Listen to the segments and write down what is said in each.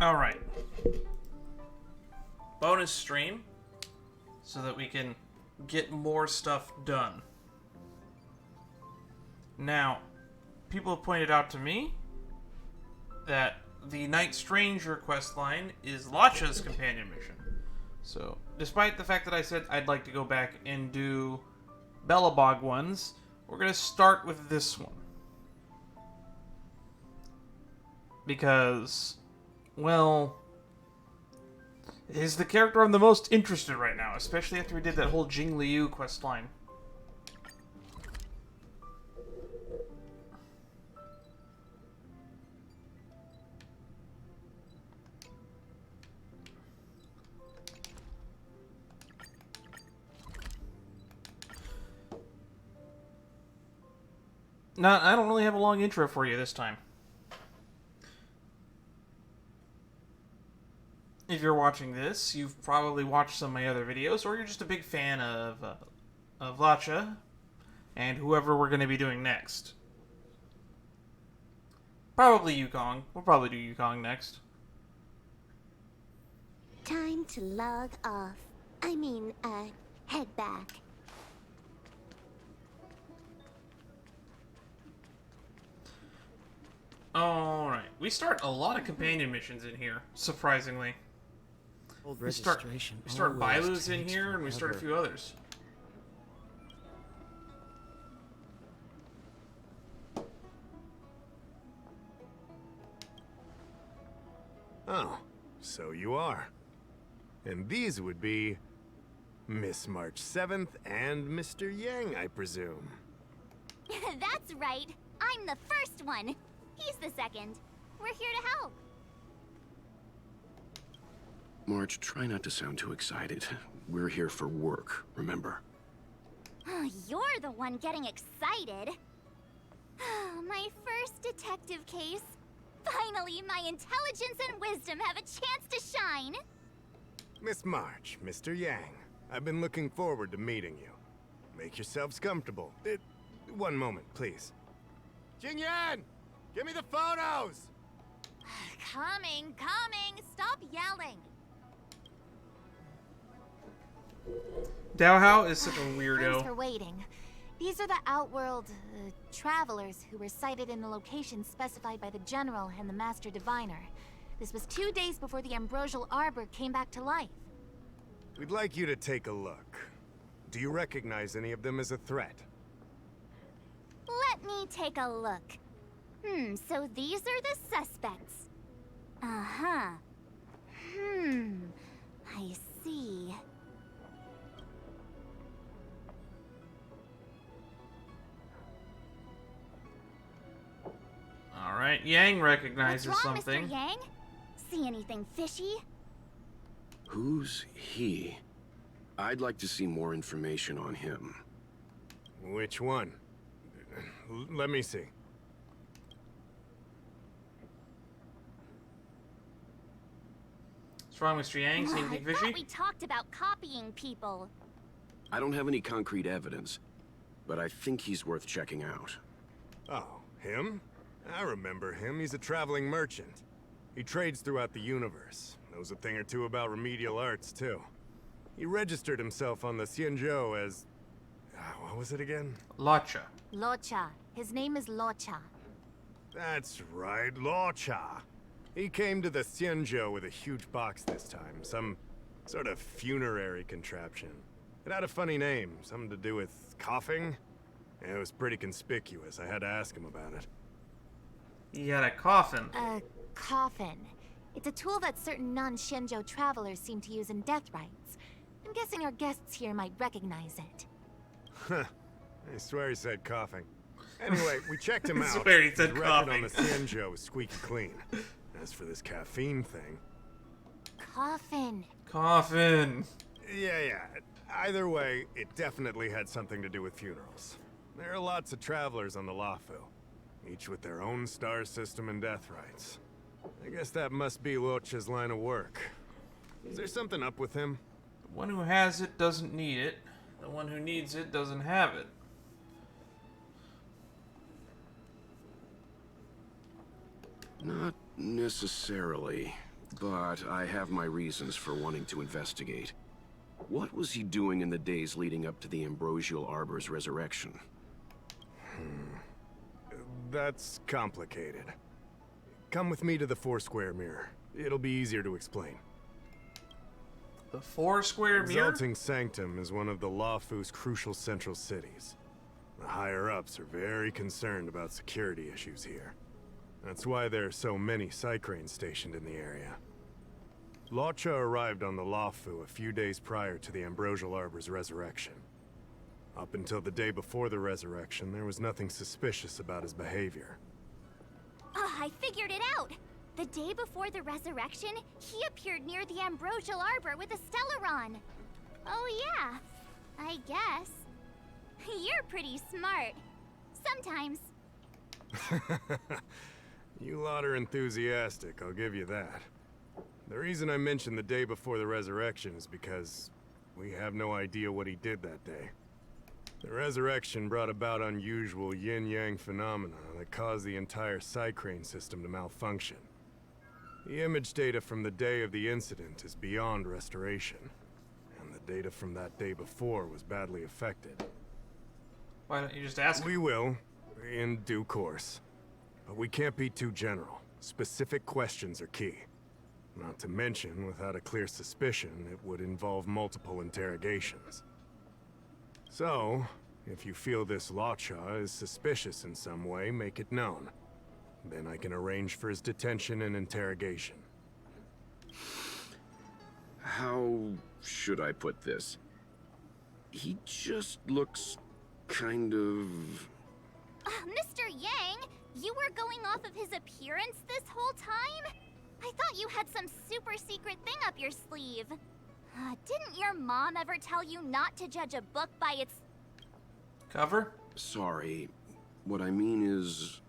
Alright. Bonus stream, so that we can get more stuff done. Now, people have pointed out to me that the Night Stranger questline is Loucha's companion mission. So, despite the fact that I said I'd like to go back and do Bellabog ones, we're going to start with this one. Because, well, he's the character I'm the most interested in right now, especially after we did that whole Jing Liu questline. No, I don't really have a long intro for you this time. If you're watching this, you've probably watched some of my other videos, or you're just a big fan of Loucha and whoever we're going to be doing next. Probably Yukong. We'll probably do Yukong next. Time to log off. Head back. Alright, we start a lot of companion missions in here, surprisingly. We start Bailu's in here, and we start a few others. Oh, so you are. And these would be Miss March 7th and Mr. Yang, I presume. That's right. I'm the first one. He's the second. We're here to help. March, try not to sound too excited. We're here for work, remember? Oh, you're the one getting excited. My first detective case. Finally, my intelligence and wisdom have a chance to shine. Miss March, Mr. Yang, I've been looking forward to meeting you. Make yourselves comfortable. One moment, please. Jingyan! Give me the photos! Coming. Stop yelling. Daohao is such a Thanks weirdo. for waiting. These are the Outworld travelers who were sighted in the location specified by the General and the Master Diviner. This was 2 days before the Ambrosial Arbor came back to life. We'd like you to take a look. Do you recognize any of them as a threat? Let me take a look. So these are the suspects. Uh-huh. I see. Alright, Yang recognizes What's wrong, something. Mr. Yang? See anything fishy? Who's he? I'd like to see more information on him. Which one? Let me see. What's wrong, Mr. Yang? See anything I thought fishy? we talked about copying people. I don't have any concrete evidence, but I think he's worth checking out. Oh, him? I remember him. He's a traveling merchant. He trades throughout the universe. Knows a thing or two about remedial arts, too. He registered himself on the Xianzhou as... what was it again? Loucha. Loucha. His name is Loucha. That's right, Loucha. He came to the Xianzhou with a huge box this time. Some sort of funerary contraption. It had a funny name. Something to do with coughing. It was pretty conspicuous. I had to ask him about it. He had a coffin. A coffin. It's a tool that certain non-Shenzhou travelers seem to use in death rites. I'm guessing our guests here might recognize it. Huh. I swear he said coughing. Anyway, we checked him I out. swear he said His record coughing. on the Xianzhou was squeaky clean. As for this caffeine thing... Coffin. Coffin. Yeah. Either way, it definitely had something to do with funerals. There are lots of travelers on the Luofu, each with their own star system and death rites. I guess that must be Loucha's line of work. Is there something up with him? The one who has it doesn't need it. The one who needs it doesn't have it. Not necessarily. but I have my reasons for wanting to investigate. What was he doing in the days leading up to the Ambrosial Arbor's resurrection? That's complicated. Come with me to the Foursquare Mirror. It'll be easier to explain. The Foursquare Mirror? Exalting Sanctum is one of the Lawfu's crucial central cities. The higher-ups are very concerned about security issues here. That's why there are so many Psycranes stationed in the area. Loucha arrived on the Lawfu a few days prior to the Ambrosial Arbor's resurrection. Up until the day before the resurrection, there was nothing suspicious about his behavior. I figured it out! The day before the resurrection, he appeared near the Ambrosial Arbor with a Stellaron. Oh yeah, I guess. You're pretty smart. Sometimes. You lot are enthusiastic, I'll give you that. The reason I mentioned the day before the resurrection is because we have no idea what he did that day. The resurrection brought about unusual yin-yang phenomena that caused the entire Psycrane system to malfunction. The image data from the day of the incident is beyond restoration, and the data from that day before was badly affected. Why don't you just ask him? We will, in due course. But we can't be too general. Specific questions are key. Not to mention, without a clear suspicion, it would involve multiple interrogations. So, if you feel this Loucha is suspicious in some way, make it known. Then I can arrange for his detention and interrogation. How should I put this? He just looks kind of... Mr. Yang, you were going off of his appearance this whole time? I thought you had some super secret thing up your sleeve. Didn't your mom ever tell you not to judge a book by its... Cover? Sorry. What I mean is...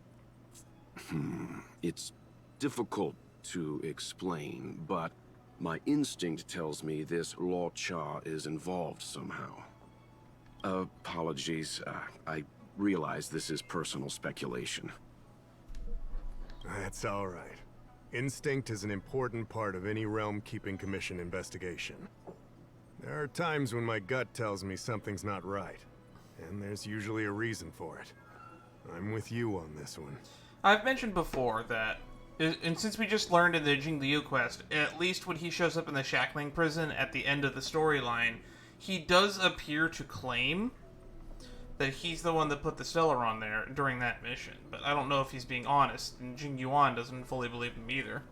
It's difficult to explain, but my instinct tells me this Loucha is involved somehow. Apologies. I realize this is personal speculation. That's all right. Instinct is an important part of any Realm Keeping Commission investigation. There are times when my gut tells me something's not right, and there's usually a reason for it. I'm with you on this one. I've mentioned before that, and since we just learned in the Jingliu quest, at least when he shows up in the Shackling prison at the end of the storyline, he does appear to claim that he's the one that put the Stellaron there during that mission. But I don't know if he's being honest, and Jing Yuan doesn't fully believe him either.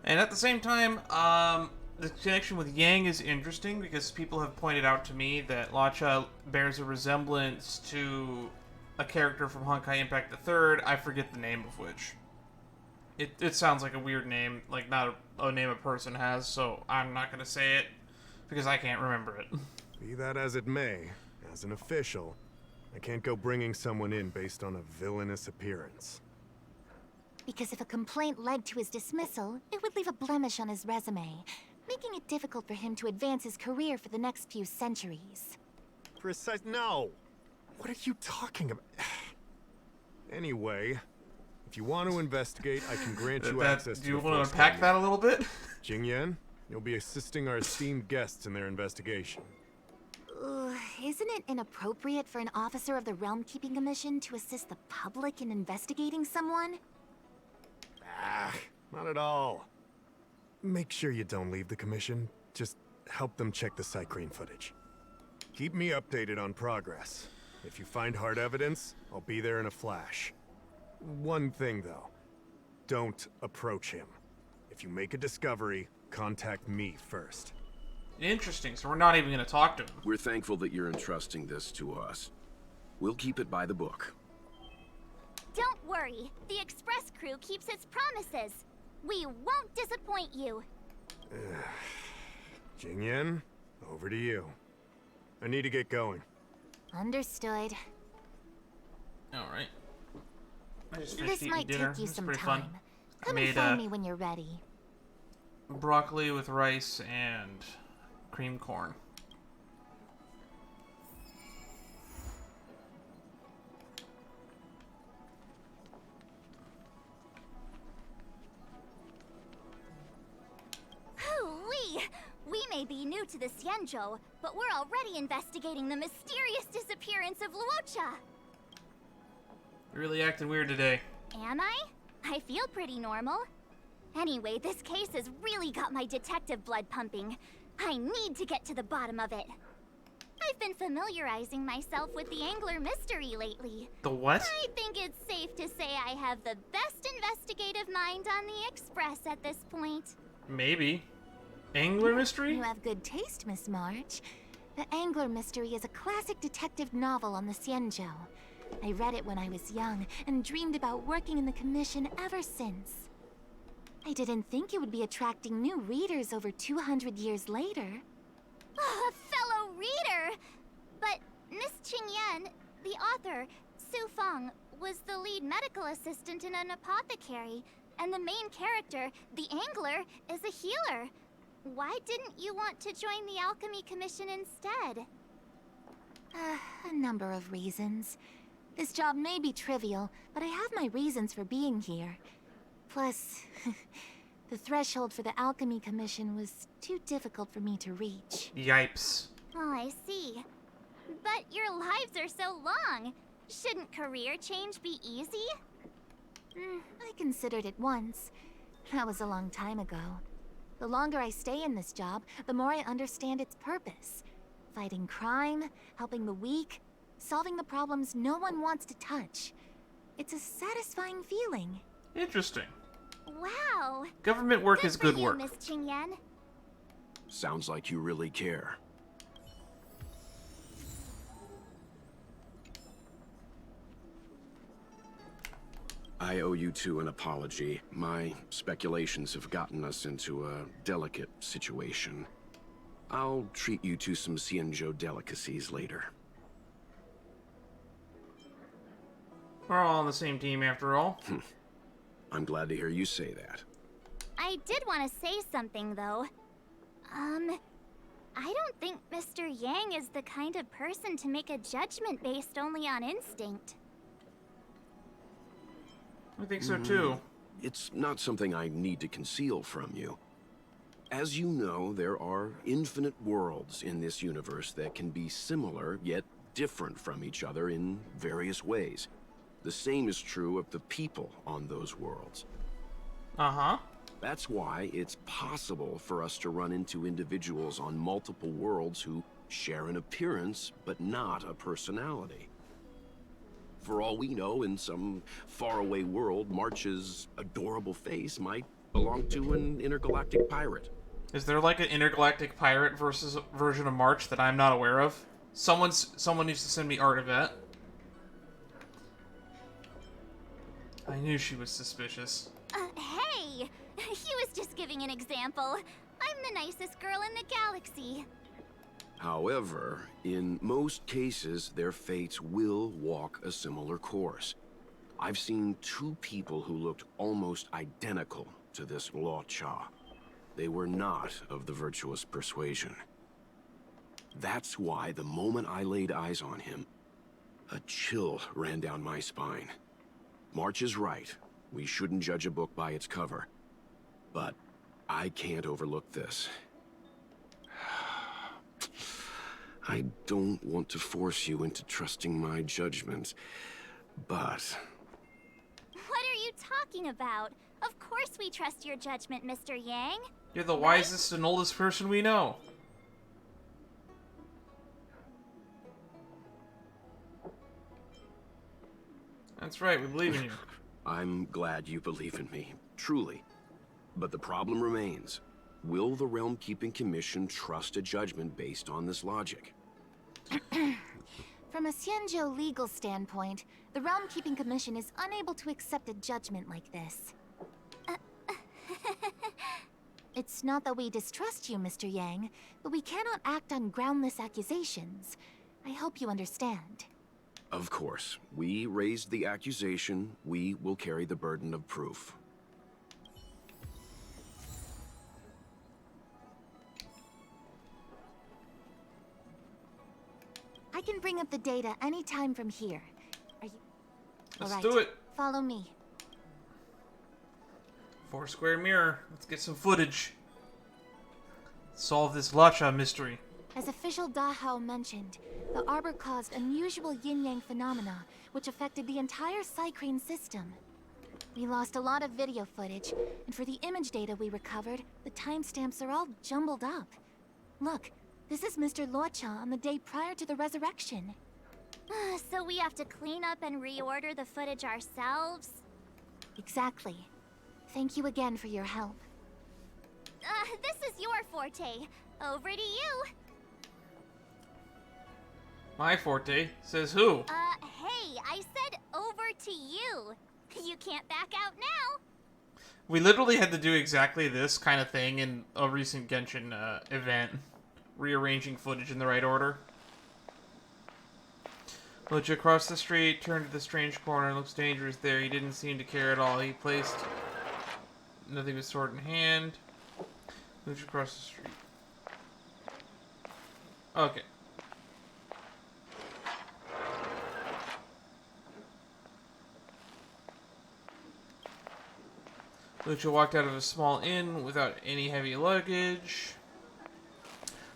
And at the same time, the connection with Yang is interesting because people have pointed out to me that Loucha bears a resemblance to a character from Honkai Impact the Third. I forget the name of which. It sounds like a weird name, like not a name a person has, so I'm not going to say it because I can't remember it. Be that as it may, as an official, I can't go bringing someone in based on a villainous appearance. Because if a complaint led to his dismissal, it would leave a blemish on his resume, making it difficult for him to advance his career for the next few centuries. Precise? No! What are you talking about? Anyway, if you want to investigate, I can grant you access to Do you the want to Foursquare unpack that a little bit? Jingyan, you'll be assisting our esteemed guests in their investigation. Isn't it inappropriate for an officer of the Realm Keeping Commission to assist the public in investigating someone? Not at all. Make sure you don't leave the commission. Just help them check the Psycrane footage. Keep me updated on progress. If you find hard evidence, I'll be there in a flash. One thing, though. Don't approach him. If you make a discovery, contact me first. Interesting, so we're not even going to talk to him. We're thankful that you're entrusting this to us. We'll keep it by the book. Don't worry, the Express crew keeps its promises. We won't disappoint you. Jingyan, over to you. I need to get going. Understood. Alright. I just finished This eating might dinner. take you It's some pretty time. fun. Come I and made find me when you're ready. broccoli with rice and cream corn. may be new to the Xianzhou, but we're already investigating the mysterious disappearance of Loucha. You're really acting weird today. Am I? I feel pretty normal. Anyway, this case has really got my detective blood pumping. I need to get to the bottom of it. I've been familiarizing myself with the Angler mystery lately. The what? I think it's safe to say I have the best investigative mind on the Express at this point. Maybe. Angler mystery? You have good taste, Miss March. The Angler Mystery is a classic detective novel on the Xianzhou. I read it when I was young and dreamed about working in the commission ever since. I didn't think it would be attracting new readers over 200 years later. A fellow reader! But Miss Qingyan, the author, Su Feng, was the lead medical assistant in an apothecary, and the main character, the Angler, is a healer. Why didn't you want to join the Alchemy Commission instead? A number of reasons. This job may be trivial, but I have my reasons for being here. Plus, the threshold for the Alchemy Commission was too difficult for me to reach. Yipes. Oh, I see. But your lives are so long. Shouldn't career change be easy? I considered it once. That was a long time ago. The longer I stay in this job, the more I understand its purpose. Fighting crime, helping the weak, solving the problems no one wants to touch. It's a satisfying feeling. Interesting. Wow. Government work is good for you, work. Miss Qingyan. Sounds like you really care. I owe you two an apology. My speculations have gotten us into a delicate situation. I'll treat you to some Xianzhou delicacies later. We're all on the same team after all. I'm glad to hear you say that. I did want to say something, though. I don't think Mr. Yang is the kind of person to make a judgment based only on instinct. I think so too. It's not something I need to conceal from you. As you know, there are infinite worlds in this universe that can be similar, yet different from each other in various ways. The same is true of the people on those worlds. Uh-huh. That's why it's possible for us to run into individuals on multiple worlds who share an appearance, but not a personality. For all we know, in some faraway world, March's adorable face might belong to an intergalactic pirate. Is there like an intergalactic pirate version of March that I'm not aware of? Someone needs to send me art of that. I knew she was suspicious. Hey! He was just giving an example. I'm the nicest girl in the galaxy. However, in most cases, their fates will walk a similar course. I've seen two people who looked almost identical to this Loucha. They were not of the virtuous persuasion. That's why the moment I laid eyes on him, a chill ran down my spine. March is right. We shouldn't judge a book by its cover. But I can't overlook this. I don't want to force you into trusting my judgment, but... What are you talking about? Of course we trust your judgment, Mr. Yang. You're the wisest and oldest person we know. That's right, we believe in you. I'm glad you believe in me, truly. But the problem remains. Will the Realm Keeping Commission trust a judgment based on this logic? From a Xianzhou legal standpoint, the Realm Keeping Commission is unable to accept a judgment like this. It's not that we distrust you, Mr. Yang, but we cannot act on groundless accusations. I hope you understand. Of course. We raised the accusation. We will carry the burden of proof. I can bring up the data anytime from here. Are you... Let's All right, do it. follow me. Four-square mirror. Let's get some footage. Solve this Loucha mystery. As official Dahao mentioned, the arbor caused unusual yin-yang phenomena, which affected the entire Cycrane system. We lost a lot of video footage, and for the image data we recovered, the timestamps are all jumbled up. Look, this is Mr. Loucha on the day prior to the resurrection. So we have to clean up and reorder the footage ourselves? Exactly. Thank you again for your help. This is your forte. Over to you. My forte? Says who? Hey, I said over to you. You can't back out now. We literally had to do exactly this kind of thing in a recent Genshin event. Rearranging footage in the right order. Loucha crossed the street, turned to the strange corner, looks dangerous there. He didn't seem to care at all. He placed nothing but sword in hand. Loucha crossed the street. Okay. Loucha walked out of a small inn without any heavy luggage.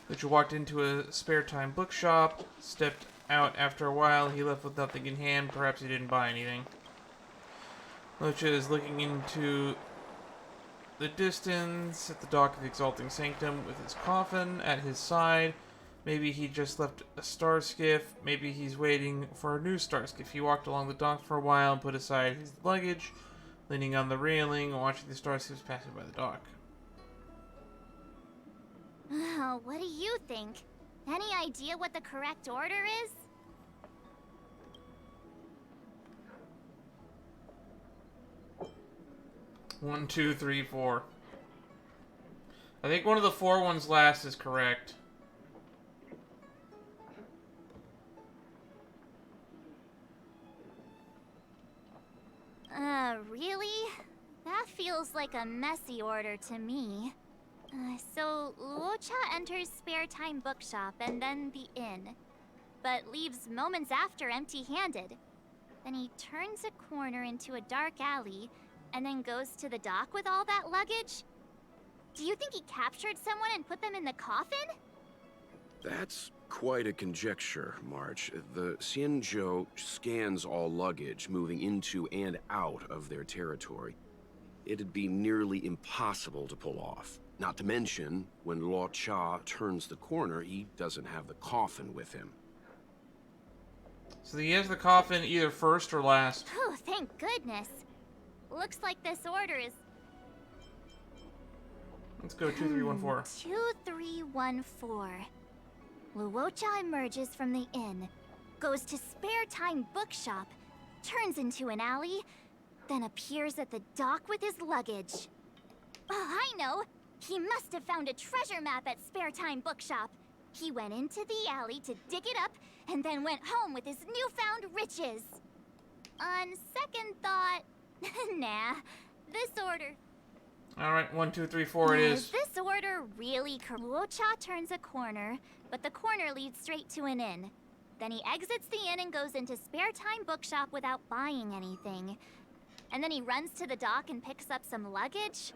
Loucha walked into a spare time bookshop, stepped out after a while. He left with nothing in hand. Perhaps he didn't buy anything. Loucha is looking into the distance at the dock of the Exalting Sanctum with his coffin at his side. Maybe he just left a star skiff. Maybe he's waiting for a new star skiff. He walked along the dock for a while and put aside his luggage, leaning on the railing, watching the star skiffs passing by the dock. What do you think? Any idea what the correct order is? One, two, three, four. I think one of the four ones last is correct. Really? That feels like a messy order to me. So Loucha enters Spare Time Bookshop and then the inn, but leaves moments after empty-handed. Then he turns a corner into a dark alley, and then goes to the dock with all that luggage? Do you think he captured someone and put them in the coffin? That's quite a conjecture, March. The Xianzhou scans all luggage moving into and out of their territory. It'd be nearly impossible to pull off. Not to mention, when Loucha turns the corner, he doesn't have the coffin with him. So he has the coffin either first or last. Oh, thank goodness. Looks like this order is... Let's go 2314. 2314. Loucha emerges from the inn, goes to Spare Time Bookshop, turns into an alley, then appears at the dock with his luggage. Oh, I know! He must have found a treasure map at Spare Time Bookshop. He went into the alley to dig it up, and then went home with his newfound riches. On second thought, nah, this order... Alright, 1, 2, 3, 4 it is. This order really... Loucha turns a corner, but the corner leads straight to an inn. Then he exits the inn and goes into Spare Time Bookshop without buying anything. And then he runs to the dock and picks up some luggage.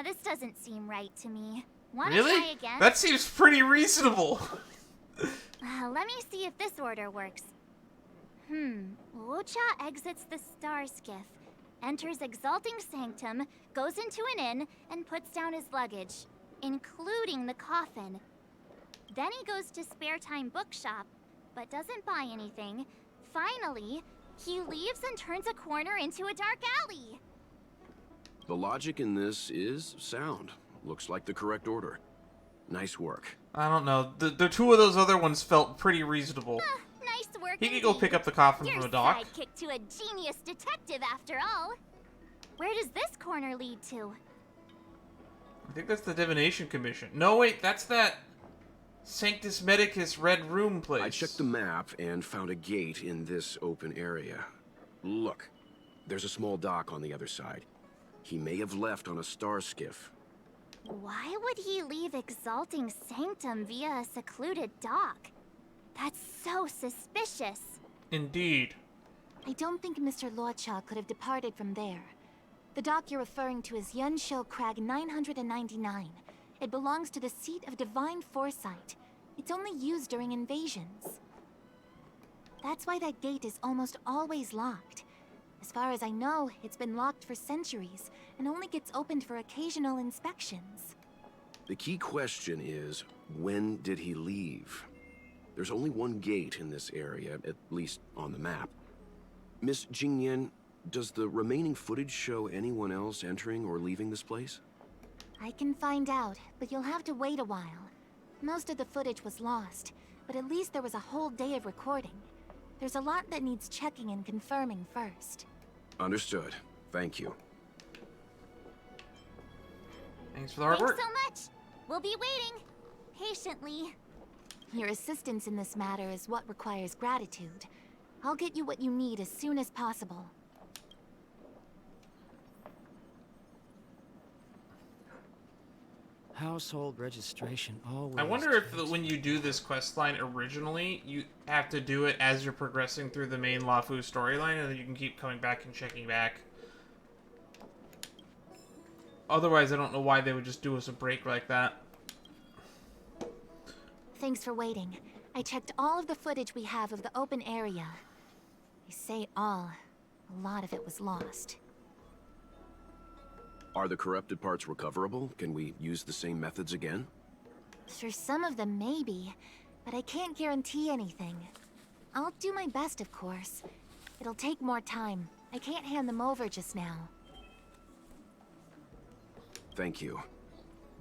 This doesn't seem right to me. Wanna Really? try again? That seems pretty reasonable. Let me see if this order works. Loucha exits the star skiff, enters Exalting Sanctum, goes into an inn, and puts down his luggage, including the coffin. Then he goes to Spare Time Bookshop, but doesn't buy anything. Finally, he leaves and turns a corner into a dark alley. The logic in this is sound. Looks like the correct order. Nice work. I don't know. The two of those other ones felt pretty reasonable. Nice work. He could go pick up the coffin Your from the dock. sidekick to a genius detective, after all. Where does this corner lead to? I think that's the Divination Commission. No, wait, that's that Sanctus Medicus Red Room place. I checked the map and found a gate in this open area. Look, there's a small dock on the other side. He may have left on a star skiff. Why would he leave Exalting Sanctum via a secluded dock? That's so suspicious. Indeed. I don't think Mr. Loucha could have departed from there. The dock you're referring to is Yunshou Crag 999. It belongs to the seat of divine foresight. It's only used during invasions. That's why that gate is almost always locked. As far as I know, it's been locked for centuries and only gets opened for occasional inspections. The key question is, when did he leave? There's only one gate in this area, at least on the map. Miss Jingyan, does the remaining footage show anyone else entering or leaving this place? I can find out, but you'll have to wait a while. Most of the footage was lost, but at least there was a whole day of recording. There's a lot that needs checking and confirming first. Understood. Thank you. Thanks for the hard work. Thanks so much. We'll be waiting. Patiently. Your assistance in this matter is what requires gratitude. I'll get you what you need as soon as possible. Household registration always. I wonder if when you do this quest line originally, you have to do it as you're progressing through the main Lafu storyline, and then you can keep coming back and checking back. Otherwise, I don't know why they would just do us a break like that. Thanks for waiting. I checked all of the footage we have of the open area. I say all. A lot of it was lost. Are the corrupted parts recoverable? Can we use the same methods again? For some of them, maybe. But I can't guarantee anything. I'll do my best, of course. It'll take more time. I can't hand them over just now. Thank you.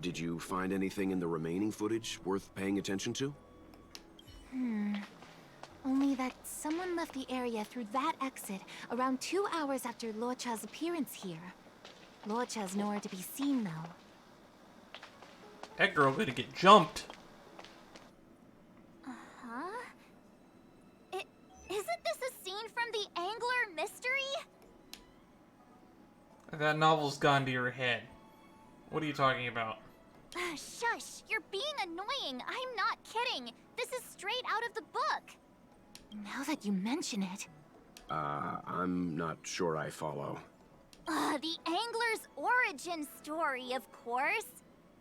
Did you find anything in the remaining footage worth paying attention to? Only that someone left the area through that exit around 2 hours after Loucha's appearance here. Loucha's nowhere to be seen, though. That girl gonna get jumped. Huh? Isn't this a scene from the Angler mystery? That novel's gone to your head. What are you talking about? Shush, you're being annoying. I'm not kidding. This is straight out of the book. Now that you mention it... I'm not sure I follow. The Angler's origin story, of course.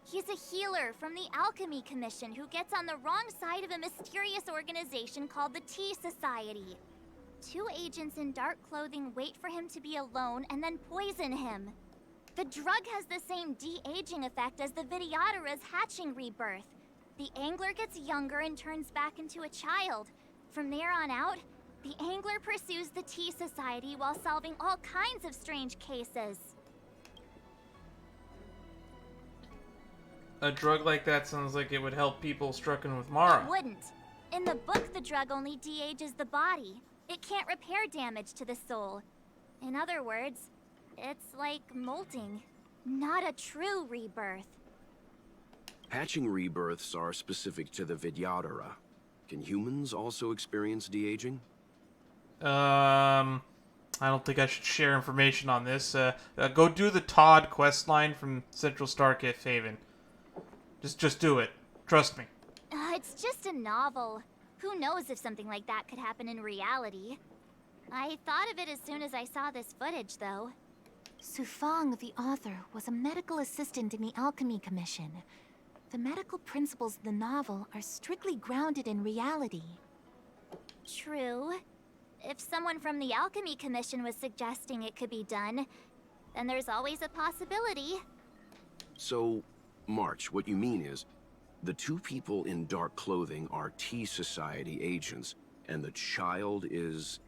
He's a healer from the Alchemy Commission who gets on the wrong side of a mysterious organization called the Tea Society. 2 agents in dark clothing wait for him to be alone and then poison him. The drug has the same de-aging effect as the Vidyadhara's hatching rebirth. The Angler gets younger and turns back into a child. From there on out, the Angler pursues the Tea Society while solving all kinds of strange cases. A drug like that sounds like it would help people stricken with It Mara. wouldn't. In the book, the drug only de-ages the body. It can't repair damage to the soul. In other words, it's like molting, not a true rebirth. Hatching rebirths are specific to the Vidyadhara. Can humans also experience de-aging? I don't think I should share information on this. Go do the Todd quest line from Central Starkith Haven. Just do it. Trust me. It's just a novel. Who knows if something like that could happen in reality? I thought of it as soon as I saw this footage, though. Sufang, the author, was a medical assistant in the Alchemy Commission. The medical principles of the novel are strictly grounded in reality. True. If someone from the Alchemy Commission was suggesting it could be done, then there's always a possibility. So, March, what you mean is, the 2 people in dark clothing are Tea Society agents, and the child is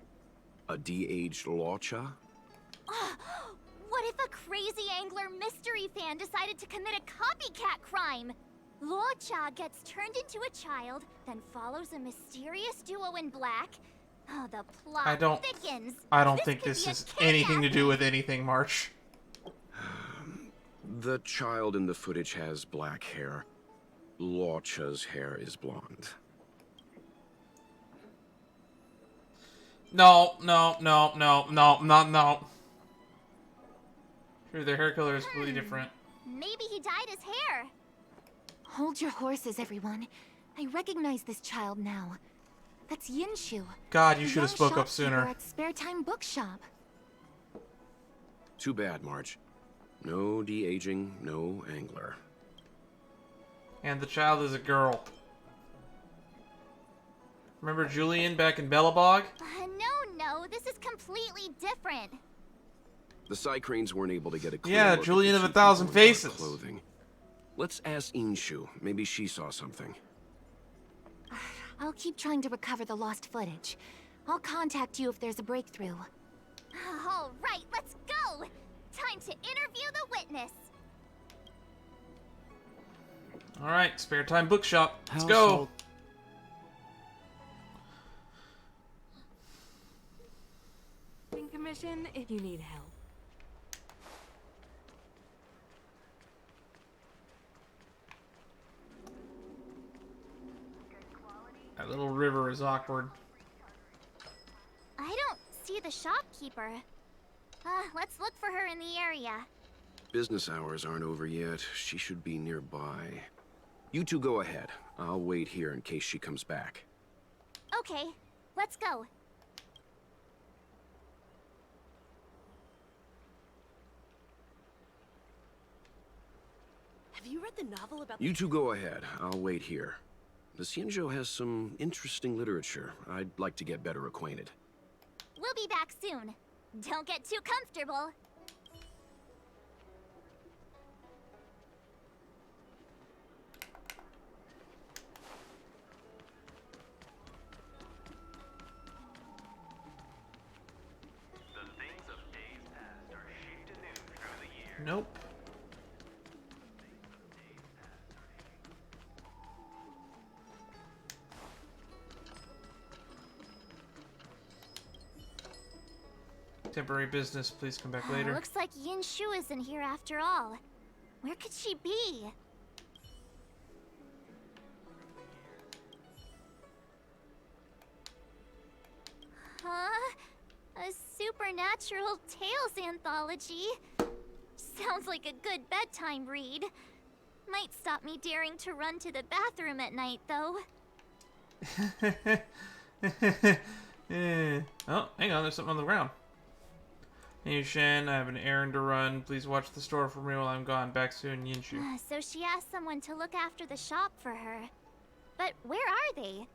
a de-aged Loucha? What if a crazy Angler mystery fan decided to commit a copycat crime? Loucha gets turned into a child, then follows a mysterious duo in black. Oh, the plot thickens. I don't This think could this be a has anything to do kidnapping. with anything, March. The child in the footage has black hair. Loucha's hair is blonde. No. Sure, their hair color is completely different. Maybe he dyed his hair. Hold your horses, everyone. I recognize this child now. That's Yinshu. God, you the should have young spoke up shopkeeper sooner. At Spare Time Bookshop. Too bad, March. No de-aging, no Angler. And the child is a girl. Remember Julian back in Bellabog? No, this is completely different. The Cycranes weren't able to get a clear Yeah, look at Julian the of a two Thousand people in dark Faces. Clothing. Let's ask Inshu. Maybe she saw something. I'll keep trying to recover the lost footage. I'll contact you if there's a breakthrough. All right, let's go. Time to interview the witness. All right, spare time bookshop. Let's Household- go. Commission if you need help. That little river is awkward. I don't see the shopkeeper. Let's look for her in the area. Business hours aren't over yet. She should be nearby. You two go ahead. I'll wait here in case she comes back. Okay, let's go. Have you read the novel about You two go ahead. I'll wait here. The Xianzhou has some interesting literature. I'd like to get better acquainted. We'll be back soon. Don't get too comfortable. Nope. Temporary business, please come back later. Looks like Yin Shu isn't here after all. Where could she be? Huh? A supernatural tales anthology? Sounds like a good bedtime read. Might stop me daring to run to the bathroom at night, though. Oh, hang on, there's something on the ground. Hey Shen, I have an errand to run. Please watch the store for me while I'm gone. Back soon, Yinshu. So she asked someone to look after the shop for her. But where are they?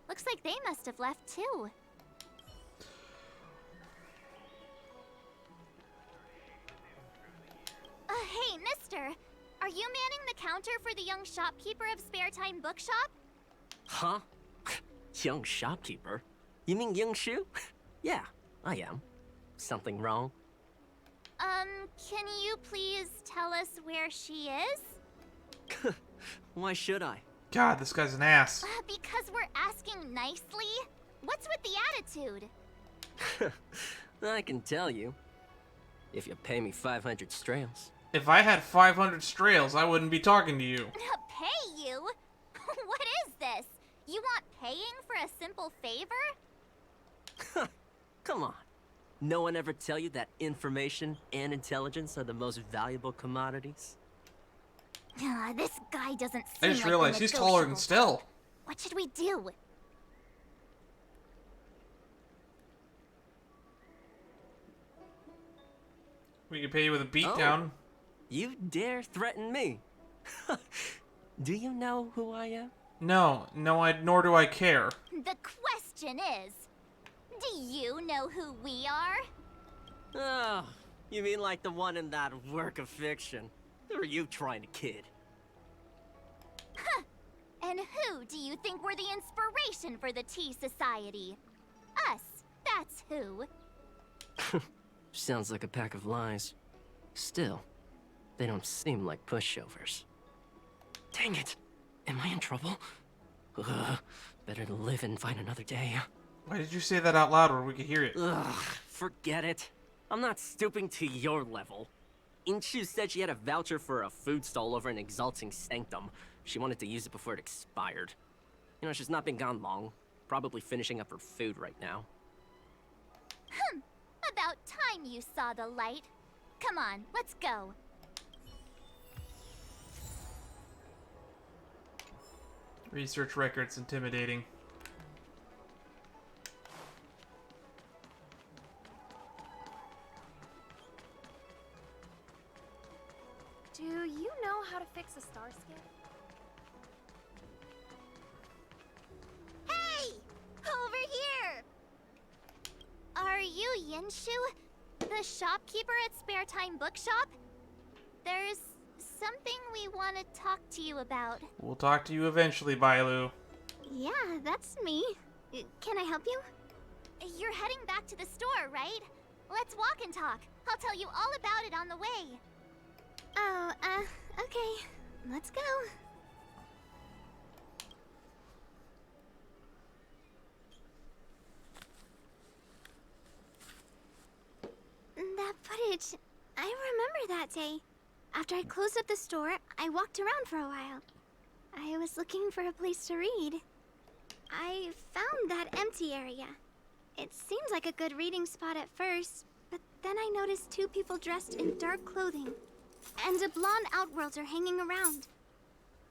Looks like they must have left too. Hey, mister! Are you manning the counter for the young shopkeeper of Spare Time Bookshop? Huh? Young shopkeeper? You mean Young Shu? Yeah, I am. Something wrong? Can you please tell us where she is? Why should I? God, this guy's an ass. Because we're asking nicely? What's with the attitude? I can tell you. If you pay me 500 strails. If I had 500 strails, I wouldn't be talking to you. Pay you? What is this? You want paying for a simple favor? Come on. No one ever tell you that information and intelligence are the most valuable commodities? This guy doesn't seem I just like realized the he's taller than negotiable. Stell. What should we do? We could pay you with a beatdown. You dare threaten me? Do you know who I am? No, nor do I care. The question is, do you know who we are? Oh, you mean like the one in that work of fiction? Who are you trying to kid? And who do you think were the inspiration for the Tea Society? Us, that's who. Sounds like a pack of lies. Still, they don't seem like pushovers. Dang it! Am I in trouble? Better to live and find another day. Why did you say that out loud where we could hear it? Ugh, forget it. I'm not stooping to your level. Inshu said she had a voucher for a food stall over in Exalting Sanctum. She wanted to use it before it expired. You know, she's not been gone long. Probably finishing up her food right now. About time you saw the light. Come on, let's go. Research records intimidating. Do you know how to fix a star skip? Over here! Are you Yinshu? The shopkeeper at Spare Time Bookshop? There's something we want to talk to you about. We'll talk to you eventually, Bailu. Yeah, that's me. Can I help you? You're heading back to the store, right? Let's walk and talk. I'll tell you all about it on the way. Oh, okay. Let's go. That footage, I remember that day. After I closed up the store, I walked around for a while. I was looking for a place to read. I found that empty area. It seemed like a good reading spot at first, but then I noticed two people dressed in dark clothing, and a blonde outworlder hanging around.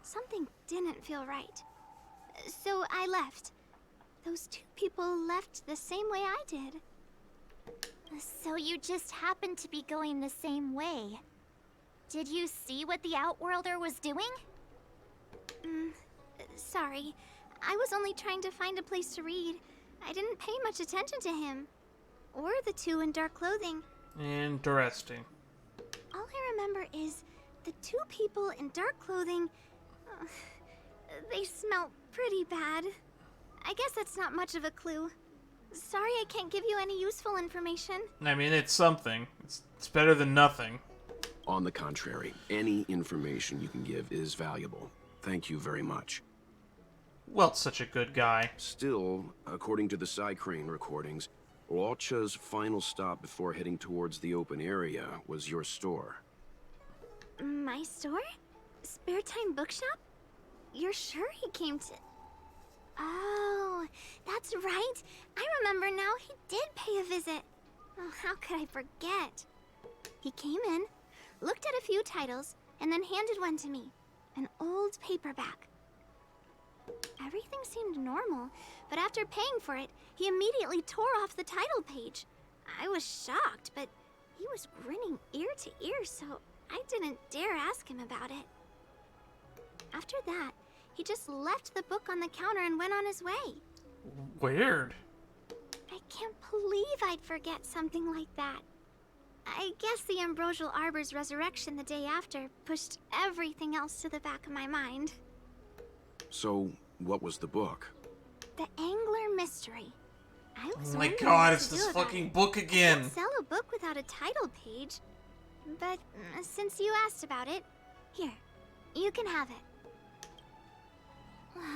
Something didn't feel right. So I left. Those two people left the same way I did. So you just happened to be going the same way. Did you see what the outworlder was doing? Sorry. I was only trying to find a place to read. I didn't pay much attention to him. Or the two in dark clothing. Interesting. All I remember is the two people in dark clothing... they smell pretty bad. I guess that's not much of a clue. Sorry I can't give you any useful information. I mean, it's something. It's better than nothing. On the contrary, any information you can give is valuable. Thank you very much. Welt's such a good guy. Still, according to the Psycrane recordings, Loucha's final stop before heading towards the open area was your store. My store? Spare Time Bookshop? You're sure he came to... Oh, that's right. I remember now, he did pay a visit. Oh, how could I forget? He came in, looked at a few titles, and then handed one to me. An old paperback. Everything seemed normal, but after paying for it, he immediately tore off the title page. I was shocked, but he was grinning ear to ear, so I didn't dare ask him about it. After that, he just left the book on the counter and went on his way. Weird. I can't believe I'd forget something like that. I guess the Ambrosial Arbor's resurrection the day after pushed everything else to the back of my mind. So, what was the book? The Angler Mystery. I was Oh my wondering god, what it's to this do about fucking it. book I again. can't sell a book without a title page. But since you asked about it, here, you can have it.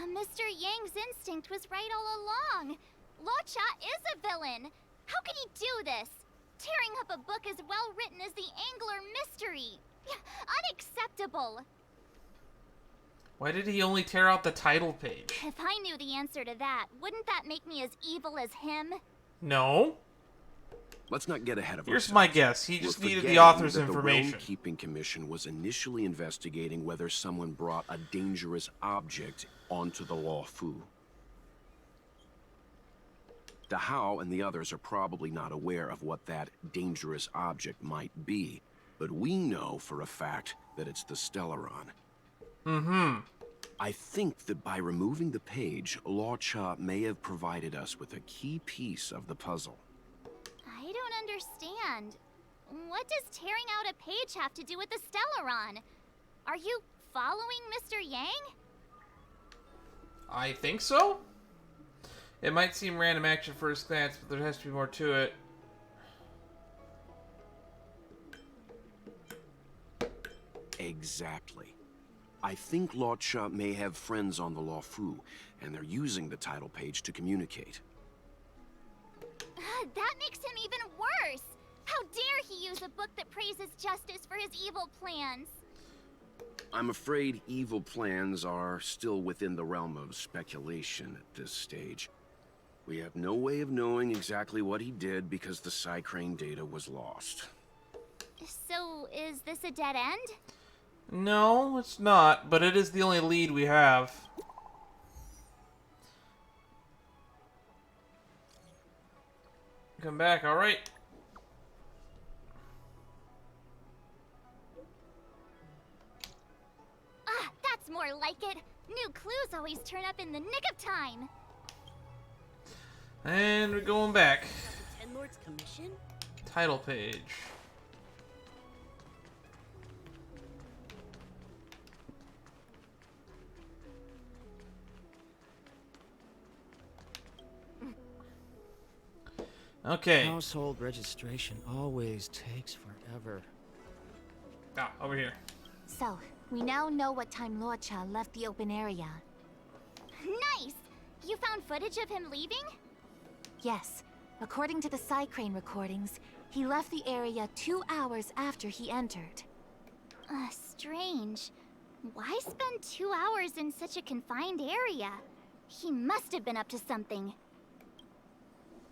Mr. Yang's instinct was right all along. Loucha is a villain. How could he do this? Tearing up a book as well written as the Angler Mystery. Unacceptable. Why did he only tear out the title page? If I knew the answer to that, wouldn't that make me as evil as him? No. Let's not get ahead of Here's ourselves. my guess. He We're just needed the forgetting author's that information. The Realm Keeping Commission was initially investigating whether someone brought a dangerous object onto the Luofu. Dahao and the others are probably not aware of what that dangerous object might be, but we know for a fact that it's the Stellaron. Mm-hmm. I think that by removing the page, Loucha may have provided us with a key piece of the puzzle. I don't understand. What does tearing out a page have to do with the Stellaron? Are you following Mr. Yang? I think so? It might seem random action at first glance, but there has to be more to it. Exactly. I think Loucha may have friends on the Luofu, and they're using the title page to communicate. That makes him even worse! How dare he use a book that praises justice for his evil plans? I'm afraid evil plans are still within the realm of speculation at this stage. We have no way of knowing exactly what he did because the Psycrane data was lost. So, is this a dead end? No, it's not, but it is the only lead we have. Come back, alright. That's more like it. New clues always turn up in the nick of time. And we're going back. The Ten Lords Commission? Title page. Okay. Household registration always takes forever. Ah, over here. So, we now know what time Loucha left the open area. Nice! You found footage of him leaving? Yes, according to the Psycrane recordings, he left the area 2 hours after he entered. Strange. Why spend 2 hours in such a confined area? He must have been up to something.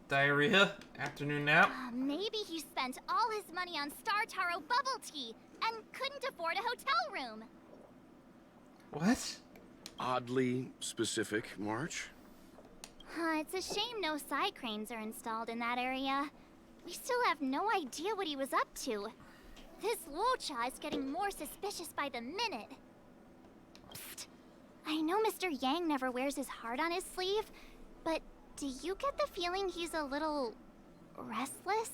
Diarrhea. Afternoon nap. Maybe he spent all his money on Star Taro bubble tea and couldn't afford a hotel room. What? Oddly specific, March. It's a shame no side cranes are installed in that area. We still have no idea what he was up to. This Loucha is getting more suspicious by the minute. Psst. I know Mr. Yang never wears his heart on his sleeve, but do you get the feeling he's a little restless?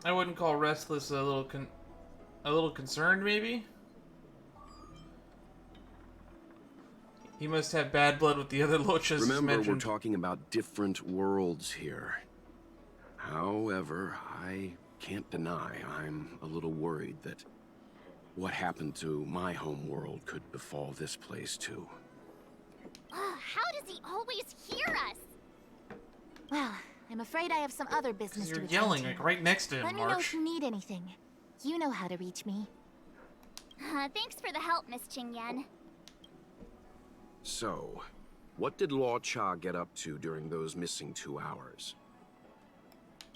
I wouldn't call restless a little concerned, maybe. He must have bad blood with the other Louchas. Remember, we're talking about different worlds here. However, I can't deny I'm a little worried that what happened to my home world could befall this place too. How does he always hear us? Well, I'm afraid I have some other business to You're attend yelling to. like right next to him, Let me know March. if you need anything. You know how to reach me. Thanks for the help, Miss Qingyan. So, what did Loucha get up to during those missing 2 hours?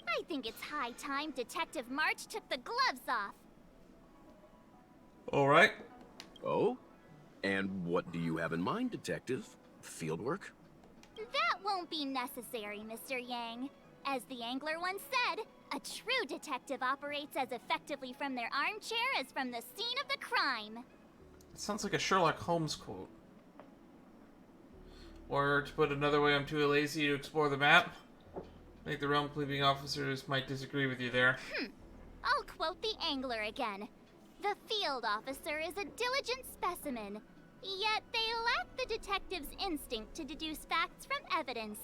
I think it's high time Detective March took the gloves off. All right. Oh? And what do you have in mind, Detective? Fieldwork? That won't be necessary, Mr. Yang. As the angler once said, a true detective operates as effectively from their armchair as from the scene of the crime. It sounds like a Sherlock Holmes quote. Or to put another way, I'm too lazy to explore the map. I think the realm cleaving officers might disagree with you there. I'll quote the angler again. The field officer is a diligent specimen, yet they lack the detective's instinct to deduce facts from evidence.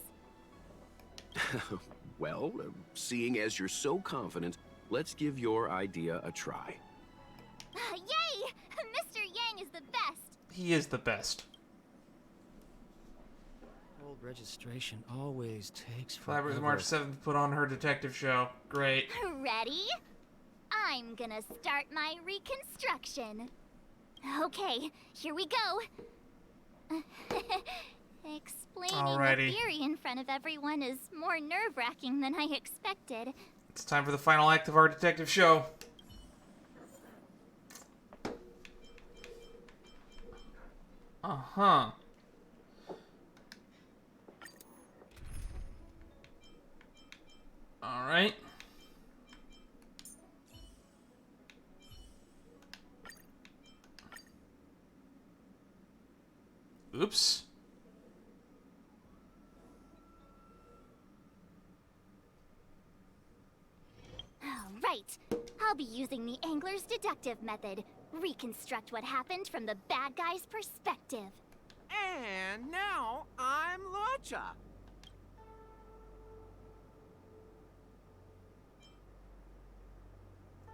Well, seeing as you're so confident, let's give your idea a try. Yay! Mr. Yang is the best! He is the best. Old registration always takes forever. Collaborate with March 7th put on her detective show. Great. Ready? I'm gonna start my reconstruction. Okay, here we go. Explaining Alrighty. a theory in front of everyone is more nerve-wracking than I expected. It's time for the final act of our detective show. Uh-huh. Alright. Oops. Right. I'll be using the angler's deductive method. Reconstruct what happened from the bad guy's perspective. And now I'm Loucha.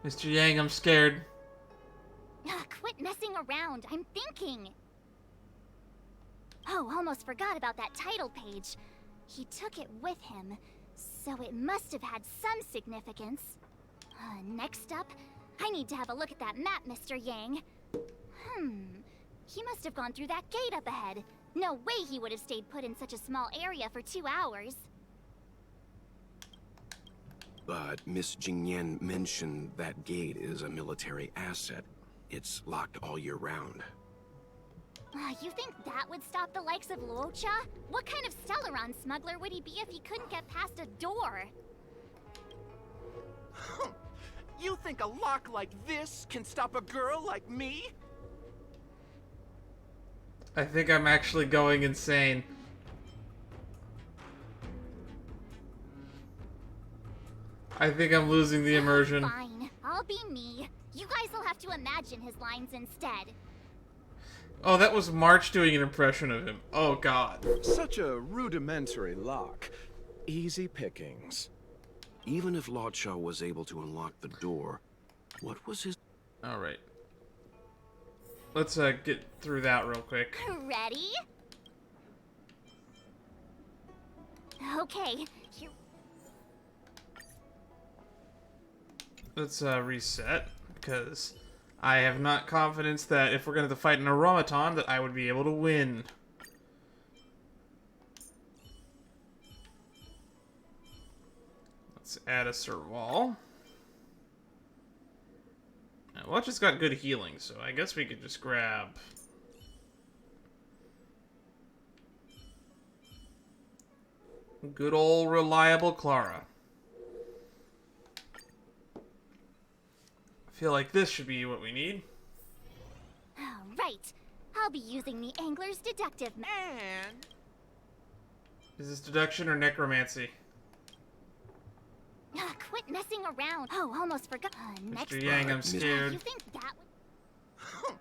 Mr. Yang, I'm scared. Quit messing around. I'm thinking. Oh, almost forgot about that title page. He took it with him, so it must have had some significance. Next up, I need to have a look at that map, Mr. Yang. He must have gone through that gate up ahead. No way he would have stayed put in such a small area for 2 hours. But Miss Jingyan mentioned that gate is a military asset. It's locked all year round. You think that would stop the likes of Loucha? What kind of Stellaron smuggler would he be if he couldn't get past a door? You think a lock like this can stop a girl like me? I think I'm actually going insane. I think I'm losing the immersion. Fine, I'll be me. You guys will have to imagine his lines instead. Oh, that was March doing an impression of him. Oh, God. Such a rudimentary lock. Easy pickings. Even if Loucha was able to unlock the door, what was his... Alright. Let's get through that real quick. Ready? Okay, here. Let's reset, because I have not confidence that if we're going to fight an automaton that I would be able to win. Let's add a Serval. Well, just got good healing, so I guess we could just grab... good old reliable Clara. I feel like this should be what we need. Right. I'll be using the Angler's Deductive And Is this deduction or necromancy? Quit messing around. Oh, almost forgot. Next Mr. Yang, I'm You scared. think that would...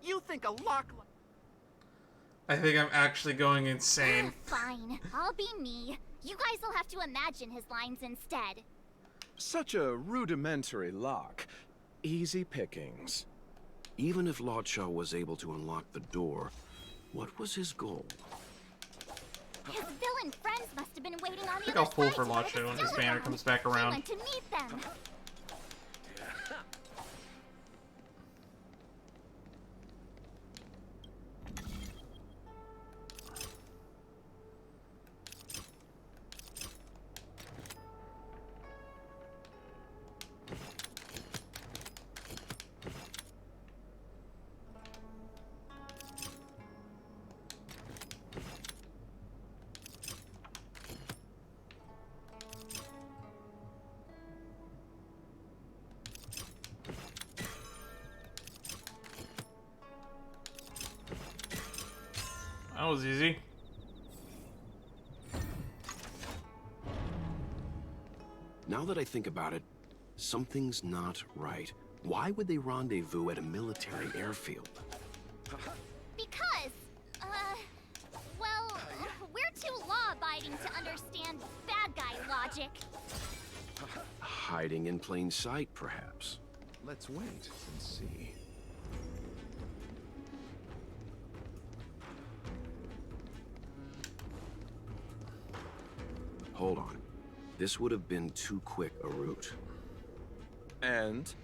you think a lock like... I think I'm actually going insane. Fine, I'll be me. You guys will have to imagine his lines instead. Such a rudimentary lock. Easy pickings. Even if Loucha was able to unlock the door, what was his goal? His villain friends must have been waiting on I the think other I'll pull side for to get Loucha the when his Stellar banner Run. comes back I around. went to meet them. That was easy. Now that I think about it, something's not right. Why would they rendezvous at a military airfield? Because, well, we're too law-abiding to understand bad guy logic. Hiding in plain sight, perhaps. Let's wait and see. Hold on. This would have been too quick a route. And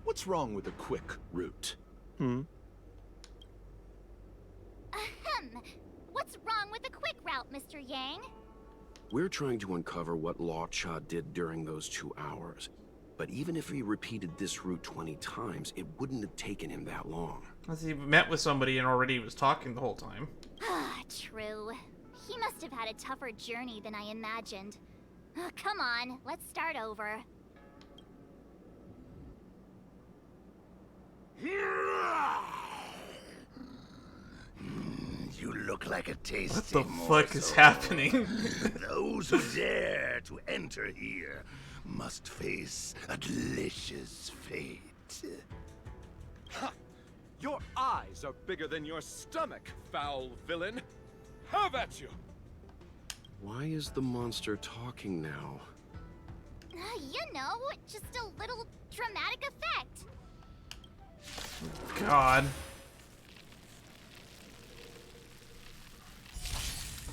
what's wrong with a quick route? Ahem. What's wrong with the quick route, Mr. Yang? We're trying to uncover what Loucha did during those 2 hours. But even if he repeated this route 20 times, it wouldn't have taken him that long. Unless he met with somebody and already was talking the whole time. True. He must have had a tougher journey than I imagined. Come on, let's start over. You look like a tasty What the morsel. fuck is happening? Those who dare to enter here must face a delicious fate. Ha! Your eyes are bigger than your stomach, foul villain. Have at you! Why is the monster talking now? You know, just a little dramatic effect. God.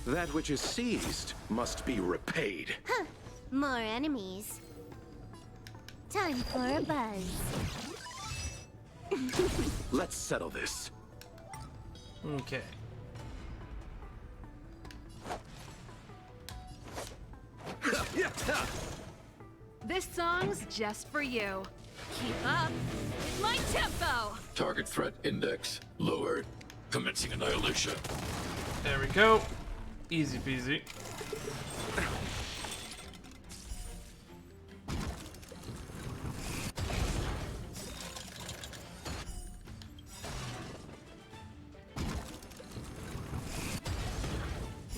That which is seized must be repaid. Huh. More enemies. Time for a buzz. Let's settle this. Okay. This song's just for you. Keep up with my tempo. Target threat index lowered. Commencing annihilation. There we go. Easy peasy.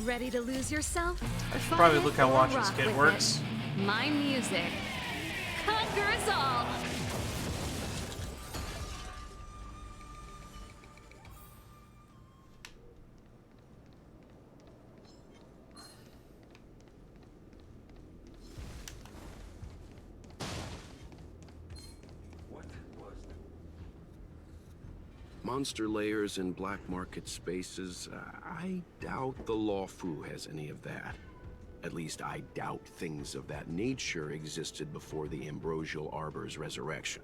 Ready to lose yourself? I should probably Fight look it how or Watch This rock Kid with works. it. My music conquer us all. Monster layers in black market spaces, I doubt the Lawfu has any of that. At least I doubt things of that nature existed before the Ambrosial Arbor's resurrection.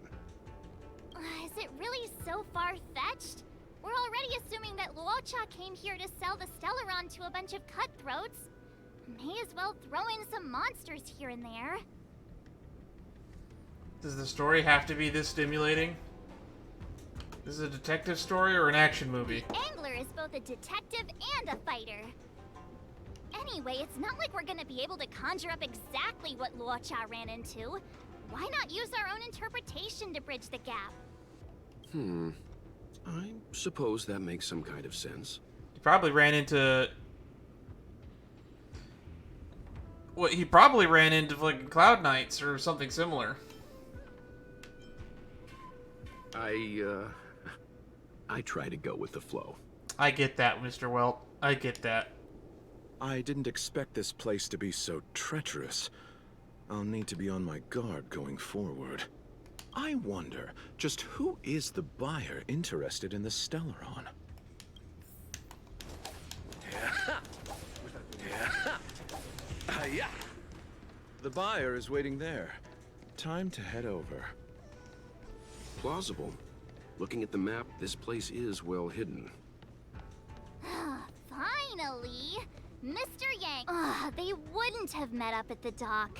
Is it really so far-fetched? We're already assuming that Loucha came here to sell the Stellaron to a bunch of cutthroats. May as well throw in some monsters here and there. Does the story have to be this stimulating? Is it a detective story or an action movie? Angler is both a detective and a fighter. Anyway, it's not like we're gonna be able to conjure up exactly what Loucha ran into. Why not use our own interpretation to bridge the gap? I suppose that makes some kind of sense. He probably ran into... Well, he probably ran into fucking Cloud Knights or something similar. I try to go with the flow. I get that, Mr. Welt. I get that. I didn't expect this place to be so treacherous. I'll need to be on my guard going forward. I wonder, just who is the buyer interested in the Stellaron? The buyer is waiting there. Time to head over. Plausible. Looking at the map, this place is well hidden. Finally! Mr. Yang! They wouldn't have met up at the dock.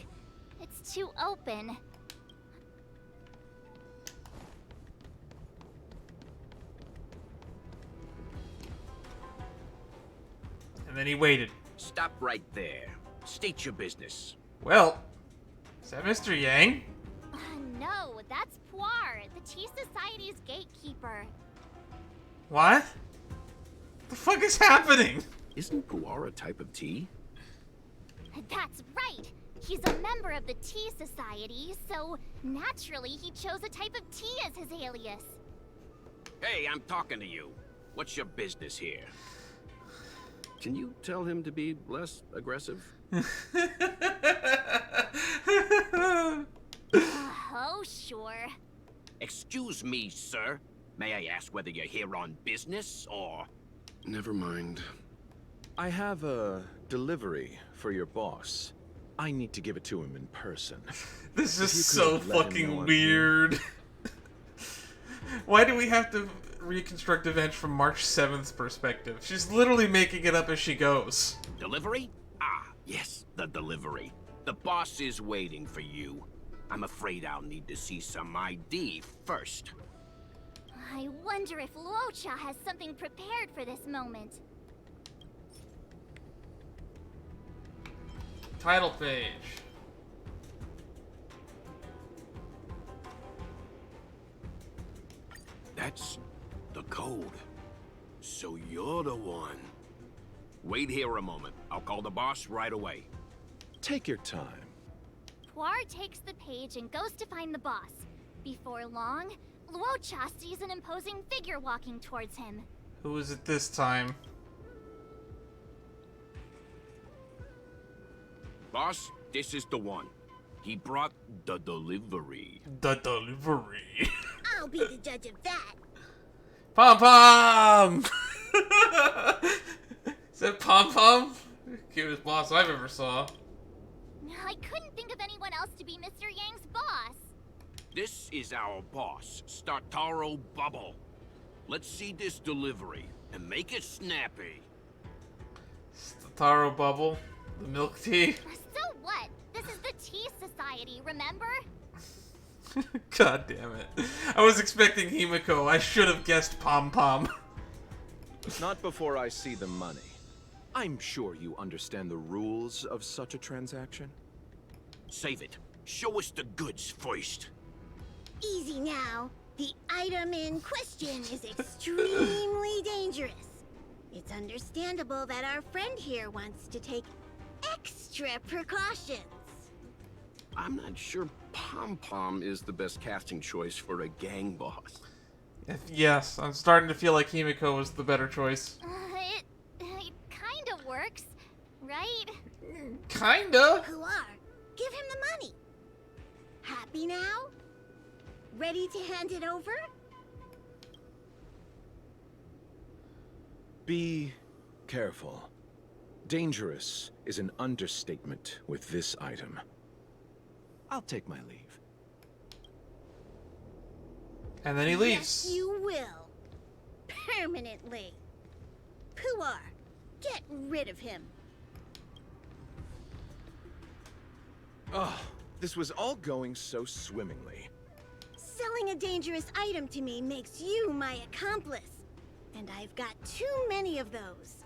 It's too open. And then he waited. Stop right there. State your business. Well, is that Mr. Yang? No, that's Puar, the Tea Society's gatekeeper. What? The fuck is happening? Isn't Puar a type of tea? That's right! He's a member of the Tea Society, so naturally he chose a type of tea as his alias. Hey, I'm talking to you. What's your business here? Can you tell him to be less aggressive? Oh, sure. Excuse me, sir. May I ask whether you're here on business, or... Never mind. I have a delivery for your boss. I need to give it to him in person. This is so fucking weird. Why do we have to reconstruct events from March 7th's perspective? She's literally making it up as she goes. Delivery? Ah, yes, the delivery. The boss is waiting for you. I'm afraid I'll need to see some ID first. I wonder if Loucha has something prepared for this moment. Title page. That's the code. So you're the one. Wait here a moment. I'll call the boss right away. Take your time. Puar takes the page and goes to find the boss. Before long, Loucha sees an imposing figure walking towards him. Who is it this time? Boss, this is the one. He brought the delivery. The delivery. I'll be the judge of that. Pom Pom! Is that Pom Pom? Cutest boss I've ever saw. I couldn't think of anyone else to be Mr. Yang's boss. This is our boss, Startaro Bubble. Let's see this delivery and make it snappy. Taro Bubble, the milk tea. So what? This is the Tea Society, remember? God damn it. I was expecting Himiko. I should have guessed Pom Pom. Not before I see the money. I'm sure you understand the rules of such a transaction. Save it. Show us the goods first. Easy now. The item in question is extremely dangerous. It's understandable that our friend here wants to take extra precautions. I'm not sure Pom Pom is the best casting choice for a gang boss. Yes, I'm starting to feel like Himiko was the better choice. It kind of works, right? Kinda. Puar, give him the money. Happy now? Ready to hand it over? Be careful. Dangerous is an understatement with this item. I'll take my leave. And then he leaves. Yes, you will. Permanently. Puar, get rid of him. Oh, this was all going so swimmingly. Selling a dangerous item to me makes you my accomplice. And I've got too many of those.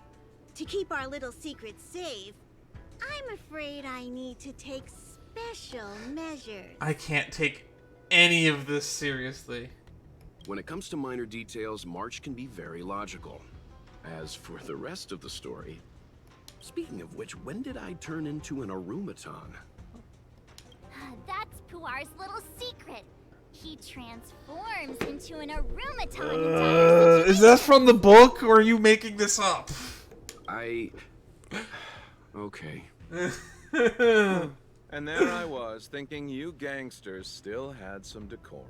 To keep our little secret safe, I'm afraid I need to take special measures. I can't take any of this seriously. When it comes to minor details, March can be very logical. As for the rest of the story... Speaking of which, when did I turn into an Arumaton? That's Puar's little secret. He transforms into an Arumaton. Is that from the book, or are you making this up? Okay. And there I was, thinking you gangsters still had some decorum.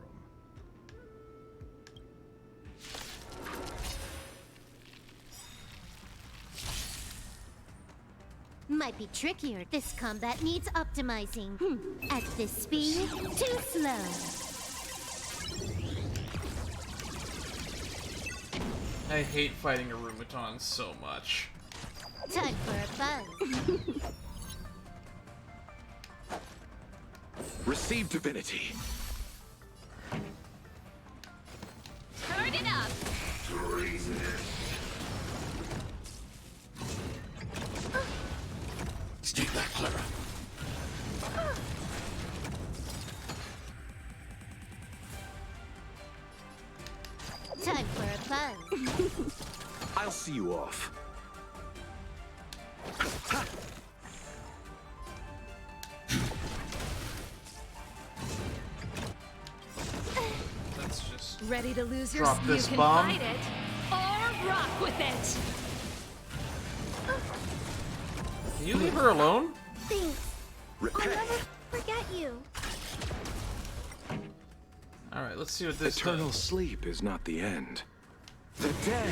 Might be trickier. This combat needs optimizing. At this speed, too slow. I hate fighting Arumatons so much. Time for a buzz. Receive divinity. Turn it up. Stay back, Clara. Time for a buzz. I'll see you off. Let's just Ready to lose your drop this you can bomb. fight it or rock with it. Can you leave her alone? Thanks. I'll never forget you. Alright, let's see what this Eternal does. sleep is not the end. The dead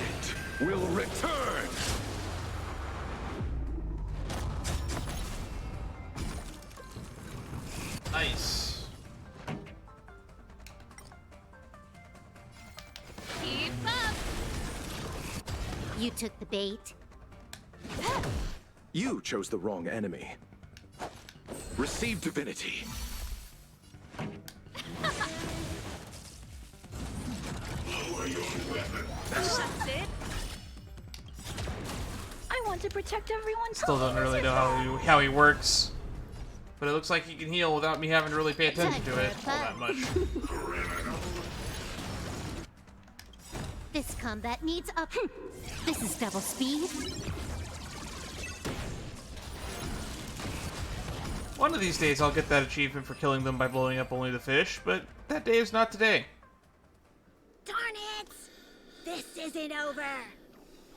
will return! Nice. Keep up. You took the bait. You chose the wrong enemy. Receive divinity. That's it. I want to protect everyone. Still don't really know how he works. But it looks like he can heal without me having to really pay attention to it all that much. This combat needs up. This is double speed. One of these days I'll get that achievement for killing them by blowing up only the fish, but that day is not today. Darn it! This isn't over.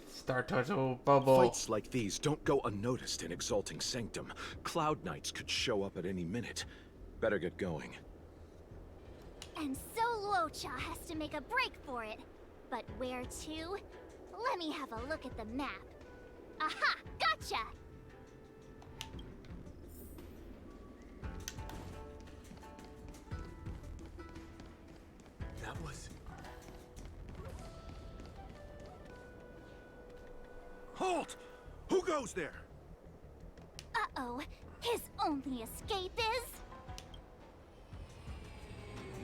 Star Turtle Bubble. Fights like these don't go unnoticed in Exalting Sanctum. Cloud Knights could show up at any minute. Better get going. And so Loucha has to make a break for it. But where to? Let me have a look at the map. Aha! Gotcha! That was... Halt! Who goes there? Uh-oh. His only escape is...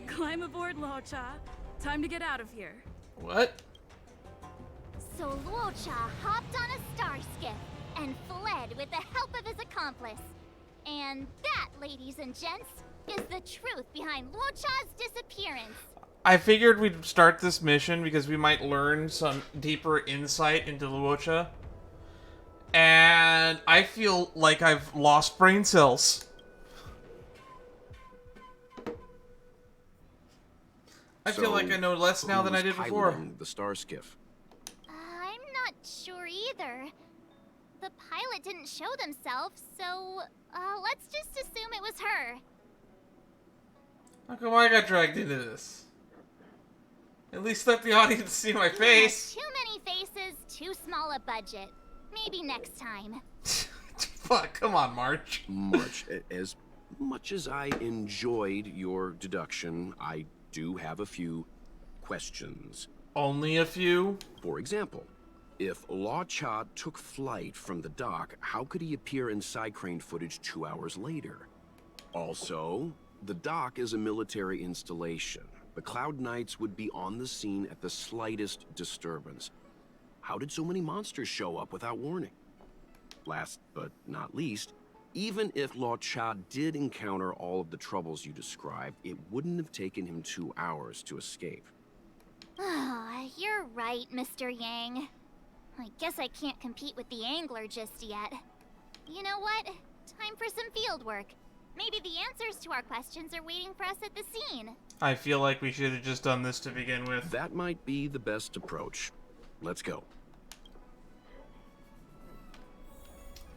Climb aboard, Loucha. Time to get out of here. What? So Loucha hopped on a star skiff and fled with the help of his accomplice. And that, ladies and gents, is the truth behind Loucha's disappearance. I figured we'd start this mission because we might learn some deeper insight into Loucha. And I feel like I've lost brain cells. I feel like I know less now than I did before. Piloting the star skiff? I'm not sure either. The pilot didn't show themselves, so let's just assume it was her. How come I got dragged into this? At least let the audience see my face. Too many faces, too small a budget. Maybe next time. Fuck, come on, March. March, as much as I enjoyed your deduction, I do have a few questions. Only a few? For example, if Loucha took flight from the dock, how could he appear in side crane footage 2 hours later? Also, the dock is a military installation. The Cloud Knights would be on the scene at the slightest disturbance. How did so many monsters show up without warning? Last but not least, even if Loucha did encounter all of the troubles you described, it wouldn't have taken him 2 hours to escape. You're right, Mr. Yang. I guess I can't compete with the angler just yet. You know what? Time for some field work. Maybe the answers to our questions are waiting for us at the scene. I feel like we should have just done this to begin with. That might be the best approach. Let's go.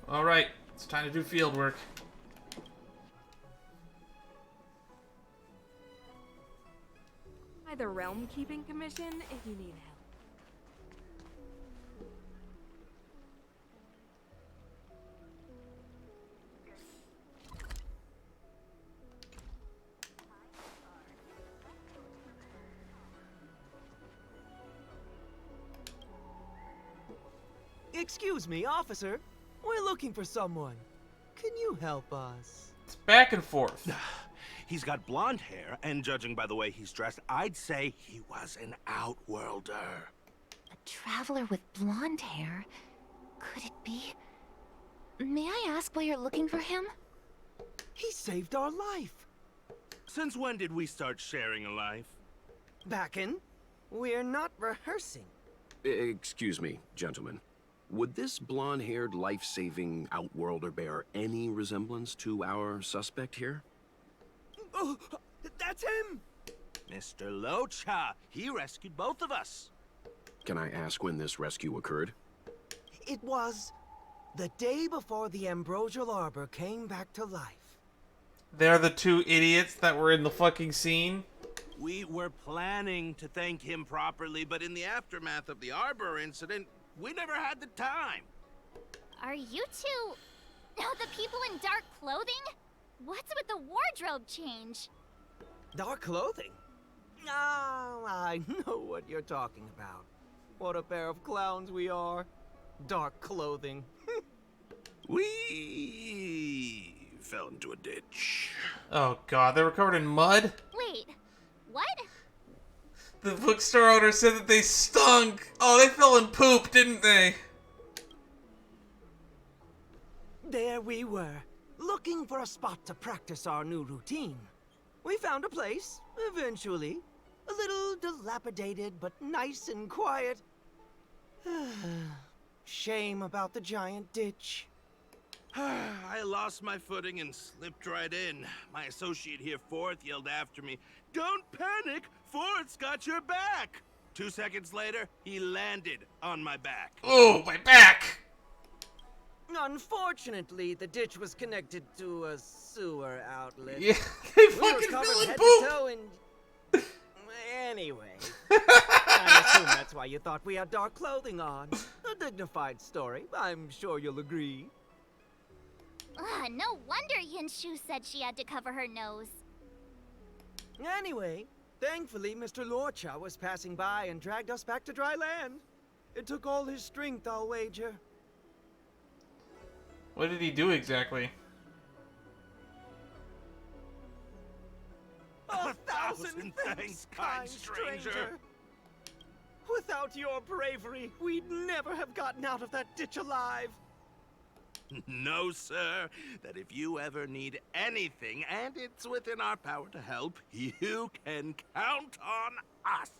Alright, it's time to do field work. By the Realm Keeping Commission if you need help. Excuse me, officer. We're looking for someone. Can you help us? It's back and forth. He's got blonde hair, and judging by the way he's dressed, I'd say he was an outworlder. A traveler with blonde hair? Could it be? May I ask why you're looking for him? He saved our life. Since when did we start sharing a life? Backen, we're not rehearsing. Excuse me, gentlemen. Would this blonde-haired, life-saving outworlder bear any resemblance to our suspect here? Oh, that's him! Mr. Loucha, he rescued both of us. Can I ask when this rescue occurred? It was the day before the Ambrosial Arbor came back to life. They're the two idiots that were in the fucking scene? We were planning to thank him properly, but in the aftermath of the Arbor incident, we never had the time. Are you two... the people in dark clothing? What's with the wardrobe change? Dark clothing? Oh, I know what you're talking about. What a pair of clowns we are. Dark clothing. We fell into a ditch. Oh god, they were covered in mud? Wait, what? The bookstore owner said that they stunk. Oh, they fell in poop, didn't they? There we were, looking for a spot to practice our new routine. We found a place, eventually. A little dilapidated, but nice and quiet. Shame about the giant ditch. I lost my footing and slipped right in. My associate here, Fourth, yelled after me, "Don't panic! Fourth's got your back!" 2 seconds later, he landed on my back. Oh, my back! Unfortunately, the ditch was connected to a sewer outlet. Yeah, they we fucking were covered fell in head poop! to toe in... Anyway, I assume that's why you thought we had dark clothing on. A dignified story, I'm sure you'll agree. No wonder Yinshu said she had to cover her nose. Anyway, thankfully Mr. Loucha was passing by and dragged us back to dry land. It took all his strength, I'll wager. What did he do exactly? 1,000 thanks, kind stranger. Without your bravery, we'd never have gotten out of that ditch alive. No, sir. That if you ever need anything, and it's within our power to help, you can count on us.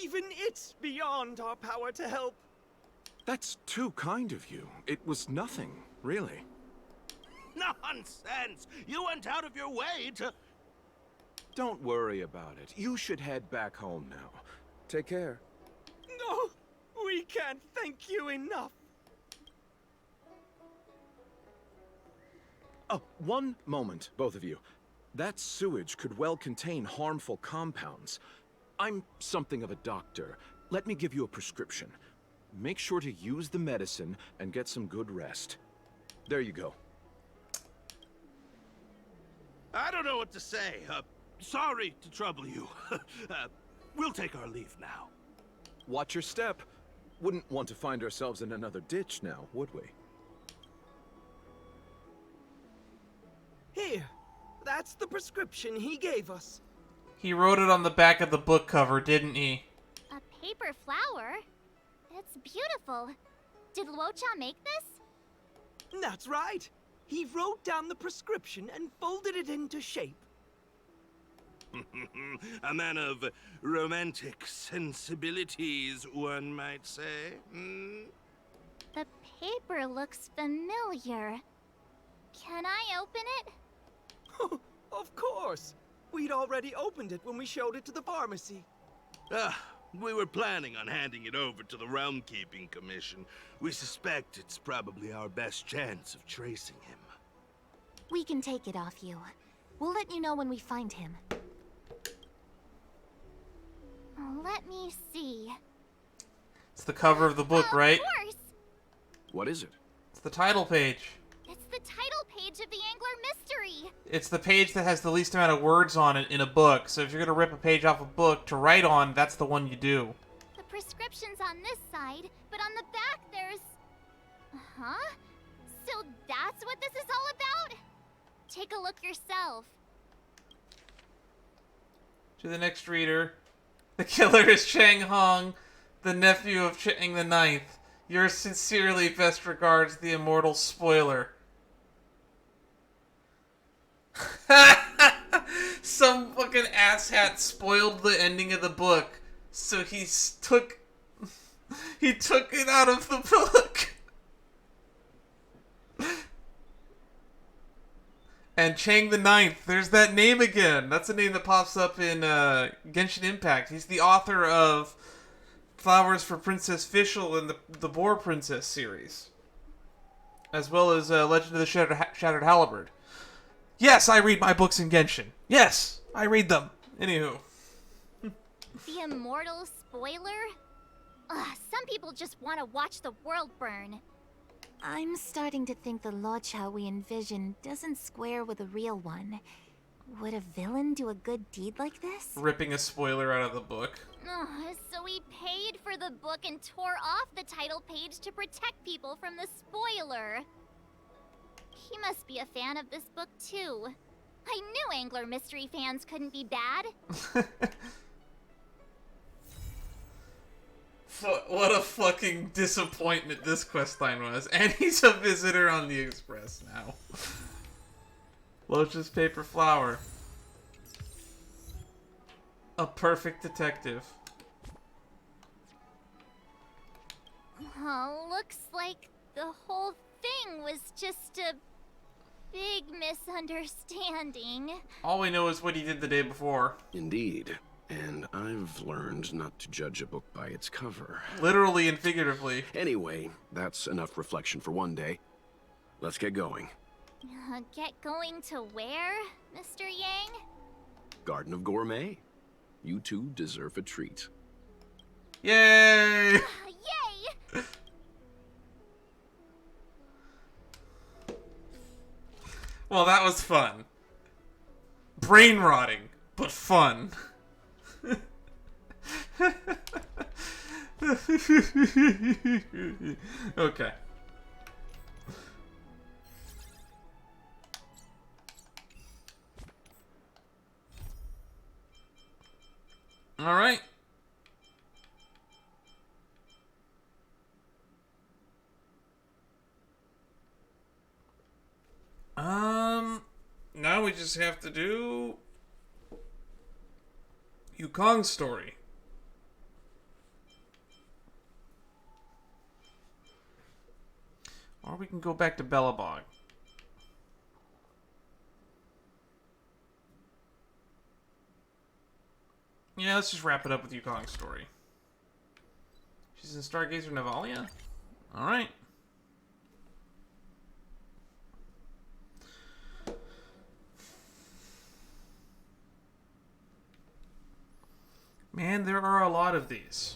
Even it's beyond our power to help. That's too kind of you. It was nothing, really. Nonsense! You went out of your way to... Don't worry about it. You should head back home now. Take care. No, we can't thank you enough. Oh, one moment, both of you. That sewage could well contain harmful compounds. I'm something of a doctor. Let me give you a prescription. Make sure to use the medicine and get some good rest. There you go. I don't know what to say. Sorry to trouble you. We'll take our leave now. Watch your step. Wouldn't want to find ourselves in another ditch now, would we? Here, that's the prescription he gave us. He wrote it on the back of the book cover, didn't he? A paper flower? It's beautiful. Did Loucha make this? That's right. He wrote down the prescription and folded it into shape. A man of romantic sensibilities, one might say. Hmm? The paper looks familiar. Can I open it? Of course. We'd already opened it when we showed it to the pharmacy. We were planning on handing it over to the Realm Keeping Commission. We suspect it's probably our best chance of tracing him. We can take it off you. We'll let you know when we find him. Let me see. It's the cover of the book, right? Of course! What is it? It's the title page. It's the title page of the Angler Mystery! It's the page that has the least amount of words on it in a book. So if you're gonna rip a page off a book to write on, that's the one you do. The prescription's on this side, but on the back there's... Huh? So that's what this is all about? Take a look yourself. To the next reader. The killer is Chang Hong, the nephew of Chang the Ninth. Yours sincerely, best regards, the immortal spoiler. Some fucking asshat spoiled the ending of the book, so he took it out of the book. And Chang the Ninth, there's that name again. That's a name that pops up in Genshin Impact. He's the author of Flowers for Princess Fischl and the Boar Princess series, as well as Legend of the Shattered Halberd. Yes, I read my books in Genshin. Yes, I read them. Anywho. The immortal spoiler? Ugh, some people just want to watch the world burn. I'm starting to think the Loucha we envision doesn't square with a real one. Would a villain do a good deed like this? Ripping a spoiler out of the book. Ugh, so he paid for the book and tore off the title page to protect people from the spoiler. He must be a fan of this book too. I knew Angler Mystery fans couldn't be bad. What a fucking disappointment this questline was. And he's a visitor on the Express now. Loucha's paper flower. A perfect detective. Looks like the whole thing was just a big misunderstanding. All we know is what he did the day before. Indeed. And I've learned not to judge a book by its cover. Literally and figuratively. Anyway, that's enough reflection for one day. Let's get going. Get going to where, Mr. Yang? Garden of Gourmet. You two deserve a treat. Yay! Yay! Well, that was fun. Brain rotting, but fun. Okay. All right. Now we just have to do Yukong's story. Or we can go back to Bellabog. Yeah, let's just wrap it up with Yukong's story. She's in Stargazer Navalia? Alright. Man, there are a lot of these.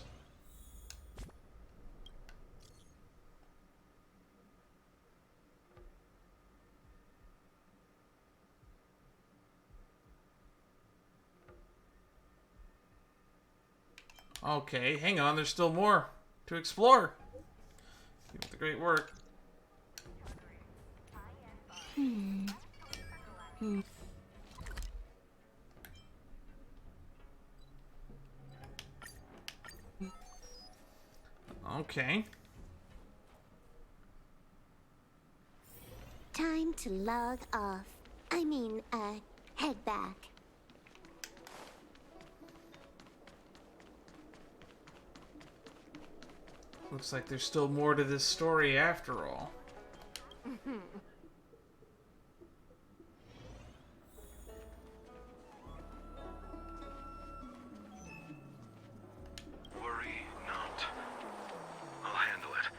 Okay, hang on, there's still more to explore. Keep up the great work. Okay. Time to log off. Head back. Looks like there's still more to this story after all. Worry not. I'll handle it.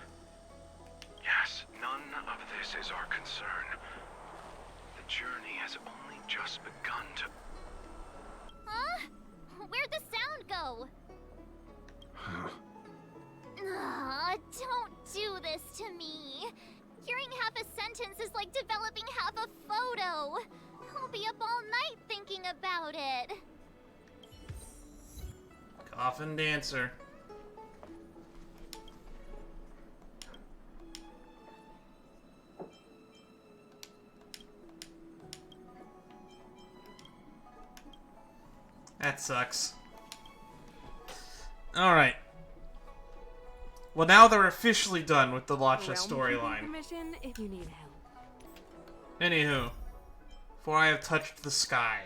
Yes, none of this is our concern. The journey has only just begun to... Huh? Where'd the sound go? Don't do this to me. Hearing half a sentence is like developing half a photo. I'll be up all night thinking about it. Coffin dancer. That sucks. Alright. Well, now they're officially done with the Loucha storyline. Commission if you need help. Anywho, for I have touched the sky.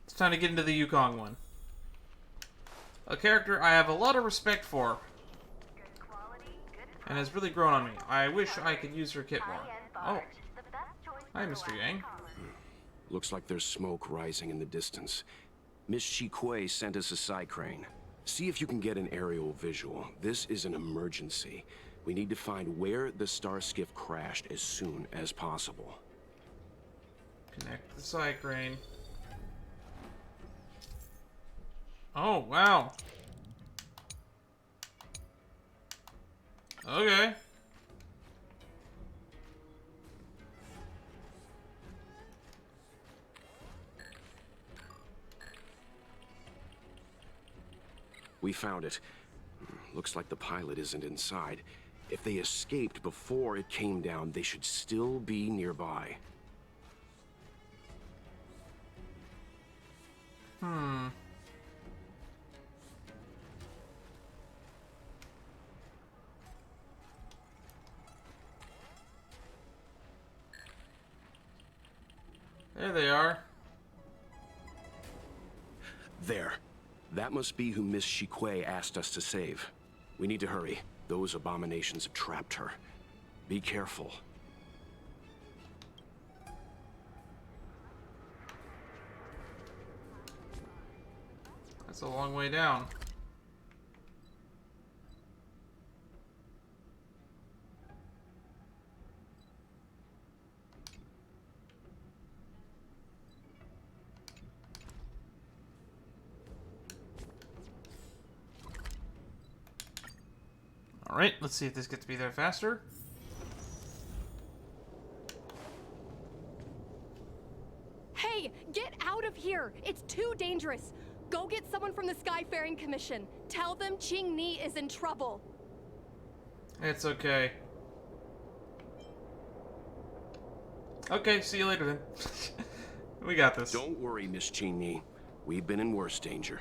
It's time to get into the Yukong one. A character I have a lot of respect for. And has really grown on me. I wish I could use her kit more. Oh. Hi, Mr. Yang. Looks like there's smoke rising in the distance. Miss Shikui sent us a side crane. See if you can get an aerial visual. This is an emergency. We need to find where the star skiff crashed as soon as possible. Connect the side crane. Oh, wow. Okay. We found it. Looks like the pilot isn't inside. If they escaped before it came down, they should still be nearby. There they are. There. That must be who Miss Shikui asked us to save. We need to hurry. Those abominations have trapped her. Be careful. That's a long way down. Alright, let's see if this gets me there faster. Hey, get out of here! It's too dangerous! Go get someone from the Skyfaring Commission. Tell them Qing Ni is in trouble. It's okay. Okay, see you later then. We got this. Don't worry, Miss Qing Ni. We've been in worse danger.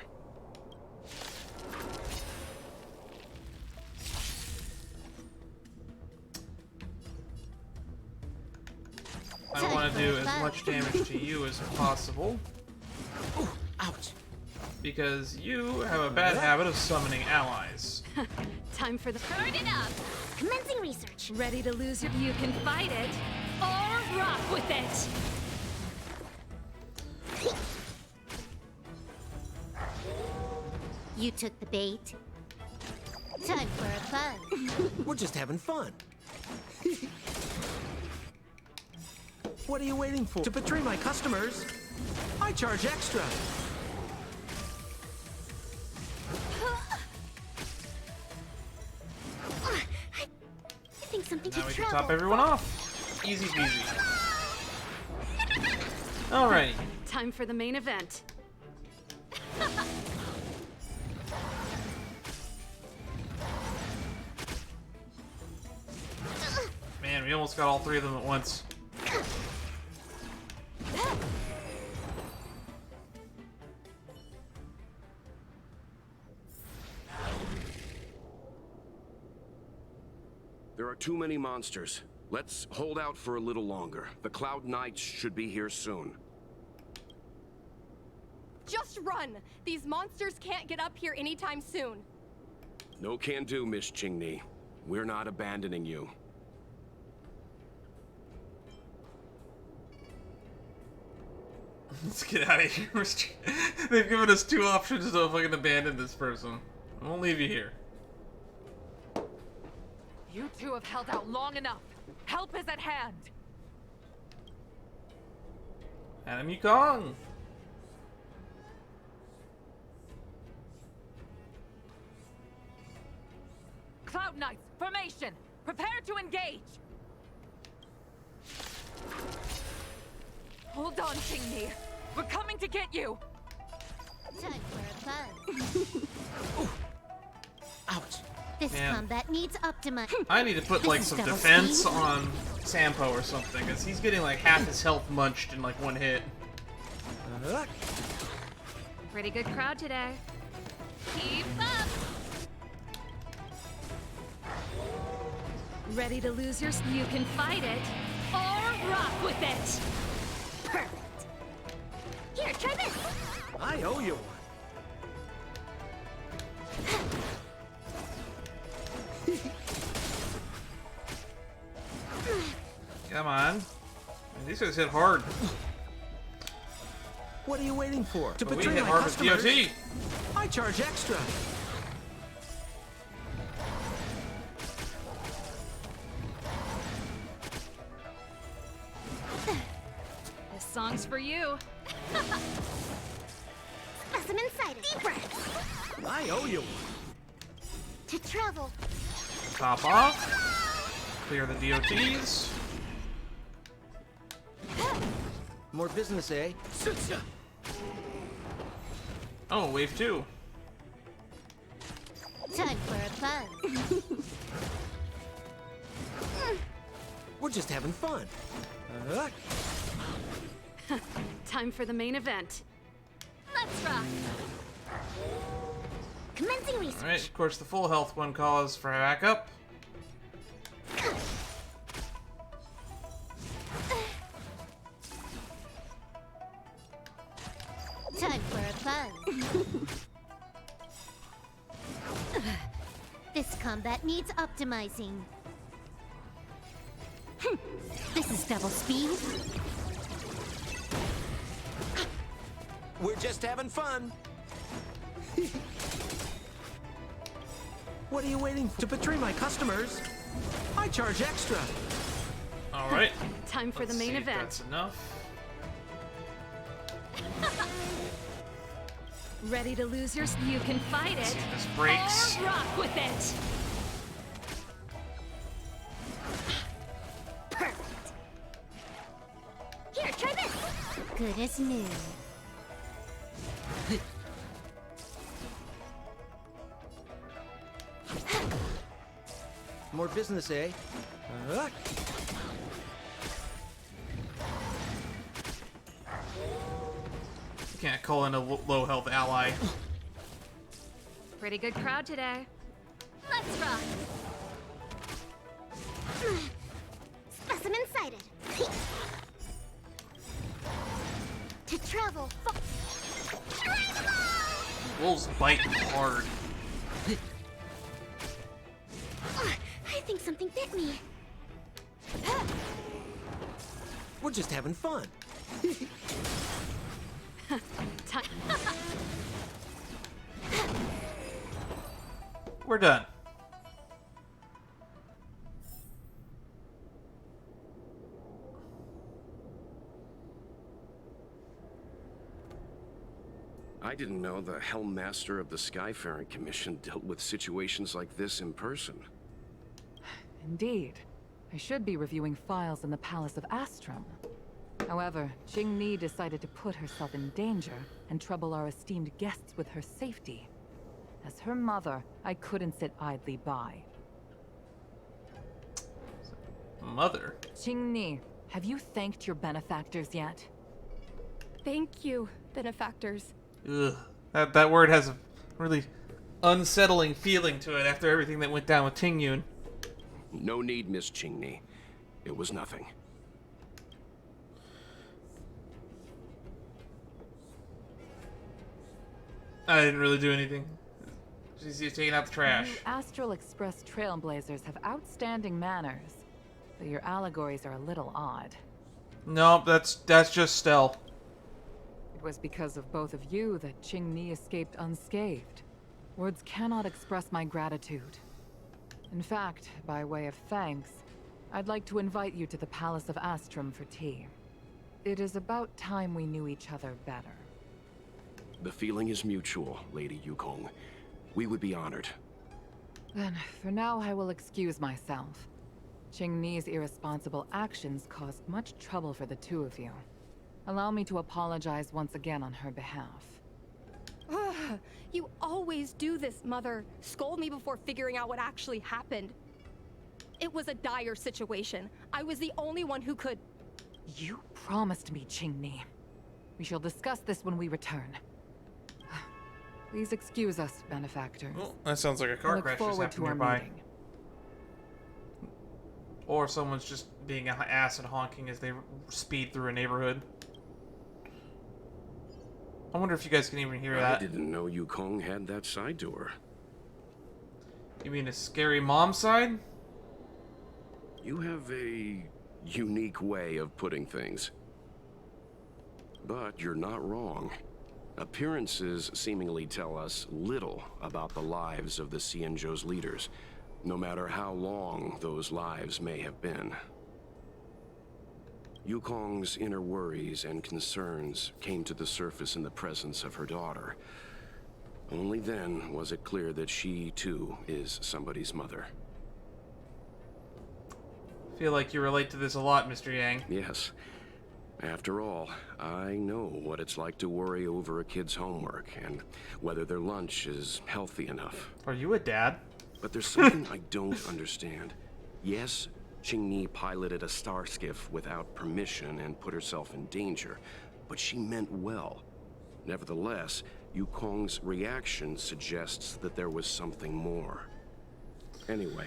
I want to do as much damage to you as possible. Ooh, ouch. Because you have a bad habit of summoning allies. Time for the... Turn it up! Commencing research. Ready to lose your... You can fight it, or rock with it! You took the bait. Time for a buzz. We're just having fun. What are you waiting for? To betray my customers, I charge extra. I think something Now to we can trouble. top everyone off. Easy peasy. Alrighty. Time for the main event. Man, we almost got all three of them at once. There are too many monsters. Let's hold out for a little longer. The Cloud Knights should be here soon. Just run! These monsters can't get up here anytime soon. No can do, Miss Qingni. We're not abandoning you. Let's get out of here. They've given us two options to fucking abandon this person. I won't leave you here. You two have held out long enough. Help is at hand. Adam Yukong. Cloud Knights, formation! Prepare to engage! Hold on, Qingni. We're coming to get you! Time for a buzz. Ouch. This Man. combat needs optimize. I need to put like some Double defense speed. on Sampo or something, because he's getting like half his health munched in like one hit. Pretty good crowd today. Keep up! Ready to lose your... You can fight it, or rock with it! Perfect. Here, try this. I owe you one. Come on. Man, these guys hit hard. What are you waiting for? To But we betray hit my hard with customers, DOT. I charge extra. This song's for you. Specimen sighted. Deep breaths. I owe you one. To travel. Top off. Clear the DOTs. More business, eh? Oh, wave 2. Time for a buzz. We're just having fun. Time for the main event. Let's rock. Commencing research. Alright, of course the full health one calls for backup. Time for a buzz. This combat needs optimizing. This is double speed. We're just having fun. What are you waiting for? To betray my customers, I charge extra. Alright. Time for Let's the main see if event. that's enough. Ready to lose your... You can fight Let's it, see if this breaks. or rock with it! Perfect. Here, try this. Good as new. More business, eh? You can't call in a low health ally. Pretty good crowd today. Let's rock. Specimen sighted. To travel. Wolves bite hard. I think something bit me. We're just having fun. Time. We're done. I didn't know the Helmmaster of the Skyfaring Commission dealt with situations like this in person. Indeed. I should be reviewing files in the Palace of Astrum. However, Qingni decided to put herself in danger and trouble our esteemed guests with her safety. As her mother, I couldn't sit idly by. Mother? Qingni, have you thanked your benefactors yet? Thank you, benefactors. Ugh. That word has a really unsettling feeling to it after everything that went down with Tingyun. No need, Miss Qingni. It was nothing. I didn't really do anything. She's taking out the trash. You Astral Express Trailblazers have outstanding manners, but your allegories are a little odd. No, that's just stealth. It was because of both of you that Qingni escaped unscathed. Words cannot express my gratitude. In fact, by way of thanks, I'd like to invite you to the Palace of Astrum for tea. It is about time we knew each other better. The feeling is mutual, Lady Yukong. We would be honored. Then, for now, I will excuse myself. Qingni's irresponsible actions caused much trouble for the two of you. Allow me to apologize once again on her behalf. Ugh, you always do this, Mother. Scold me before figuring out what actually happened. It was a dire situation. I was the only one who could... You promised me, Qingni. We shall discuss this when we return. Please excuse us, benefactors. Oh, that sounds like a car crash just happened nearby. Or someone's just being an ass and honking as they speed through a neighborhood. I wonder if you guys can even hear that. I didn't know Yukong had that side to her. You mean a scary mom side? You have a unique way of putting things. But you're not wrong. Appearances seemingly tell us little about the lives of the Xianzhou's leaders, no matter how long those lives may have been. Yukong's inner worries and concerns came to the surface in the presence of her daughter. Only then was it clear that she, too, is somebody's mother. I feel like you relate to this a lot, Mr. Yang. Yes. After all, I know what it's like to worry over a kid's homework and whether their lunch is healthy enough. Are you a dad? But there's something I don't understand. Yes, Qingni piloted a star skiff without permission and put herself in danger, but she meant well. Nevertheless, Yukong's reaction suggests that there was something more. Anyway,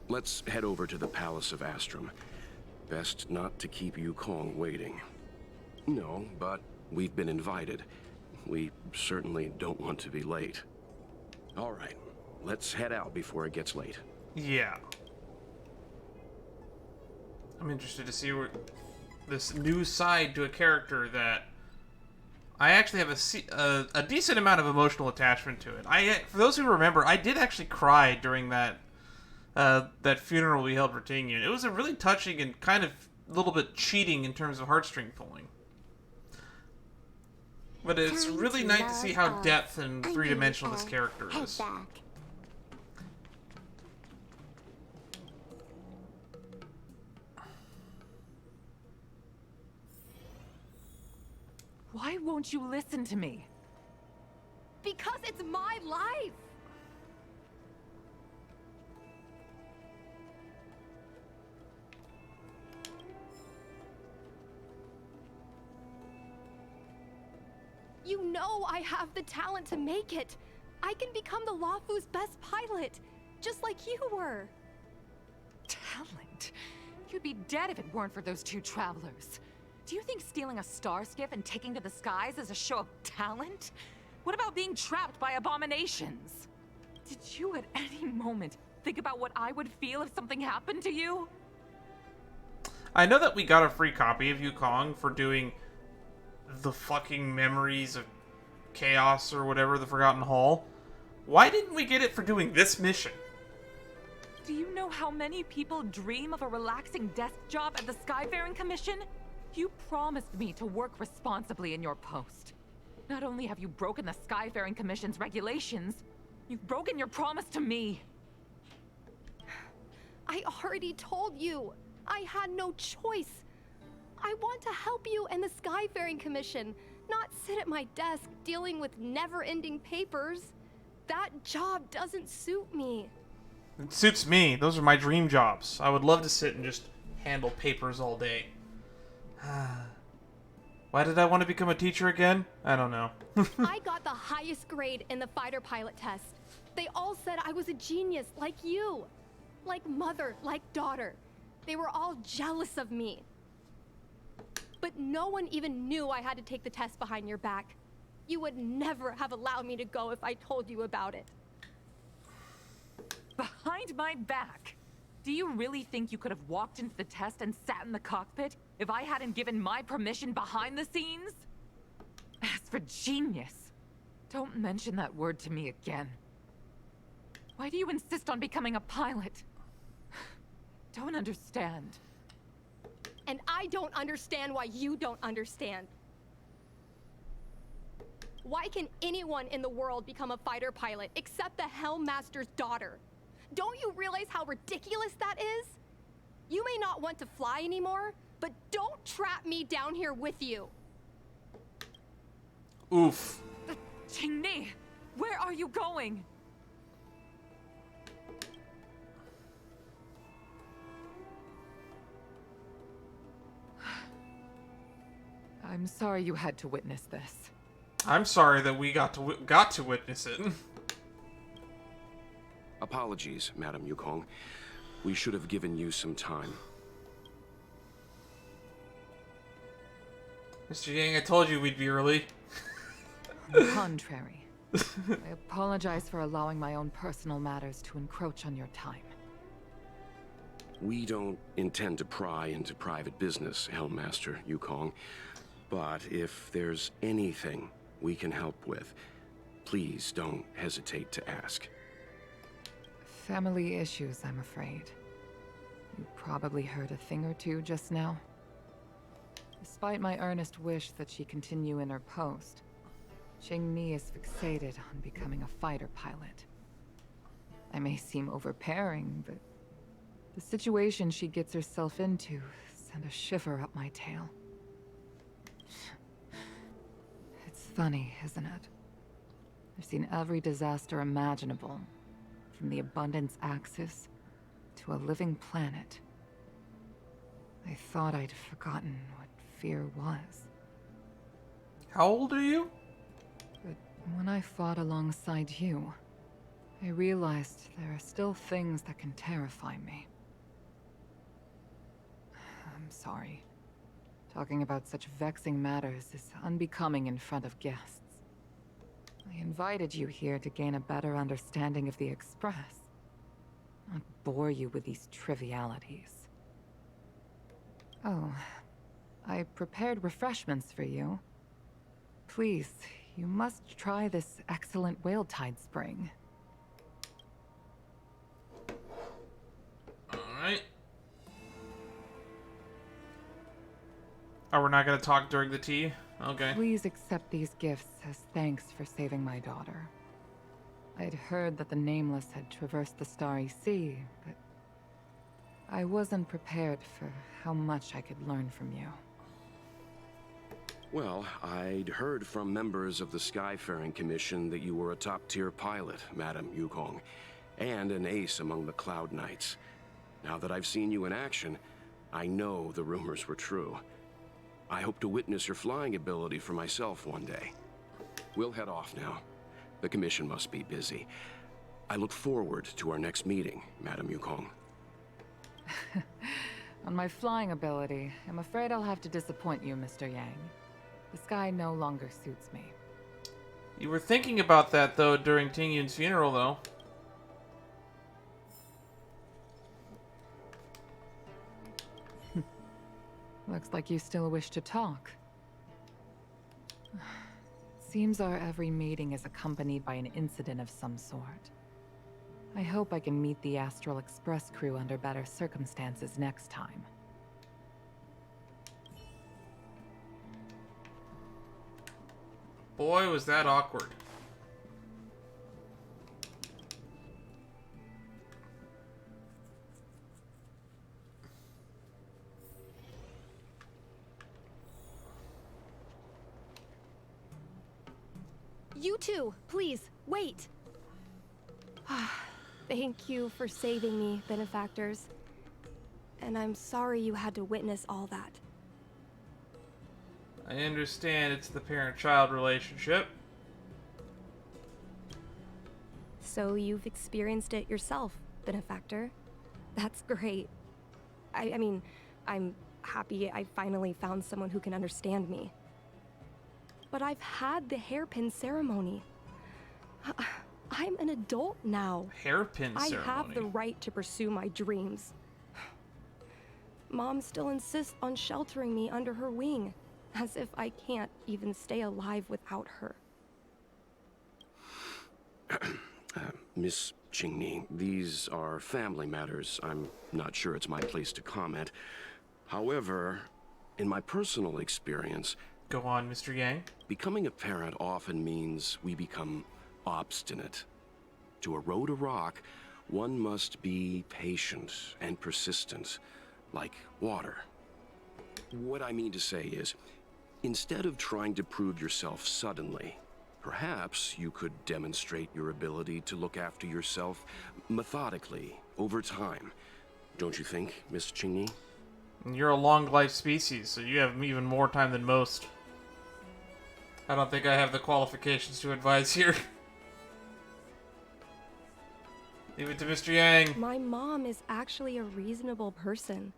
let's head over to the Palace of Astrum. Best not to keep Yukong waiting. No, but we've been invited. We certainly don't want to be late. All right, let's head out before it gets late. Yeah. I'm interested to see where this new side to a character that I actually have a decent amount of emotional attachment to it. For those who remember, I did actually cry during that funeral we held for Tingyun. It was a really touching and kind of a little bit cheating in terms of heartstring pulling. But it's really nice to see how depth and three-dimensional this character is. Why won't you listen to me? Because it's my life! You know I have the talent to make it. I can become the Luofu's best pilot, just like you were. Talent? You'd be dead if it weren't for those two travelers. Do you think stealing a star skiff and taking to the skies is a show of talent? What about being trapped by abominations? Did you at any moment think about what I would feel if something happened to you? I know that we got a free copy of Yukong for doing the fucking Memories of Chaos or whatever, the Forgotten Hall. Why didn't we get it for doing this mission? Do you know how many people dream of a relaxing desk job at the Skyfaring Commission? You promised me to work responsibly in your post. Not only have you broken the Skyfaring Commission's regulations, you've broken your promise to me. I already told you. I had no choice. I want to help you and the Skyfaring Commission, not sit at my desk dealing with never-ending papers. That job doesn't suit me. It suits me. Those are my dream jobs. I would love to sit and just handle papers all day. Why did I want to become a teacher again? I don't know. I got the highest grade in the fighter pilot test. They all said I was a genius, like you. Like mother, like daughter. They were all jealous of me. But no one even knew I had to take the test behind your back. You would never have allowed me to go if I told you about it. Behind my back? Do you really think you could have walked into the test and sat in the cockpit if I hadn't given my permission behind the scenes? As for genius, don't mention that word to me again. Why do you insist on becoming a pilot? Don't understand. And I don't understand why you don't understand. Why can anyone in the world become a fighter pilot except the Helmmaster's daughter? Don't you realize how ridiculous that is? You may not want to fly anymore, but don't trap me down here with you. Oof. Qingni, where are you going? I'm sorry you had to witness this. I'm sorry that we got to witness it. Apologies, Madam Yukong. We should have given you some time. Mr. Yang, I told you we'd be early. On the contrary. I apologize for allowing my own personal matters to encroach on your time. We don't intend to pry into private business, Helmmaster Yukong. But if there's anything we can help with, please don't hesitate to ask. Family issues, I'm afraid. You probably heard a thing or two just now. Despite my earnest wish that she continue in her post, Qingni is fixated on becoming a fighter pilot. I may seem overbearing, but the situation she gets herself into sent a shiver up my tail. It's funny, isn't it? I've seen every disaster imaginable, from the abundance axis to a living planet. I thought I'd forgotten what fear was. How old are you? But when I fought alongside you, I realized there are still things that can terrify me. I'm sorry. Talking about such vexing matters is unbecoming in front of guests. I invited you here to gain a better understanding of the Express, not bore you with these trivialities. Oh, I prepared refreshments for you. Please, you must try this excellent Whaletide Spring. Alright. Oh, we're not gonna talk during the tea? Okay. Please accept these gifts as thanks for saving my daughter. I'd heard that the Nameless had traversed the Starry Sea, but I wasn't prepared for how much I could learn from you. Well, I'd heard from members of the Skyfaring Commission that you were a top-tier pilot, Madam Yukong, and an ace among the Cloud Knights. Now that I've seen you in action, I know the rumors were true. I hope to witness your flying ability for myself one day. We'll head off now. The Commission must be busy. I look forward to our next meeting, Madam Yukong. On my flying ability, I'm afraid I'll have to disappoint you, Mr. Yang. The sky no longer suits me. You were thinking about that, though, during Ting Yun's funeral, though. Looks like you still wish to talk. Seems our every meeting is accompanied by an incident of some sort. I hope I can meet the Astral Express crew under better circumstances next time. Boy, was that awkward. You two, please, wait. Thank you for saving me, benefactors. And I'm sorry you had to witness all that. I understand it's the parent-child relationship. So you've experienced it yourself, benefactor. That's great. I mean, I'm happy I finally found someone who can understand me. But I've had the hairpin ceremony. I'm an adult now. Hairpin ceremony? I have the right to pursue my dreams. Mom still insists on sheltering me under her wing, as if I can't even stay alive without her. Miss Qingni, these are family matters. I'm not sure it's my place to comment. However, in my personal experience... Go on, Mr. Yang. Becoming a parent often means we become obstinate. To erode a rock, one must be patient and persistent, like water. What I mean to say is, instead of trying to prove yourself suddenly, perhaps you could demonstrate your ability to look after yourself methodically, over time. Don't you think, Miss Qingni? You're a long-life species, so you have even more time than most. I don't think I have the qualifications to advise here. Leave it to Mr. Yang. My mom is actually a reasonable person,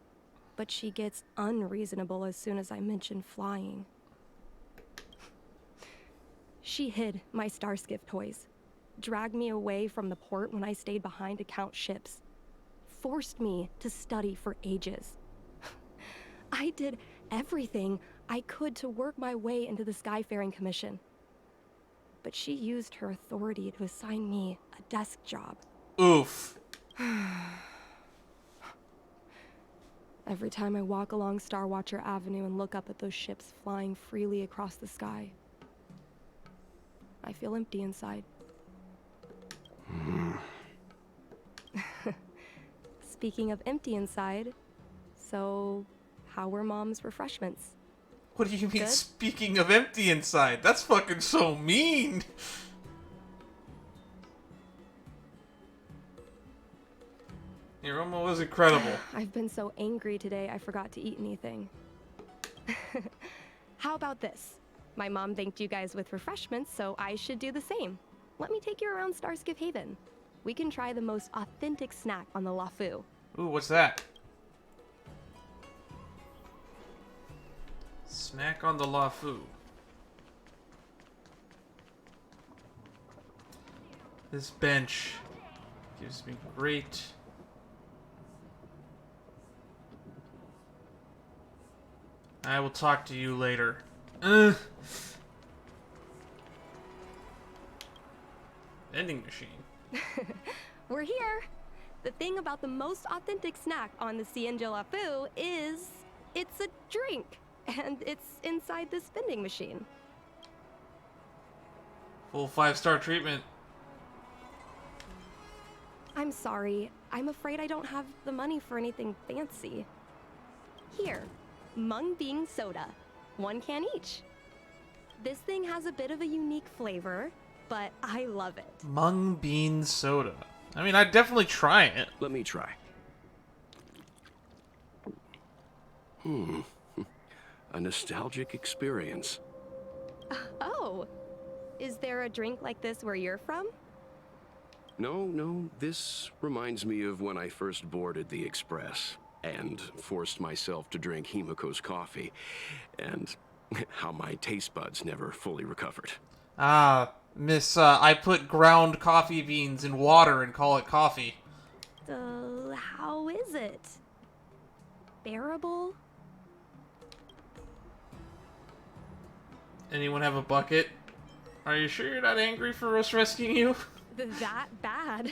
but she gets unreasonable as soon as I mention flying. She hid my Starskiff toys, dragged me away from the port when I stayed behind to count ships, forced me to study for ages. I did everything I could to work my way into the Skyfaring Commission. But she used her authority to assign me a desk job. Oof. Every time I walk along Starwatcher Avenue and look up at those ships flying freely across the sky, I feel empty inside. Speaking of empty inside, so how were Mom's refreshments? What do you mean, Good? speaking of empty inside? That's fucking so mean! Your Roma was incredible. I've been so angry today I forgot to eat anything. How about this? My mom thanked you guys with refreshments, so I should do the same. Let me take you around Starskiff Haven. We can try the most authentic snack on the Lafu. Ooh, what's that? Snack on the Lafu. This bench gives me great... I will talk to you later. Vending machine. We're here. The thing about the most authentic snack on the Cienjo Lafu is it's a drink, and it's inside this vending machine. Full 5-star treatment. I'm sorry. I'm afraid I don't have the money for anything fancy. Here, Mung Bean Soda. 1 can each. This thing has a bit of a unique flavor, but I love it. Mung Bean Soda. I mean, I'd definitely try it. Let me try. A nostalgic experience. Oh, is there a drink like this where you're from? No, this reminds me of when I first boarded the Express and forced myself to drink Himiko's coffee, and how my taste buds never fully recovered. Ah, Miss, I put ground coffee beans in water and call it coffee. How is it? Bearable? Anyone have a bucket? Are you sure you're not angry for us rescuing you? That bad.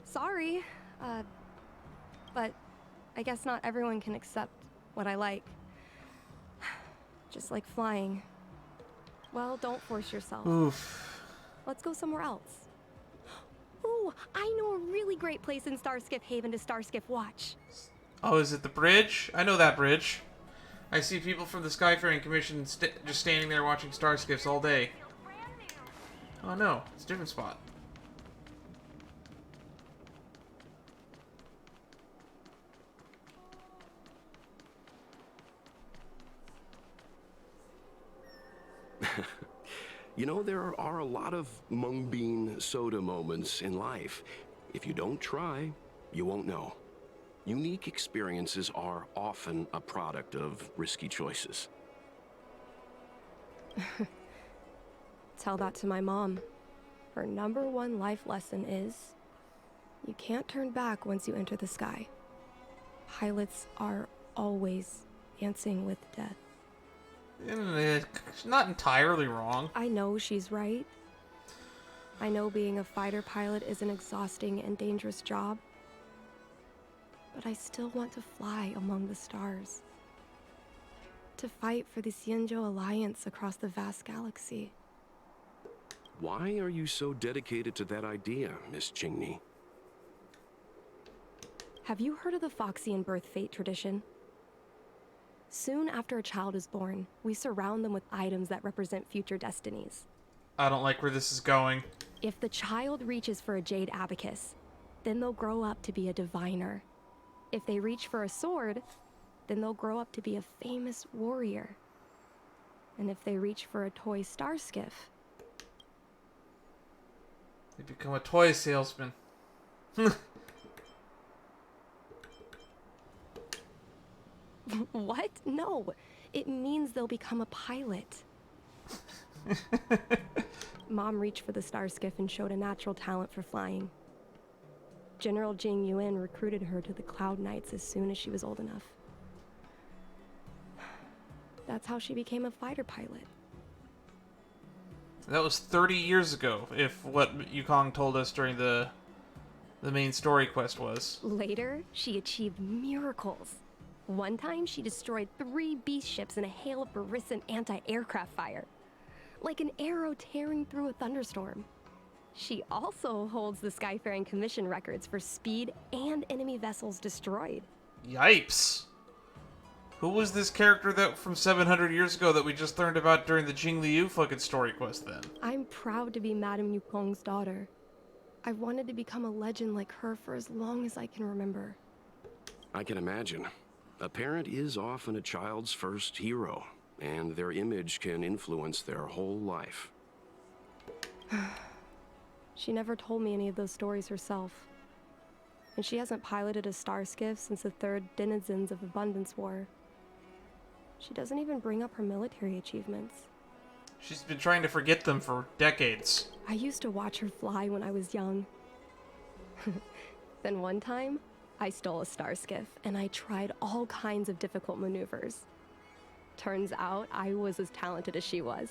Sorry. But I guess not everyone can accept what I like. Just like flying. Well, don't force yourself. Oof. Let's go somewhere else. Ooh, I know a really great place in Starskiff Haven to Starskiff watch. Oh, is it the bridge? I know that bridge. I see people from the Skyfaring Commission just standing there watching star skiffs all day. Oh no, it's a different spot. You know, there are a lot of mung bean soda moments in life. If you don't try, you won't know. Unique experiences are often a product of risky choices. Tell that to my mom. Her #1 life lesson is, you can't turn back once you enter the sky. Pilots are always dancing with death. She's not entirely wrong. I know she's right. I know being a fighter pilot is an exhausting and dangerous job. But I still want to fly among the stars. To fight for the Xianzhou Alliance across the vast galaxy. Why are you so dedicated to that idea, Miss Qingni? Have you heard of the Foxian birth fate tradition? Soon after a child is born, we surround them with items that represent future destinies. I don't like where this is going. If the child reaches for a jade abacus, then they'll grow up to be a diviner. If they reach for a sword, then they'll grow up to be a famous warrior. And if they reach for a toy star skiff, they become a toy salesman. What? No, it means they'll become a pilot. Mom reached for the star skiff and showed a natural talent for flying. General Jing Yuan recruited her to the Cloud Knights as soon as she was old enough. That's how she became a fighter pilot. That was 30 years ago, if what Yukong told us during the main story quest was. Later, she achieved miracles. One time, she destroyed 3 beast ships in a hail of Barisan anti-aircraft fire. Like an arrow tearing through a thunderstorm. She also holds the Skyfaring Commission records for speed and enemy vessels destroyed. Yipes! Who was this character that from 700 years ago that we just learned about during the Jing Liu fucking story quest then? I'm proud to be Madame Yukong's daughter. I've wanted to become a legend like her for as long as I can remember. I can imagine. A parent is often a child's first hero, and their image can influence their whole life. She never told me any of those stories herself. And she hasn't piloted a star skiff since the 3rd Denizens of Abundance War. She doesn't even bring up her military achievements. She's been trying to forget them for decades. I used to watch her fly when I was young. Then one time, I stole a star skiff and I tried all kinds of difficult maneuvers. Turns out I was as talented as she was.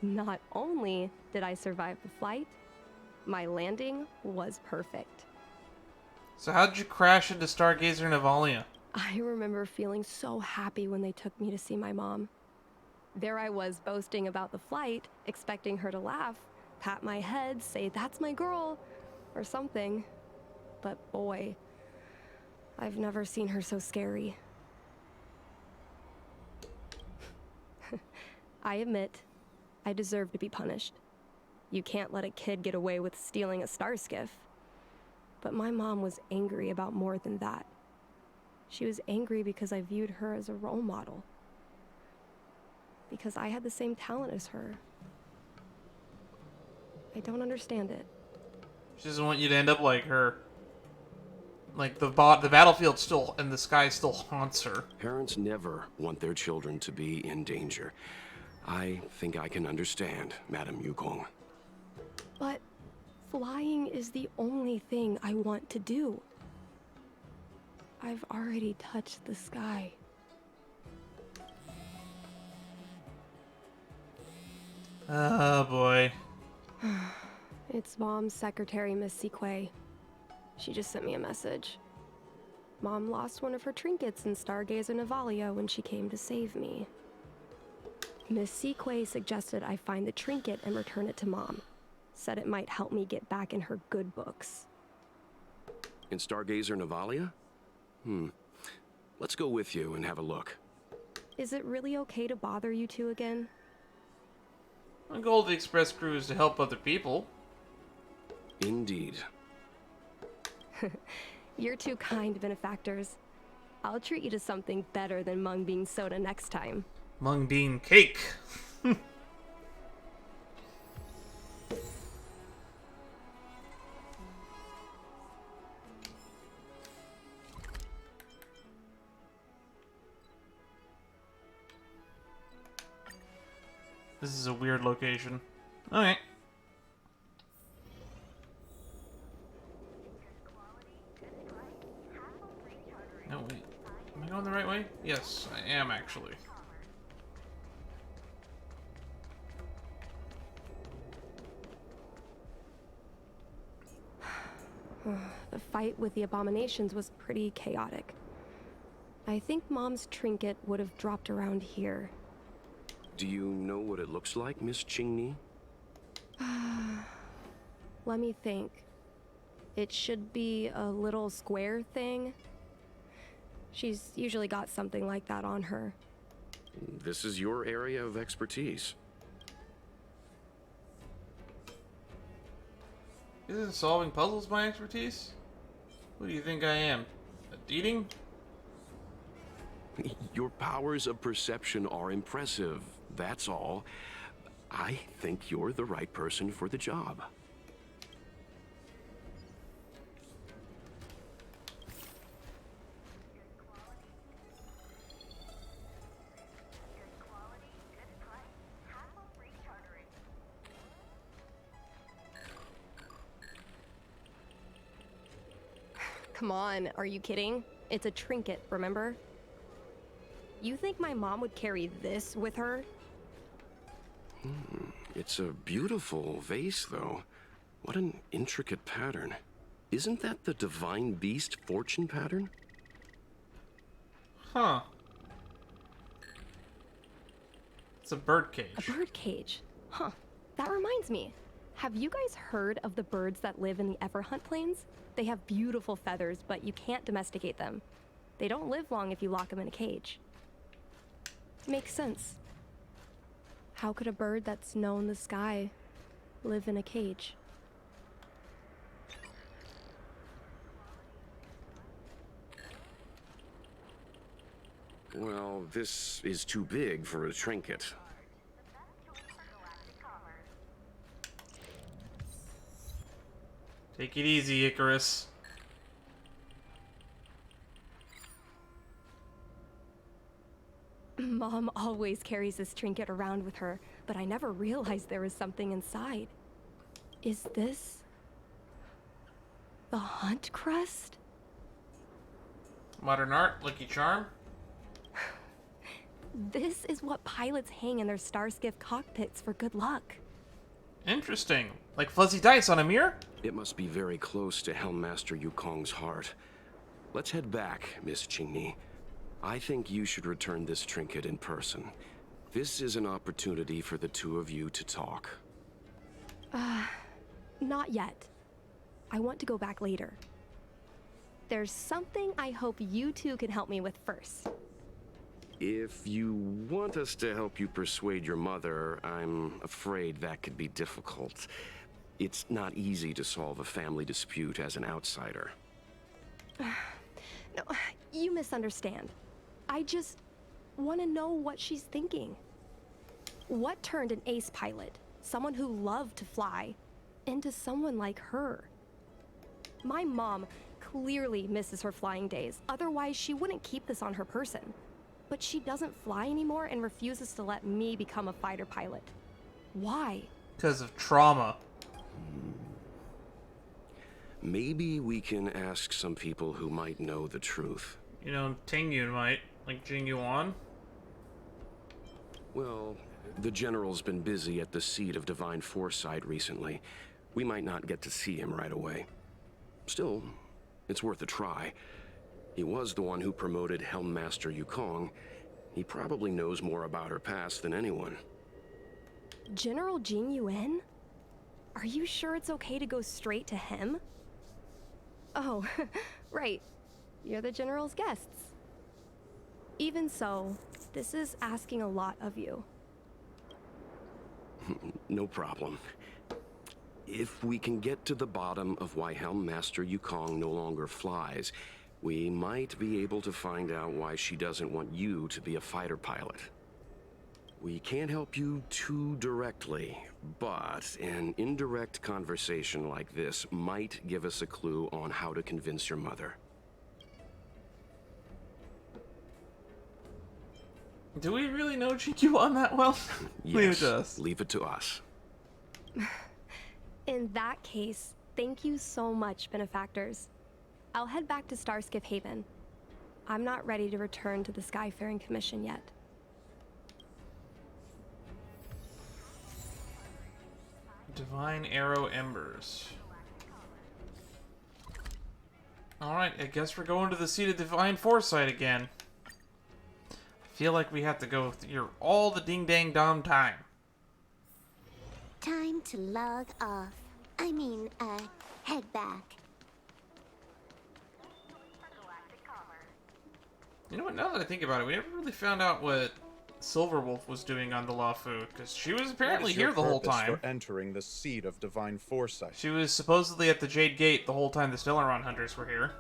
Not only did I survive the flight, my landing was perfect. So how did you crash into Stargazer Navalia? I remember feeling so happy when they took me to see my mom. There I was boasting about the flight, expecting her to laugh, pat my head, say, "That's my girl," or something. But boy, I've never seen her so scary. I admit, I deserve to be punished. You can't let a kid get away with stealing a star skiff. But my mom was angry about more than that. She was angry because I viewed her as a role model. Because I had the same talent as her. I don't understand it. She doesn't want you to end up like her. Like the battlefield still and the sky still haunts her. Parents never want their children to be in danger. I think I can understand, Madame Yukong. But flying is the only thing I want to do. I've already touched the sky. Oh boy. It's Mom's secretary, Miss Sequay. She just sent me a message. Mom lost one of her trinkets in Stargazer Navalia when she came to save me. Miss Sequay suggested I find the trinket and return it to Mom. Said it might help me get back in her good books. In Stargazer Navalia? Let's go with you and have a look. Is it really okay to bother you two again? The goal of the Express crew is to help other people. Indeed. You're two kind benefactors. I'll treat you to something better than mung bean soda next time. Mung bean cake. This is a weird location. Okay. No, wait. Am I going the right way? Yes, I am actually. The fight with the abominations was pretty chaotic. I think Mom's trinket would have dropped around here. Do you know what it looks like, Miss Qingni? Let me think. It should be a little square thing. She's usually got something like that on her. This is your area of expertise. Isn't solving puzzles my expertise? What do you think I am? A eating? Your powers of perception are impressive, that's all. I think you're the right person for the job. Come on, are you kidding? It's a trinket, remember? You think my mom would carry this with her? It's a beautiful vase, though. What an intricate pattern. Isn't that the Divine Beast fortune pattern? Huh. It's a bird cage. A bird cage? Huh. That reminds me. Have you guys heard of the birds that live in the Everhunt Plains? They have beautiful feathers, but you can't domesticate them. They don't live long if you lock them in a cage. Makes sense. How could a bird that's known the sky live in a cage? Well, this is too big for a trinket. Take it easy, Icarus. Mom always carries this trinket around with her, but I never realized there was something inside. Is this the Hunt Crest? Modern art, Lucky Charm. This is what pilots hang in their Starskiff cockpits for good luck. Interesting. Like fuzzy dice on a mirror? It must be very close to Helmmaster Yukong's heart. Let's head back, Miss Qingni. I think you should return this trinket in person. This is an opportunity for the two of you to talk. Not yet. I want to go back later. There's something I hope you two can help me with first. If you want us to help you persuade your mother, I'm afraid that could be difficult. It's not easy to solve a family dispute as an outsider. No, you misunderstand. I just want to know what she's thinking. What turned an ace pilot, someone who loved to fly, into someone like her? My mom clearly misses her flying days, otherwise she wouldn't keep this on her person. But she doesn't fly anymore and refuses to let me become a fighter pilot. Why? Because of trauma. Maybe we can ask some people who might know the truth. You know, Tingyun might. Like Jing Yuan. Well, The General's been busy at the seat of Divine Foresight recently. We might not get to see him right away. Still, it's worth a try. He was the one who promoted Helmmaster Yukong. He probably knows more about her past than anyone. General Jing Yuan? Are you sure it's okay to go straight to him? Oh, right. You're the General's guests. Even so, this is asking a lot of you. No problem. If we can get to the bottom of why Helmmaster Yukong no longer flies, we might be able to find out why she doesn't want you to be a fighter pilot. We can't help you too directly, but an indirect conversation like this might give us a clue on how to convince your mother. Do we really know Yuan that well? Yes, leave it to us. Leave it to us. In that case, thank you so much, benefactors. I'll head back to Starskiff Haven. I'm not ready to return to the Skyfaring Commission yet. Divine Arrow Embers. Alright, I guess we're going to the seat of Divine Foresight again. I feel like we have to go through all the ding-dang-dong time. Time to log off. Head back. You know what, now that I think about it, we never really found out what Silverwolf was doing on the Luofu, because she was apparently here the whole time. For entering the seat of Divine Foresight. She was supposedly at the Jade Gate the whole time the Stellaron Hunters were here.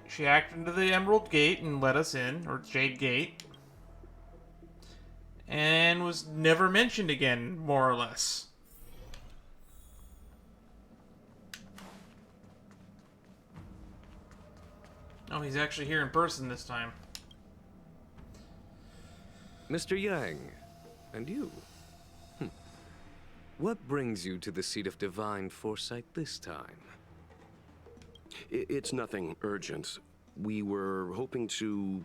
She hacked into the Emerald Gate and let us in, or Jade Gate. And was never mentioned again, more or less. Oh, he's actually here in person this time. Mr. Yang, and you? What brings you to the seat of Divine Foresight this time? It's nothing urgent. We were hoping to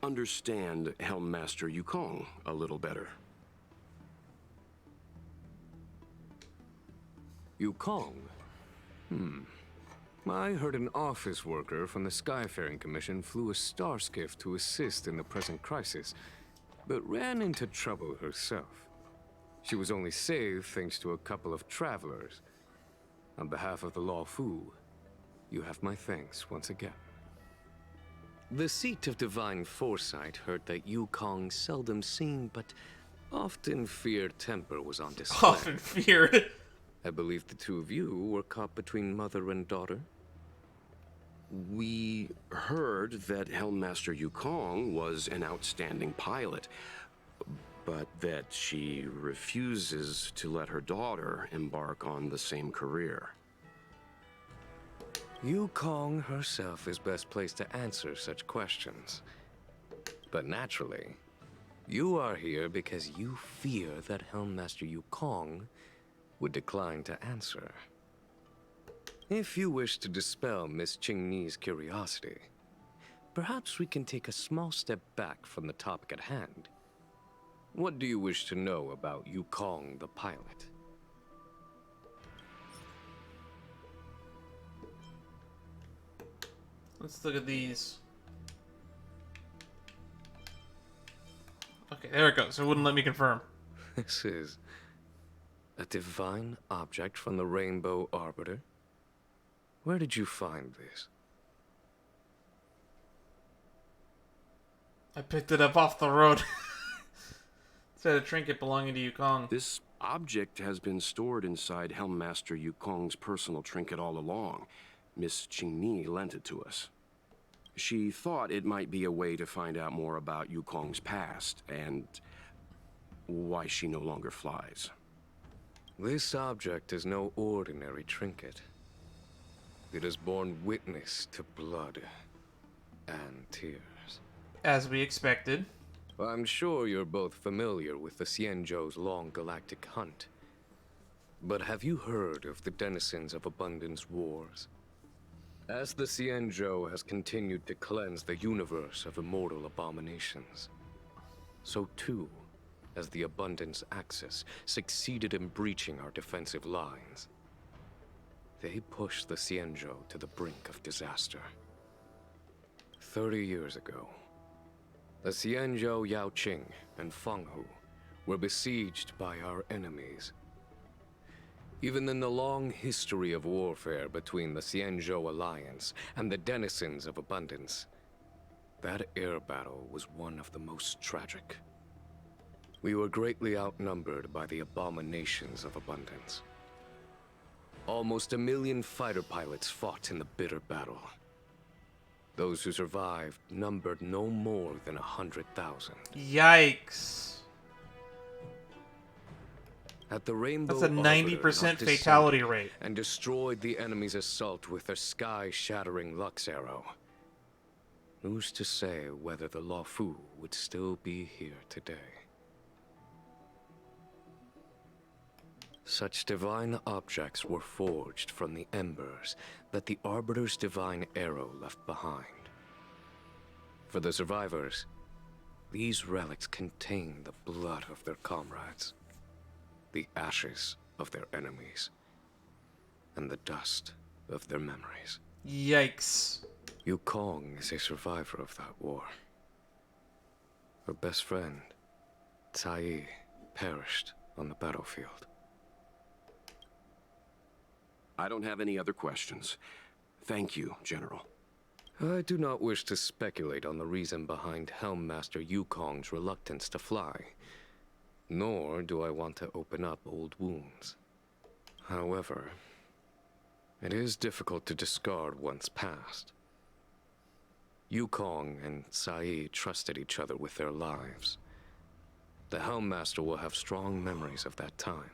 understand Helmmaster Yukong a little better. Yukong? I heard an office worker from the Skyfaring Commission flew a starskiff to assist in the present crisis, but ran into trouble herself. She was only saved thanks to a couple of travelers. On behalf of the Luofu, you have my thanks once again. The seat of Divine Foresight heard that Yukong seldom seen, but often feared temper was on display. Often feared. I believe the two of you were caught between mother and daughter. We heard that Helmmaster Yukong was an outstanding pilot, but that she refuses to let her daughter embark on the same career. Yukong herself is best placed to answer such questions. But naturally, you are here because you fear that Helmmaster Yukong would decline to answer. If you wish to dispel Miss Qingni's curiosity, perhaps we can take a small step back from the topic at hand. What do you wish to know about Yukong the pilot? Let's look at these. Okay, there it goes. It wouldn't let me confirm. This is a divine object from the Rainbow Arbiter. Where did you find this? I picked it up off the road. It's a trinket belonging to Yukong. This object has been stored inside Helmmaster Yukong's personal trinket all along. Miss Qingni lent it to us. She thought it might be a way to find out more about Yukong's past and why she no longer flies. This object is no ordinary trinket. It has borne witness to blood and tears. As we expected. I'm sure you're both familiar with the Xianzhou's long galactic hunt. But have you heard of the denizens of Abundance Wars? As the Xianzhou has continued to cleanse the universe of immortal abominations, so too as the Abundance Axis succeeded in breaching our defensive lines. They pushed the Xianzhou to the brink of disaster. 30 years ago, the Xianzhou Yaoqing and Fenghu were besieged by our enemies. Even in the long history of warfare between the Xianzhou Alliance and the denizens of Abundance, that air battle was one of the most tragic. We were greatly outnumbered by the abominations of Abundance. Almost 1 million fighter pilots fought in the bitter battle. Those who survived numbered no more than 100,000. Yikes. At the Rainbow That's a 90% fatality rate. And destroyed the enemy's assault with their sky-shattering Lux arrow. Who's to say whether the Luofu would still be here today? Such divine objects were forged from the embers that the Arbiter's divine arrow left behind. For the survivors, these relics contain the blood of their comrades, the ashes of their enemies, and the dust of their memories. Yikes. Yukong is a survivor of that war. Her best friend, Cai, perished on the battlefield. I don't have any other questions. Thank you, General. I do not wish to speculate on the reason behind Helmmaster Yukong's reluctance to fly, nor do I want to open up old wounds. However, it is difficult to discard one's past. Yukong and Cai trusted each other with their lives. The Helmmaster will have strong memories of that time.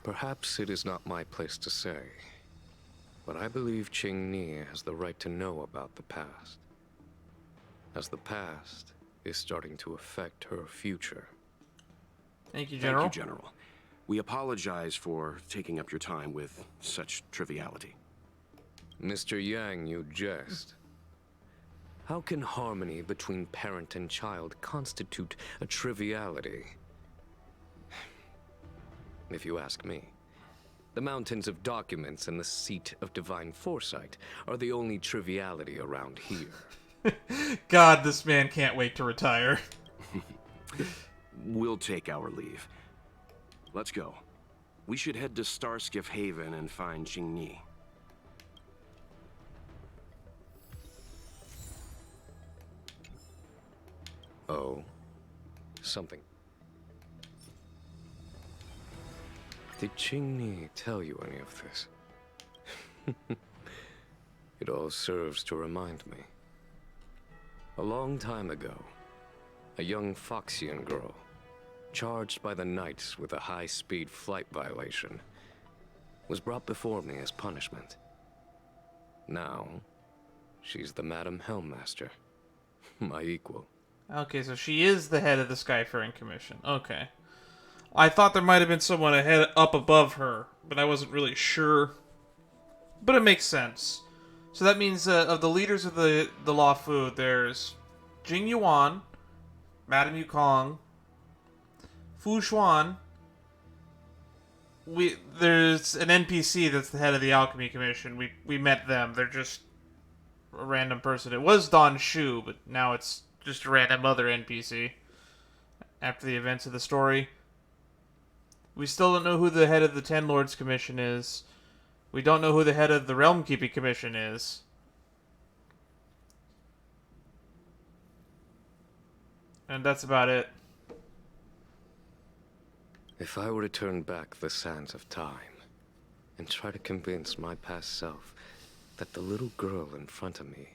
Perhaps it is not my place to say, but I believe Qingni has the right to know about the past, as the past is starting to affect her future. Thank you, General. Thank you, General. We apologize for taking up your time with such triviality. Mr. Yang, you jest. How can harmony between parent and child constitute a triviality? If you ask me, the mountains of documents and the seat of divine foresight are the only triviality around here. God, this man can't wait to retire. We'll take our leave. Let's go. We should head to Starskiff Haven and find Qingni. Oh, something. Did Qingni tell you any of this? It all serves to remind me. A long time ago, a young Foxian girl, charged by the Knights with a high-speed flight violation, was brought before me as punishment. Now, she's the Madam Helmmaster, my equal. Okay, so she is the head of the Skyfaring Commission. Okay. I thought there might have been someone ahead up above her, but I wasn't really sure. But it makes sense. So that means of the leaders of the Luofu, there's Jing Yuan, Madame Yukong, Fu Xuan. There's an NPC that's the head of the Alchemy Commission. We met them. They're just a random person. It was Don Shu, but now it's just a random other NPC. After the events of the story. We still don't know who the head of the Ten Lords Commission is. We don't know who the head of the Realm Keeping Commission is. And that's about it. If I were to turn back the sands of time and try to convince my past self that the little girl in front of me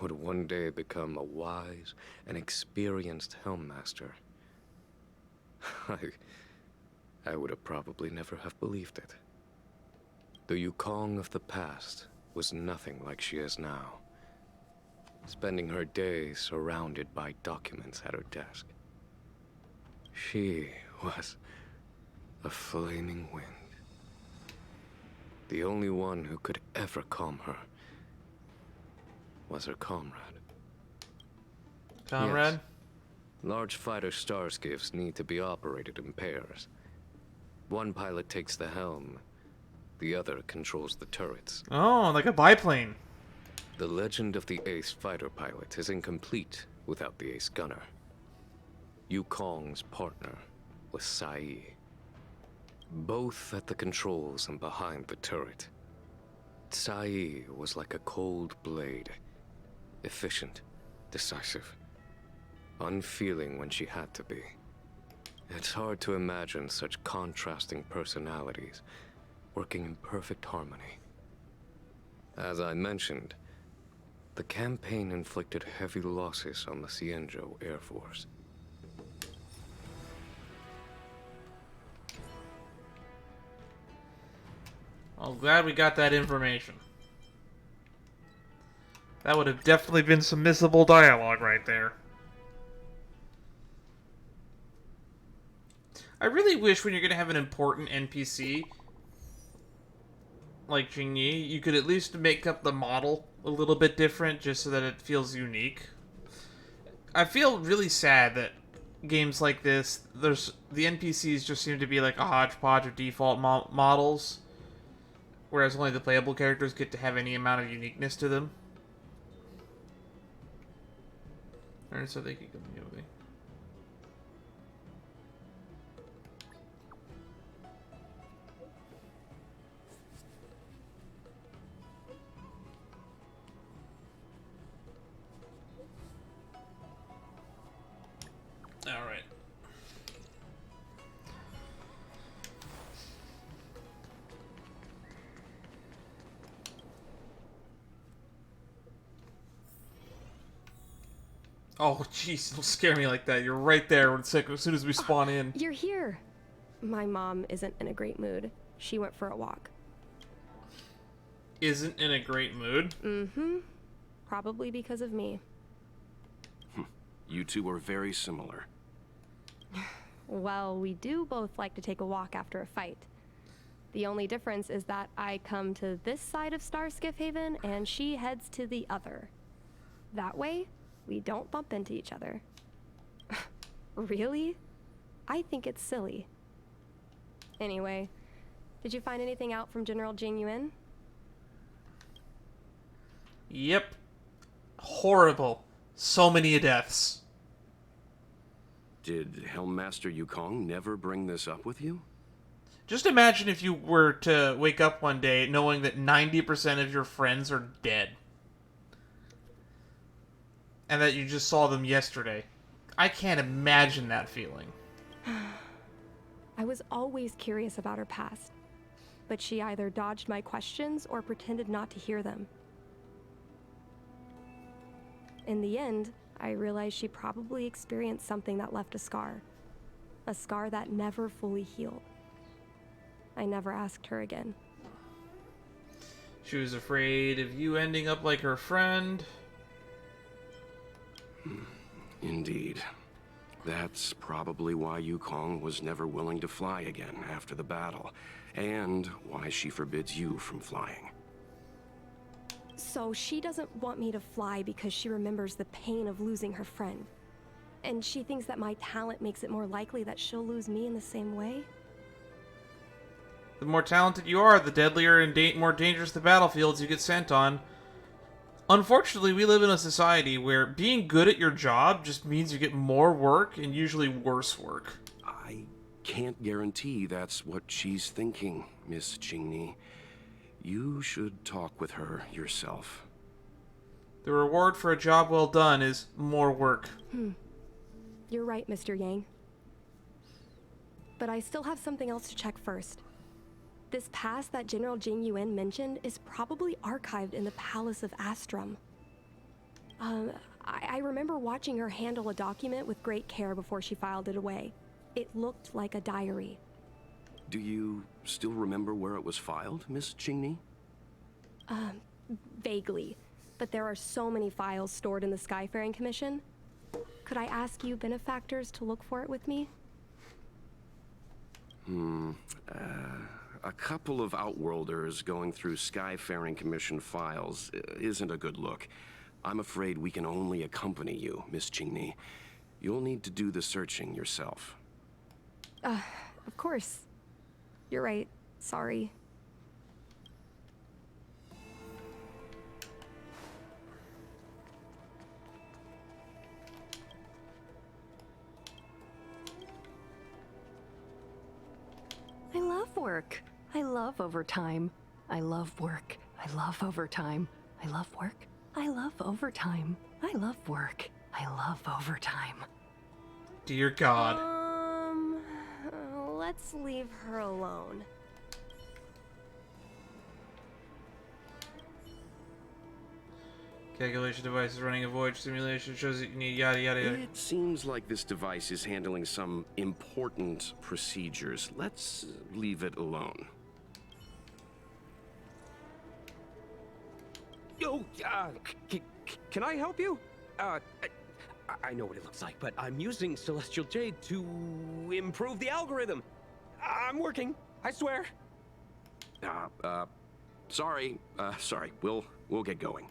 would one day become a wise and experienced Helmmaster, I would have probably never have believed it. The Yukong of the past was nothing like she is now, spending her days surrounded by documents at her desk. She was a flaming wind, the only one who could ever calm her was her comrade. Comrade? Yes. Large fighter starskiffs need to be operated in pairs. One pilot takes the helm, the other controls the turrets. Oh, like a biplane. The legend of the ace fighter pilot is incomplete without the ace gunner. Yukong's partner was Sai. Both at the controls and behind the turret. Sai was like a cold blade. Efficient, decisive, unfeeling when she had to be. It's hard to imagine such contrasting personalities working in perfect harmony. As I mentioned, the campaign inflicted heavy losses on the Xianzhou Air Force. I'm glad we got that information. That would have definitely been some missable dialogue right there. I really wish when you're going to have an important NPC like Jingyi, you could at least make up the model a little bit different just so that it feels unique. I feel really sad that games like this, the NPCs just seem to be like a hodgepodge of default models, whereas only the playable characters get to have any amount of uniqueness to them. Alright, so they keep coming over. Alright. Oh, jeez, don't scare me like that. You're right there as soon as we spawn in. You're here. My mom isn't in a great mood. She went for a walk. Isn't in a great mood? Mm-hmm. Probably because of me. You two are very similar. Well, we do both like to take a walk after a fight. The only difference is that I come to this side of Starskiff Haven and she heads to the other. That way, we don't bump into each other. Really? I think it's silly. Anyway, did you find anything out from General Jing Yuan? Yep. Horrible. So many deaths. Did Helmmaster Yukong never bring this up with you? Just imagine if you were to wake up one day knowing that 90% of your friends are dead. And that you just saw them yesterday. I can't imagine that feeling. I was always curious about her past, but she either dodged my questions or pretended not to hear them. In the end, I realized she probably experienced something that left a scar that never fully healed. I never asked her again. She was afraid of you ending up like her friend. Indeed. That's probably why Yukong was never willing to fly again after the battle, and why she forbids you from flying. So she doesn't want me to fly because she remembers the pain of losing her friend. And she thinks that my talent makes it more likely that she'll lose me in the same way? The more talented you are, the deadlier and more dangerous the battlefields you get sent on. Unfortunately, we live in a society where being good at your job just means you get more work and usually worse work. I can't guarantee that's what she's thinking, Miss Jingni. You should talk with her yourself. The reward for a job well done is more work. You're right, Mr. Yang. But I still have something else to check first. This pass that General Jing Yuan mentioned is probably archived in the Palace of Astrum. I remember watching her handle a document with great care before she filed it away. It looked like a diary. Do you still remember where it was filed, Miss Jingni? Vaguely. But there are so many files stored in the Skyfaring Commission. Could I ask you benefactors to look for it with me? A couple of Outworlders going through Skyfaring Commission files isn't a good look. I'm afraid we can only accompany you, Miss Qingni. You'll need to do the searching yourself. Of course. You're right. Sorry. I love work. I love overtime. I love work. I love overtime. I love work. I love overtime. I love work. I love overtime. Dear God. Let's leave her alone. Calculation device is running a voyage simulation. Shows that you need yada yada yada. It seems like this device is handling some important procedures. Let's leave it alone. Yo, can I help you? I know what it looks like, but I'm using Celestial Jade to improve the algorithm. I'm working, I swear. Sorry. We'll get going.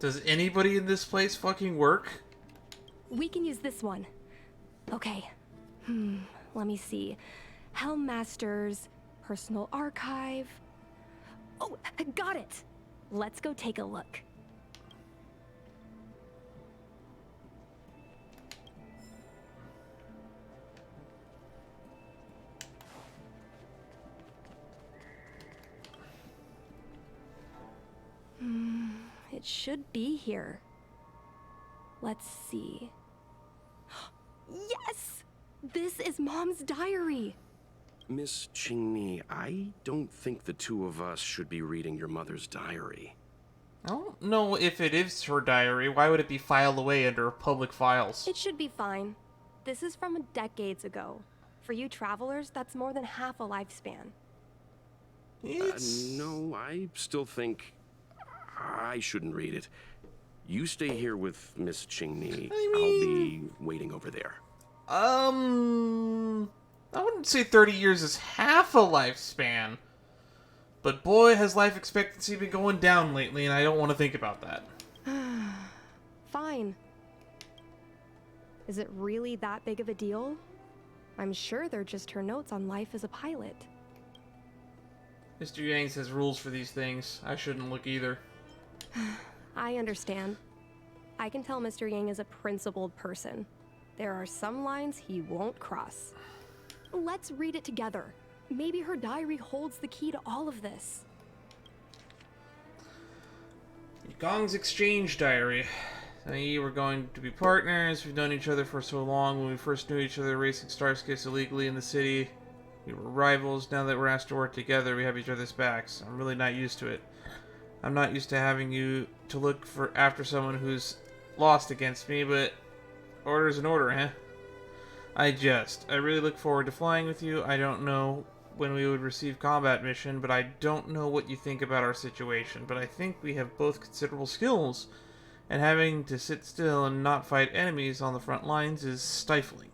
Does anybody in this place fucking work? We can use this one. Okay. Let me see. Helm Master's personal archive. Oh, I got it. Let's go take a look. It should be here. Let's see. Yes! This is Mom's diary! Miss Qingni, I don't think the two of us should be reading your mother's diary. I don't know if it is her diary. Why would it be filed away under public files? It should be fine. This is from decades ago. For you travelers, that's more than half a lifespan. No, I still think I shouldn't read it. You stay here with Miss Qingni. I'll be waiting over there. I wouldn't say 30 years is half a lifespan. But boy, has life expectancy been going down lately, and I don't want to think about that. Fine. Is it really that big of a deal? I'm sure they're just her notes on life as a pilot. Mr. Yang says rules for these things. I shouldn't look either. I understand. I can tell Mr. Yang is a principled person. There are some lines he won't cross. Let's read it together. Maybe her diary holds the key to all of this. Yukong's exchange diary. We were going to be partners. We've known each other for so long. When we first knew each other racing starscapes illegally in the city, we were rivals. Now that we're asked to work together, we have each other's backs. I'm really not used to it. I'm not used to having you to look after someone who's lost against me, but order's an order, huh? I jest. I really look forward to flying with you. I don't know when we would receive combat mission, but I don't know what you think about our situation. But I think we have both considerable skills, and having to sit still and not fight enemies on the front lines is stifling.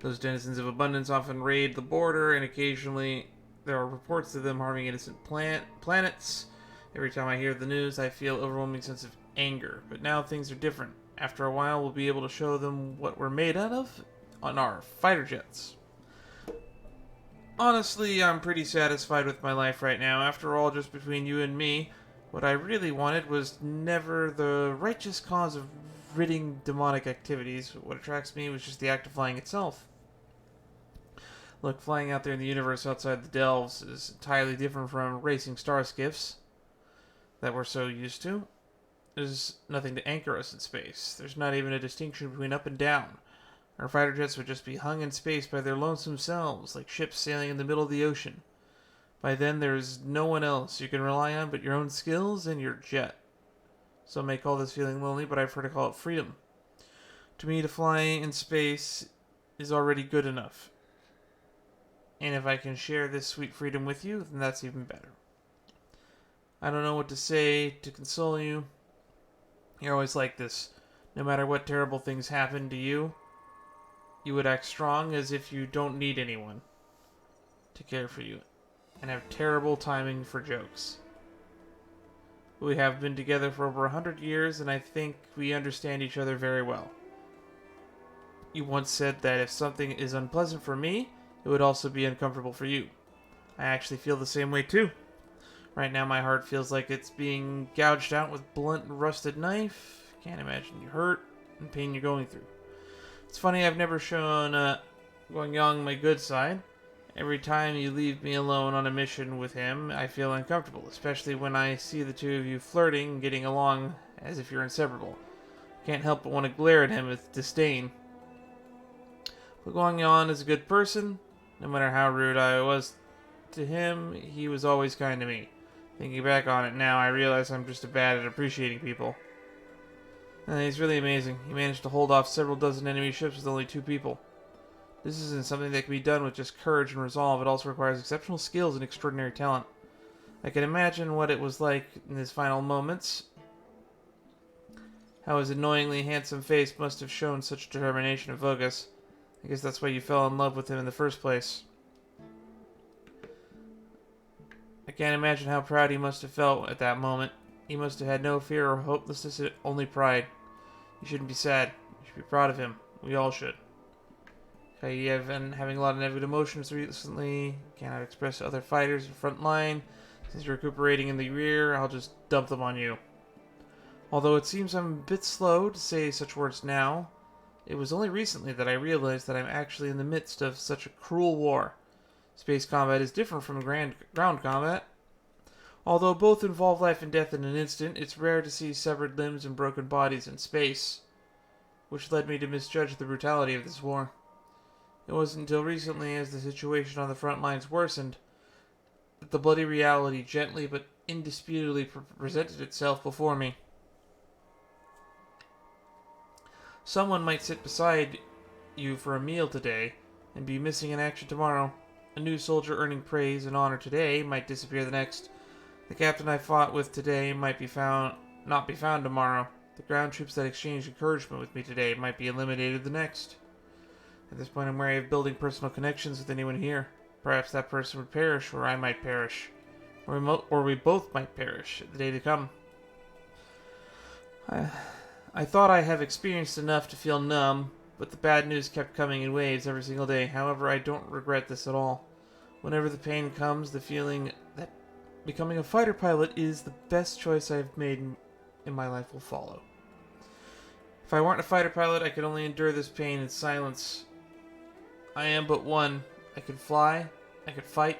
Those denizens of abundance often raid the border, and occasionally there are reports of them harming innocent planets. Every time I hear the news, I feel an overwhelming sense of anger. But now things are different. After a while, we'll be able to show them what we're made out of on our fighter jets. Honestly, I'm pretty satisfied with my life right now. After all, just between you and me, what I really wanted was never the righteous cause of ridding demonic activities. What attracts me was just the act of flying itself. Look, flying out there in the universe outside the Delves is entirely different from racing starskiffs that we're so used to. There's nothing to anchor us in space. There's not even a distinction between up and down. Our fighter jets would just be hung in space by their lonesome selves, like ships sailing in the middle of the ocean. By then, there's no one else you can rely on but your own skills and your jet. Some may call this feeling lonely, but I've heard it call it freedom. To me, to fly in space is already good enough. And if I can share this sweet freedom with you, then that's even better. I don't know what to say to console you. You're always like this. No matter what terrible things happen to you, you would act strong as if you don't need anyone to care for you. and have terrible timing for jokes. We have been together for over 100 years, and I think we understand each other very well. You once said that if something is unpleasant for me, it would also be uncomfortable for you. I actually feel the same way too. Right now my heart feels like it's being gouged out with blunt and rusted knife. Can't imagine you hurt and pain you're going through. It's funny, I've never shown Guang Yang my good side. Every time you leave me alone on a mission with him, I feel uncomfortable, especially when I see the two of you flirting and getting along as if you're inseparable. Can't help but want to glare at him with disdain. But Guang Yang is a good person. No matter how rude I was to him, he was always kind to me. Thinking back on it now, I realize I'm just bad at appreciating people. And he's really amazing. He managed to hold off several dozen enemy ships with only 2 people. This isn't something that can be done with just courage and resolve. It also requires exceptional skills and extraordinary talent. I can imagine what it was like in his final moments. How his annoyingly handsome face must have shown such determination and focus. I guess that's why you fell in love with him in the first place. I can't imagine how proud he must have felt at that moment. He must have had no fear or hopelessness, only pride. You shouldn't be sad. You should be proud of him. We all should. Okay, you have been having a lot of negative emotions recently. Cannot express to other fighters in front line. Since you're recuperating in the rear, I'll just dump them on you. Although it seems I'm a bit slow to say such words now, it was only recently that I realized that I'm actually in the midst of such a cruel war. Space combat is different from ground combat. Although both involve life and death in an instant, it's rare to see severed limbs and broken bodies in space, which led me to misjudge the brutality of this war. It wasn't until recently, as the situation on the front lines worsened, that the bloody reality gently but indisputably presented itself before me. Someone might sit beside you for a meal today and be missing in action tomorrow. A new soldier earning praise and honor today might disappear the next. The captain I fought with today might not be found tomorrow. The ground troops that exchanged encouragement with me today might be eliminated the next. At this point, I'm wary of building personal connections with anyone here. Perhaps that person would perish, or I might perish. Or we both might perish at the day to come. I thought I have experienced enough to feel numb, but the bad news kept coming in waves every single day. However, I don't regret this at all. Whenever the pain comes, the feeling that becoming a fighter pilot is the best choice I've made in my life will follow. If I weren't a fighter pilot, I could only endure this pain in silence. I am but one. I can fly, I can fight,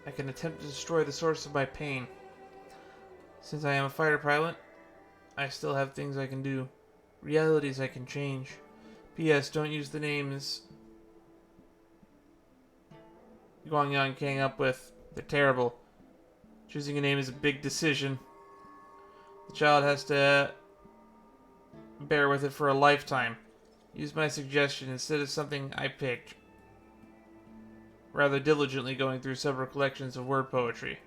I can attempt to destroy the source of my pain. Since I am a fighter pilot, I still have things I can do. Realities I can change. P.S. Don't use the names Guang Yang came up with. They're terrible. Choosing a name is a big decision. The child has to bear with it for a lifetime. Use my suggestion instead of something I picked. Rather diligently going through several collections of word poetry.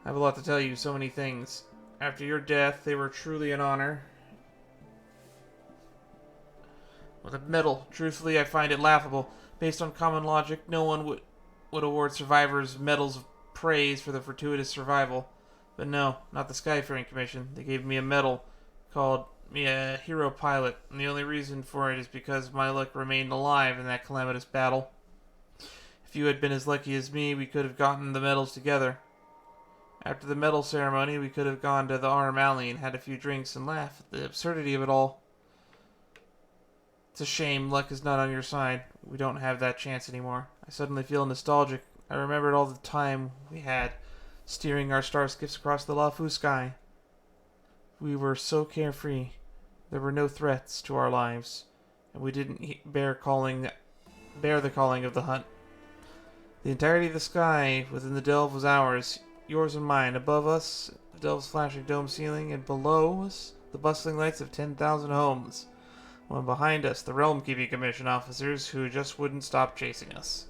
I have a lot to tell you, so many things. After your death, they were truly an honor. With a medal, truthfully, I find it laughable. Based on common logic, no one would award survivors medals of praise for their fortuitous survival. But no, not the Skyfaring Commission. They gave me a medal, called me a hero pilot, and the only reason for it is because my luck remained alive in that calamitous battle. If you had been as lucky as me, we could have gotten the medals together. After the medal ceremony, we could have gone to the Arm Alley and had a few drinks and laugh at the absurdity of it all. It's a shame luck is not on your side. We don't have that chance anymore. I suddenly feel nostalgic. I remembered all the time we had steering our starships across the Lafu sky. We were so carefree. There were no threats to our lives, and we didn't bear the calling of the hunt. The entirety of the sky within the delve was ours, yours and mine. Above us, the delve's flashing dome ceiling, and below us, the bustling lights of 10,000 homes. While behind us, the Realm Keeping Commission officers who just wouldn't stop chasing us.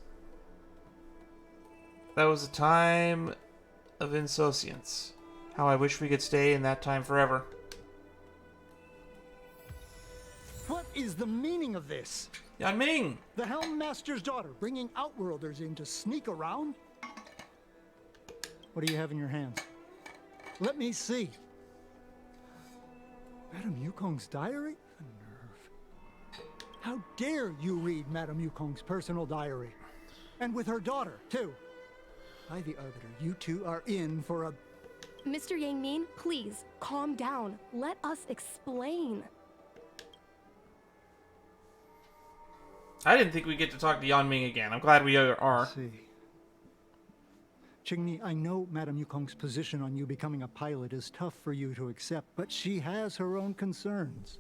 That was a time of insouciance. How I wish we could stay in that time forever. What is the meaning of this? Yan Ming! The Helm Master's daughter bringing Outworlders in to sneak around? What do you have in your hands? Let me see. Madame Yukong's diary? The nerve. How dare you read Madame Yukong's personal diary? And with her daughter, too. By the Arbiter, you two are in for a... Mr. Yang Min, please, calm down. Let us explain. I didn't think we'd get to talk to Yan Ming again. I'm glad we are. I see. Qingni, I know Madame Yukong's position on you becoming a pilot is tough for you to accept, but she has her own concerns.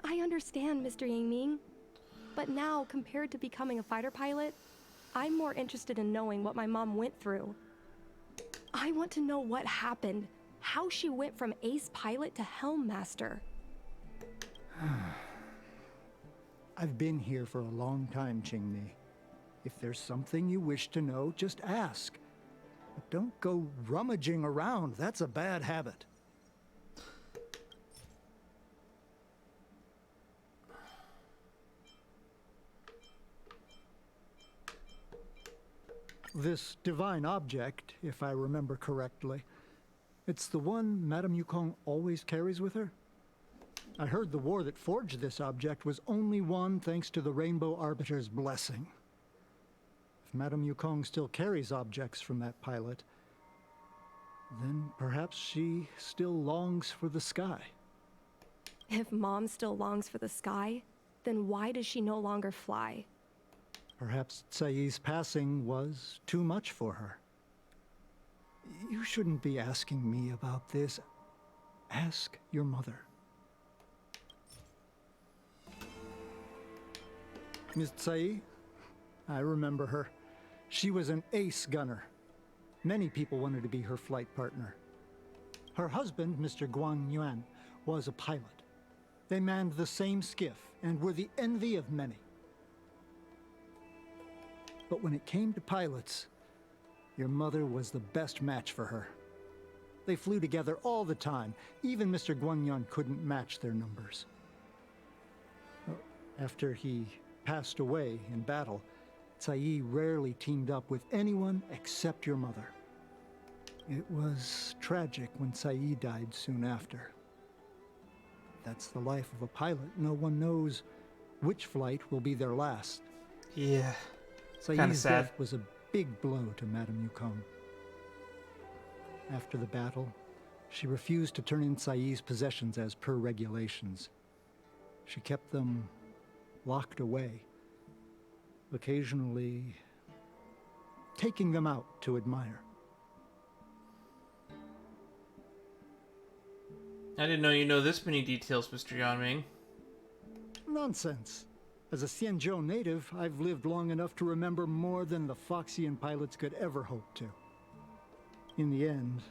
I understand, Mr. Yang Ming. But now, compared to becoming a fighter pilot, I'm more interested in knowing what my mom went through. I want to know what happened, how she went from ace pilot to helm master. I've been here for a long time, Qingni. If there's something you wish to know, just ask. But don't go rummaging around. That's a bad habit. This divine object, if I remember correctly, it's the one Madame Yukong always carries with her? I heard the war that forged this object was only won thanks to the Rainbow Arbiter's blessing. If Madame Yukong still carries objects from that pilot, then perhaps she still longs for the sky. If Mom still longs for the sky, then why does she no longer fly? Perhaps Tsai's passing was too much for her. You shouldn't be asking me about this. Ask your mother. Miss Tsai, I remember her. She was an ace gunner. Many people wanted to be her flight partner. Her husband, Mr. Guan Yuan, was a pilot. They manned the same skiff and were the envy of many. But when it came to pilots, your mother was the best match for her. They flew together all the time. Even Mr. Guanyan couldn't match their numbers. After he passed away in battle, Tsai rarely teamed up with anyone except your mother. It was tragic when Tsai died soon after. That's the life of a pilot. No one knows which flight will be their last. Yeah. Tsai's death was a big blow to Madame Yukong. After the battle, she refused to turn in Tsai's possessions as per regulations. She kept them locked away, occasionally taking them out to admire. I didn't know you know this many details, Mr. Yanming. Nonsense. As a Xianzhou native, I've lived long enough to remember more than the Foxian pilots could ever hope to. In the end,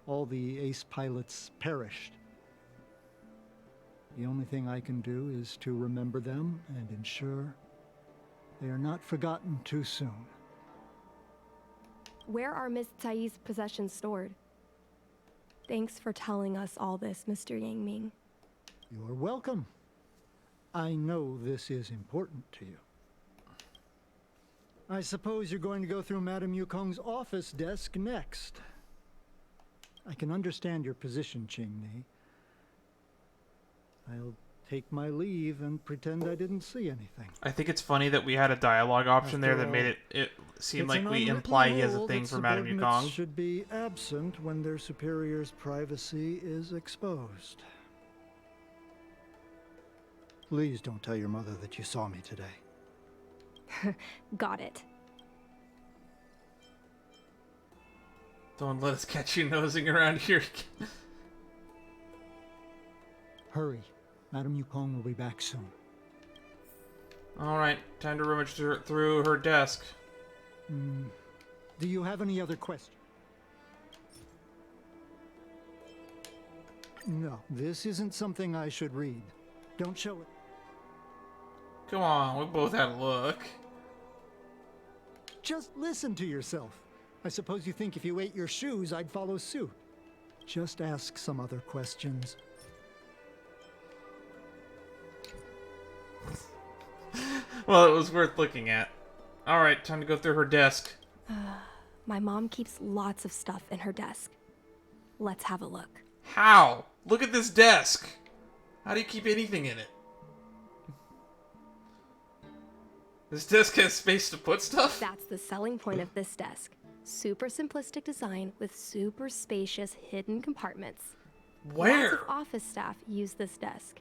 all the ace pilots perished. The only thing I can do is to remember them and ensure they are not forgotten too soon. Where are Miss Tsai's possessions stored? Thanks for telling us all this, Mr. Yang Ming. You're welcome. I know this is important to you. I suppose you're going to go through Madame Yukong's office desk next. I can understand your position, Qingni. I'll take my leave and pretend I didn't see anything. I think it's funny that we had a dialogue option there that made it seem like we imply he has a thing for Madame Yukong. Should be absent when their superior's privacy is exposed. Please don't tell your mother that you saw me today. Got it. Don't let us catch you nosing around here. Hurry. Madame Yukong will be back soon. Alright, time to rummage through her desk. Do you have any other questions? No, this isn't something I should read. Don't show it. Come on, we both had a look. Just listen to yourself. I suppose you think if you ate your shoes, I'd follow suit. Just ask some other questions. Well, it was worth looking at. Alright, time to go through her desk. My mom keeps lots of stuff in her desk. Let's have a look. How? Look at this desk! How do you keep anything in it? This desk has space to put stuff? That's the selling point of this desk. Super simplistic design with super spacious hidden compartments. Where? Lots of office staff use this desk.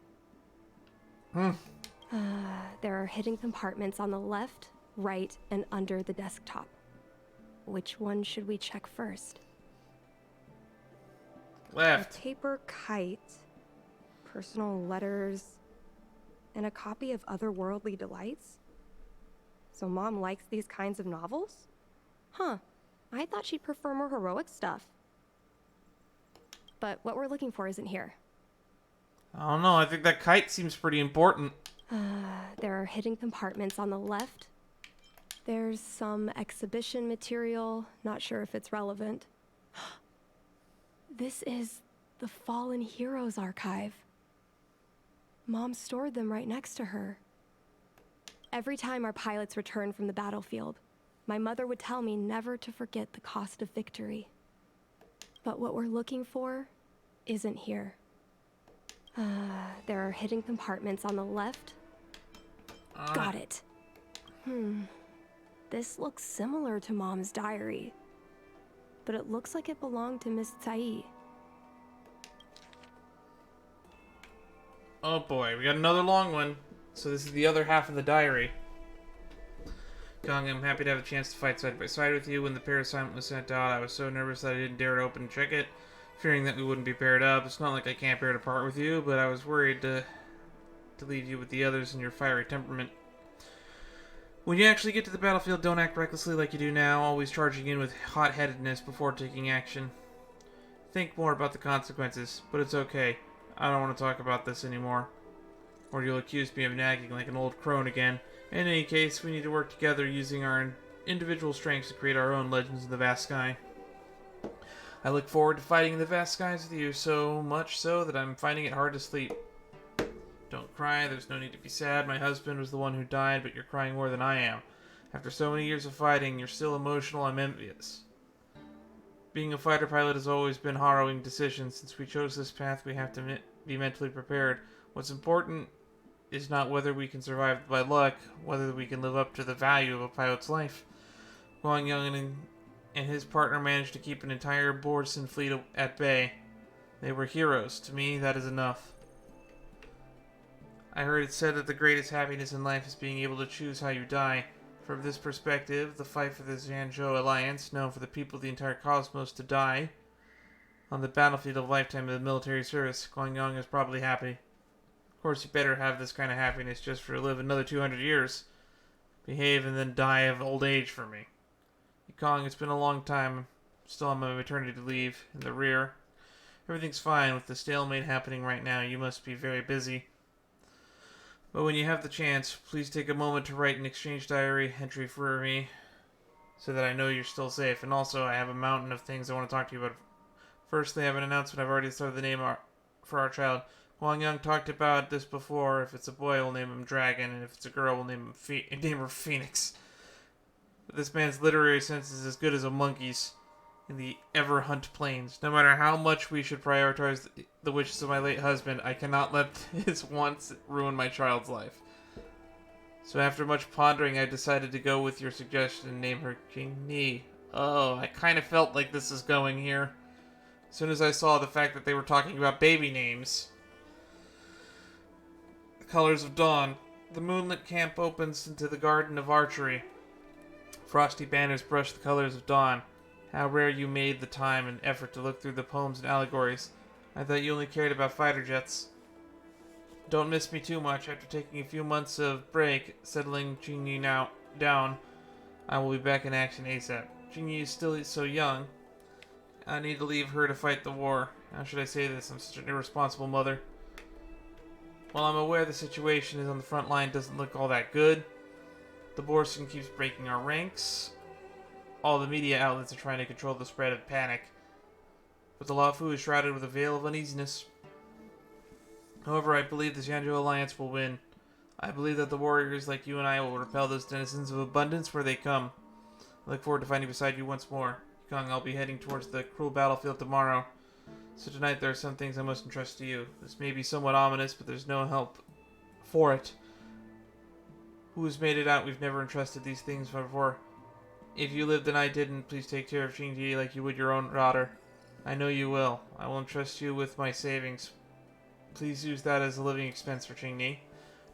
There are hidden compartments on the left, right, and under the desktop. Which one should we check first? Left. A paper kite, personal letters, and a copy of Otherworldly Delights? So Mom likes these kinds of novels? Huh. I thought she'd prefer more heroic stuff. But what we're looking for isn't here. I don't know, I think that kite seems pretty important. There are hidden compartments on the left. There's some exhibition material, not sure if it's relevant. This is the Fallen Heroes archive. Mom stored them right next to her. Every time our pilots returned from the battlefield, my mother would tell me never to forget the cost of victory. But what we're looking for isn't here. There are hidden compartments on the left. Got it. This looks similar to Mom's diary, but it looks like it belonged to Miss Tsai. Oh boy, we got another long one. So this is the other half of the diary. Kong, I'm happy to have a chance to fight side by side with you. When the pair assignment was sent out, I was so nervous that I didn't dare to open and check it, fearing that we wouldn't be paired up. It's not like I can't bear to part with you, but I was worried to leave you with the others in your fiery temperament. When you actually get to the battlefield, don't act recklessly like you do now, always charging in with hot-headedness before taking action. Think more about the consequences, but it's okay. I don't want to talk about this anymore, or you'll accuse me of nagging like an old crone again. In any case, we need to work together using our individual strengths to create our own legends in the vast sky. I look forward to fighting in the vast skies with you, so much so that I'm finding it hard to sleep. Don't cry, there's no need to be sad. My husband was the one who died, but you're crying more than I am. After so many years of fighting, you're still emotional. I'm envious. Being a fighter pilot has always been a harrowing decision. Since we chose this path, we have to be mentally prepared. What's important is not whether we can survive by luck, whether we can live up to the value of a pilot's life. Guang Yang and his partner managed to keep an entire Borson fleet at bay. They were heroes. To me, that is enough. I heard it said that the greatest happiness in life is being able to choose how you die. From this perspective, the fight for the Zhanzhou Alliance, known for the people of the entire cosmos to die on the battlefield of a lifetime of military service, Guang Yang is probably happy. Of course, you better have this kind of happiness just for to live another 200 years. Behave and then die of old age for me. Yukong, it's been a long time. Still on my maternity leave in the rear. Everything's fine with the stalemate happening right now. You must be very busy. But when you have the chance, please take a moment to write an exchange diary entry for me so that I know you're still safe. And also, I have a mountain of things I want to talk to you about. First, they have an announcement. I've already started the name for our child. Guang Yang talked about this before. If it's a boy, we'll name him Dragon, and if it's a girl, we'll name her Phoenix. But this man's literary sense is as good as a monkey's in the Everhunt Plains. No matter how much we should prioritize the wishes of my late husband, I cannot let his wants ruin my child's life. So after much pondering, I decided to go with your suggestion and name her Jingni. Oh, I kind of felt like this is going here. As soon as I saw the fact that they were talking about baby names. The Colors of Dawn. The moonlit camp opens into the Garden of Archery. Frosty banners brush the colors of dawn. How rare you made the time and effort to look through the poems and allegories. I thought you only cared about fighter jets. Don't miss me too much. After taking a few months of break, settling Jingyi down, I will be back in action ASAP. Jingyi is still so young. I need to leave her to fight the war. How should I say this? I'm such an irresponsible mother. While I'm aware the situation is on the front line doesn't look all that good, the Borson keeps breaking our ranks. All the media outlets are trying to control the spread of panic, but the Laofu is shrouded with a veil of uneasiness. However, I believe the Zhanzhou Alliance will win. I believe that the warriors like you and I will repel those denizens of abundance where they come. I look forward to fighting beside you once more. Yukong, I'll be heading towards the cruel battlefield tomorrow. So tonight there are some things I must entrust to you. This may be somewhat ominous, but there's no help for it. Who has made it out? We've never entrusted these things before. If you lived and I didn't, please take care of Xingji like you would your own daughter. I know you will. I will entrust you with my savings. Please use that as a living expense for Qingni.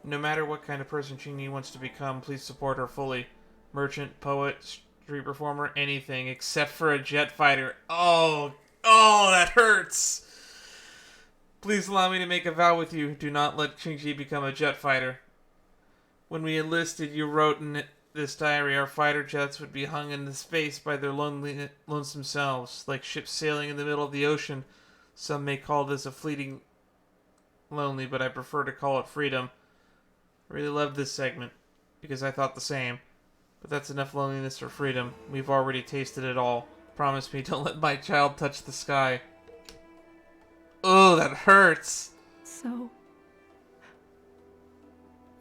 No matter what kind of person Qingni wants to become, please support her fully. Merchant, poet, street performer, anything except for a jet fighter. Oh, that hurts. Please allow me to make a vow with you. Do not let Qingji become a jet fighter. When we enlisted, you wrote in this diary, our fighter jets would be hung into space by their lonesome selves, like ships sailing in the middle of the ocean. Some may call this a fleeting lonely, but I prefer to call it freedom. I really loved this segment, because I thought the same. But that's enough loneliness for freedom. We've already tasted it all. Promise me, don't let my child touch the sky. Oh, that hurts. So,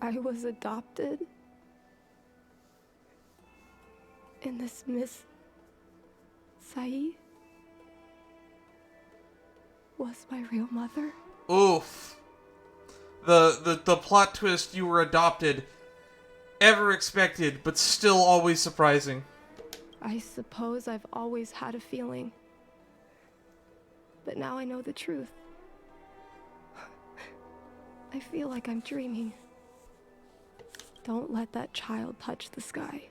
I was adopted? And this Miss Sai was my real mother? Oof. The plot twist, you were adopted, ever expected, but still always surprising. I suppose I've always had a feeling. But now I know the truth. I feel like I'm dreaming. Don't let that child touch the sky.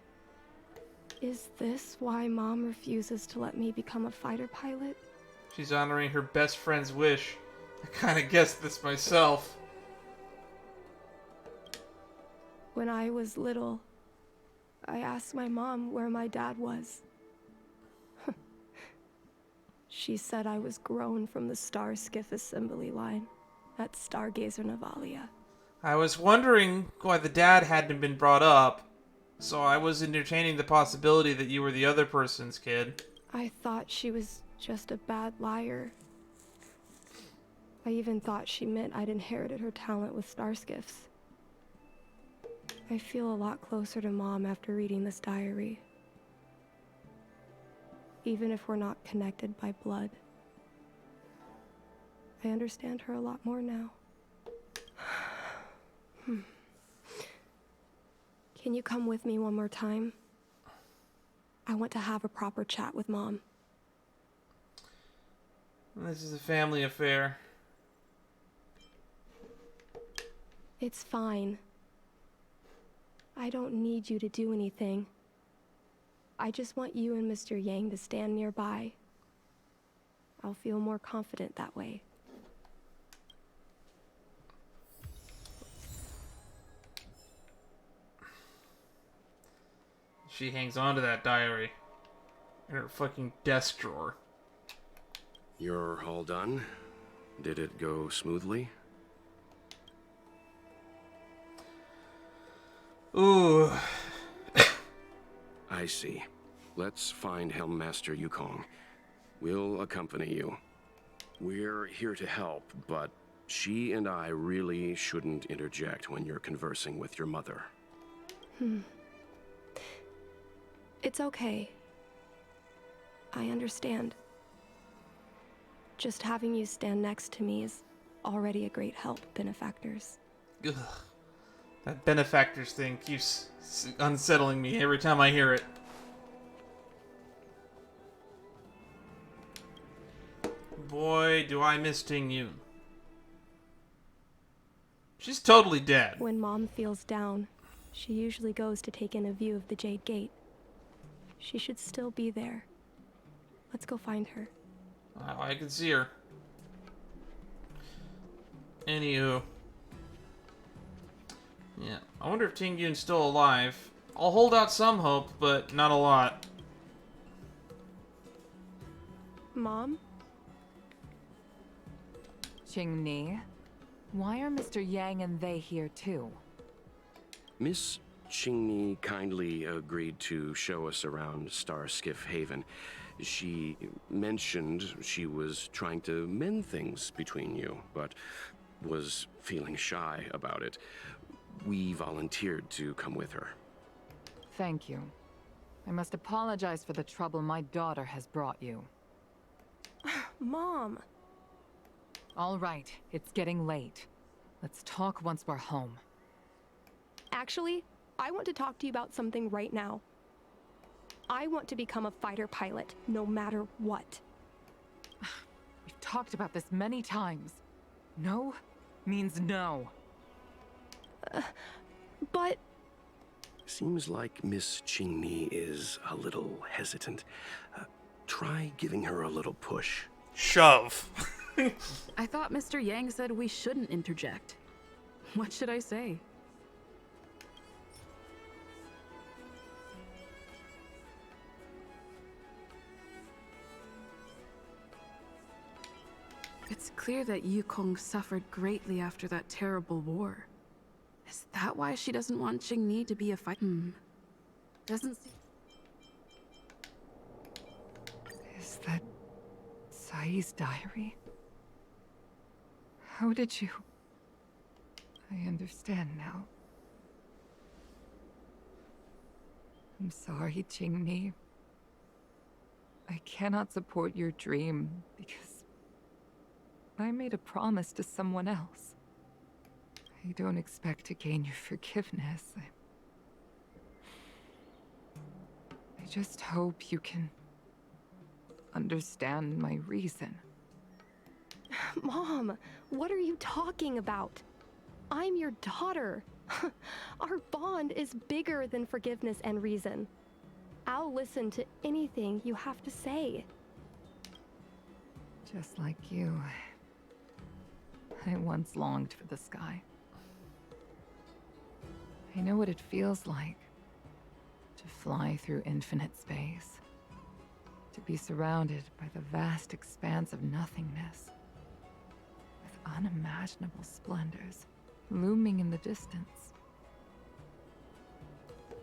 Is this why Mom refuses to let me become a fighter pilot? She's honoring her best friend's wish. I kinda guessed this myself. When I was little, I asked my mom where my dad was. She said I was grown from the Star Skiff assembly line at Stargazer Navalia. I was wondering why the dad hadn't been brought up, so I was entertaining the possibility that you were the other person's kid. I thought she was just a bad liar. I even thought she meant I'd inherited her talent with star skiffs. I feel a lot closer to Mom after reading this diary. Even if we're not connected by blood. I understand her a lot more now. Can you come with me one more time? I want to have a proper chat with Mom. This is a family affair. It's fine. I don't need you to do anything. I just want you and Mr. Yang to stand nearby. I'll feel more confident that way. She hangs on to that diary in her fucking desk drawer. You're all done? Did it go smoothly? Ooh. I see. Let's find Helmmaster Yukong. We'll accompany you. We're here to help, but she and I really shouldn't interject when you're conversing with your mother. It's okay. I understand. Just having you stand next to me is already a great help, benefactors. Ugh. That benefactors thing keeps unsettling me every time I hear it. Boy, do I miss Ting Yun. She's totally dead. When Mom feels down, she usually goes to take in a view of the Jade Gate. She should still be there. Let's go find her. I can see her. Anywho. Yeah, I wonder if Ting Yun's still alive. I'll hold out some hope, but not a lot. Mom? Qingni, why are Mr. Yang and they here too? Miss Qingni kindly agreed to show us around Star Skiff Haven. She mentioned she was trying to mend things between you, but was feeling shy about it. we volunteered to come with her. Thank you. I must apologize for the trouble my daughter has brought you. Mom. All right, it's getting late. Let's talk once we're home. Actually, I want to talk to you about something right now. I want to become a fighter pilot, no matter what. We've talked about this many times. No means no. But... Seems like Miss Qingni is a little hesitant. Try giving her a little push. Shove. I thought Mr. Yang said we shouldn't interject. What should I say? It's clear that Yukong suffered greatly after that terrible war. Is that why she doesn't want Qingni to be a fighter? Doesn't seem... Is that Sai's diary? How did you... I understand now. I'm sorry, Qingni. I cannot support your dream because I made a promise to someone else. I don't expect to gain your forgiveness. I just hope you can understand my reason. Mom, what are you talking about? I'm your daughter. Our bond is bigger than forgiveness and reason. I'll listen to anything you have to say. Just like you, I once longed for the sky. I know what it feels like to fly through infinite space, to be surrounded by the vast expanse of nothingness, with unimaginable splendors looming in the distance,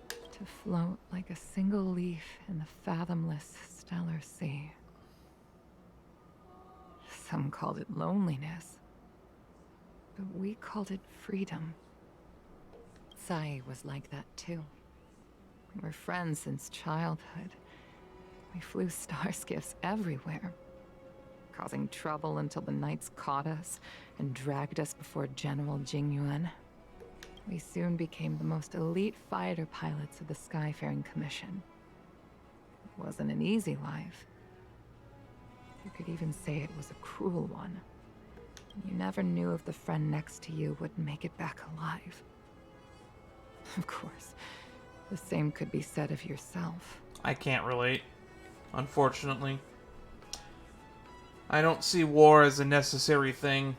to float like a single leaf in the fathomless stellar sea. Some called it loneliness, but we called it freedom. Sai was like that too. We were friends since childhood. We flew star skiffs everywhere, causing trouble until the knights caught us and dragged us before General Jingyuan. We soon became the most elite fighter pilots of the Skyfaring Commission. It wasn't an easy life. You could even say it was a cruel one. You never knew if the friend next to you would make it back alive. Of course, the same could be said of yourself. I can't relate, unfortunately. I don't see war as a necessary thing,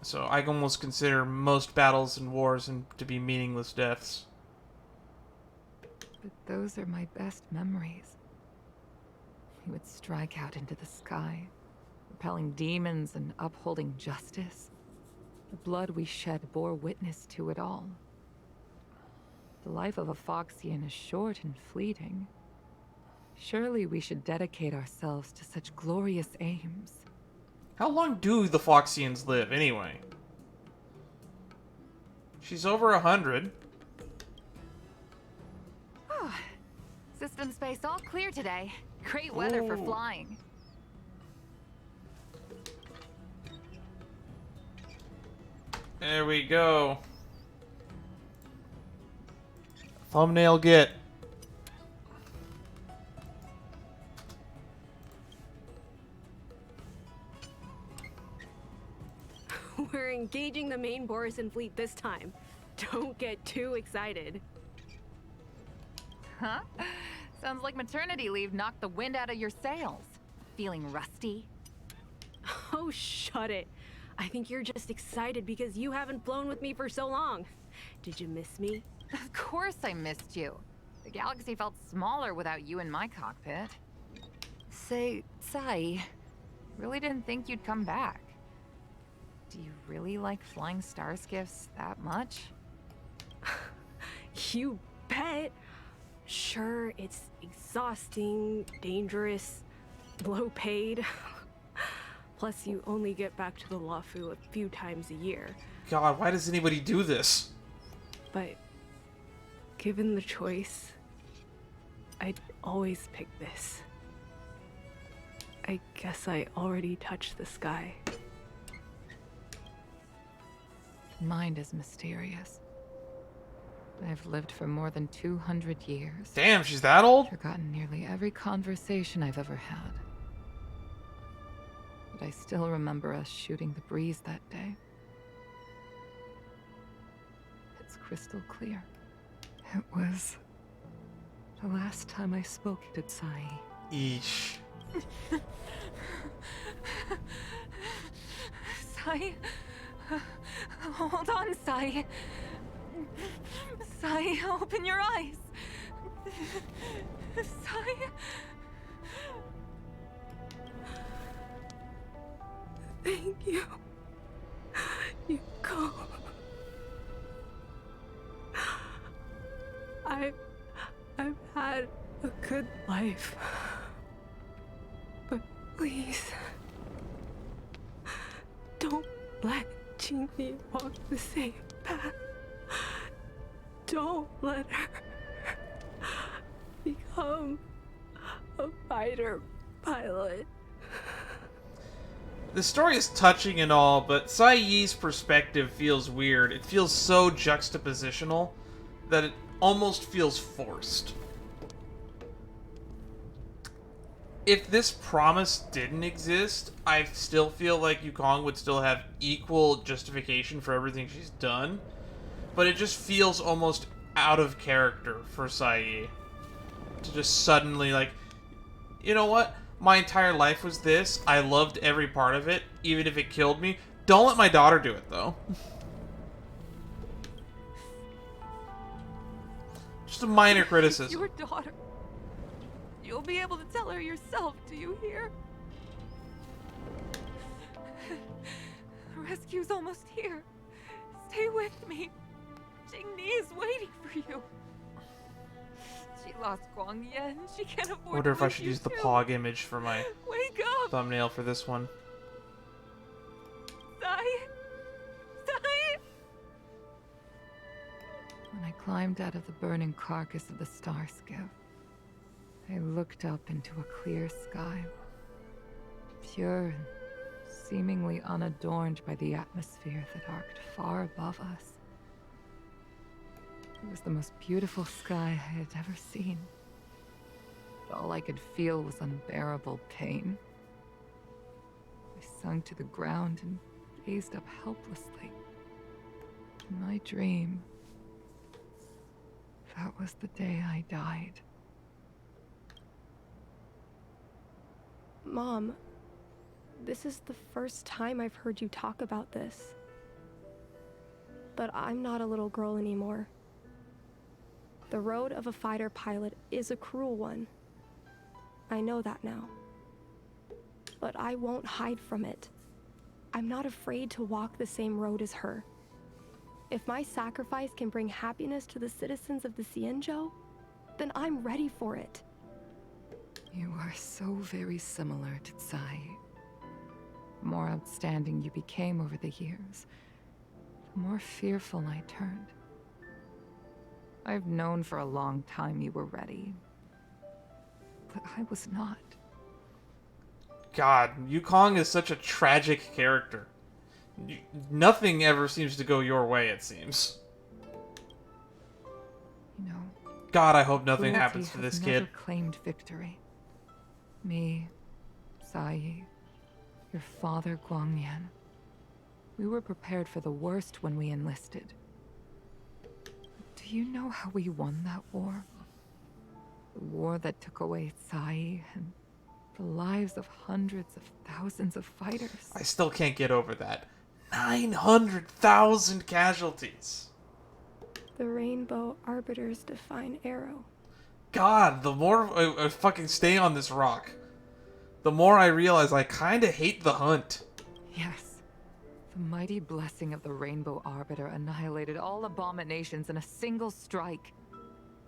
so I almost consider most battles and wars to be meaningless deaths. But those are my best memories. We would strike out into the sky, repelling demons and upholding justice. The blood we shed bore witness to it all. The life of a Foxian is short and fleeting. Surely we should dedicate ourselves to such glorious aims. How long do the Foxians live, anyway? She's over 100. System space all clear today. Great weather for flying. There we go. Thumbnail get. We're engaging the main Borisan fleet this time. Don't get too excited. Huh? Sounds like maternity leave knocked the wind out of your sails. Feeling rusty? Oh, shut it. I think you're just excited because you haven't flown with me for so long. Did you miss me? Of course I missed you. The galaxy felt smaller without you in my cockpit. Say, Sai, really didn't think you'd come back. Do you really like flying star skiffs that much? You bet. Sure, it's exhausting, dangerous, low paid. Plus, you only get back to the Luofu a few times a year. God, why does anybody do this? but given the choice, I'd always pick this. I guess I already touched the sky. Mind is mysterious. I've lived for more than 200 years. Damn, she's that old? Forgotten nearly every conversation I've ever had. But I still remember us shooting the breeze that day. It's crystal clear. It was the last time I spoke to Sai. Eesh. Sai? Hold on, Sai. Sai, open your eyes. Sai? Thank you. You go. I've had a good life. But please, don't let Jinni walk the same path. Don't let her become a fighter pilot. The story is touching and all, but Sai Yi's perspective feels weird. It feels so juxtapositional that it almost feels forced. If this promise didn't exist, I still feel like Yukong would still have equal justification for everything she's done. But it just feels almost out of character for Sai Yi. To just suddenly, like, you know what? My entire life was this. I loved every part of it, even if it killed me. Don't let my daughter do it, though. Just a minor criticism. Your daughter. You'll be able to tell her yourself, do you hear? Rescue's almost here. Stay with me. Jingni is waiting for you. She lost Guang Yan. She can't afford I wonder if I lose should you use the too. Pog image for my Wake up! thumbnail for this one. Sai! Sai! When I climbed out of the burning carcass of the star skiff, I looked up into a clear sky, pure and seemingly unadorned by the atmosphere that arced far above us. It was the most beautiful sky I had ever seen. But all I could feel was unbearable pain. I sunk to the ground and gazed up helplessly. In my dream, that was the day I died. Mom, this is the first time I've heard you talk about this. But I'm not a little girl anymore. The road of a fighter pilot is a cruel one. I know that now. But I won't hide from it. I'm not afraid to walk the same road as her. If my sacrifice can bring happiness to the citizens of the Xianzhou, then I'm ready for it. You are so very similar to Tsai. The more outstanding you became over the years, the more fearful I turned. I've known for a long time you were ready, but I was not. God, Yukong is such a tragic character. Nothing ever seems to go your way, it seems. You know, God, I hope nothing cruelty happens to has this never kid. claimed victory. Me, Sai, your father Guangyan. We were prepared for the worst when we enlisted. Do you know how we won that war? The war that took away Sai and the lives of hundreds of thousands of fighters. I still can't get over that. 900,000 casualties. The Rainbow Arbiter's Divine Arrow. God, the more I fucking stay on this rock, the more I realize I kinda hate the hunt. Yes. The mighty blessing of the Rainbow Arbiter annihilated all abominations in a single strike.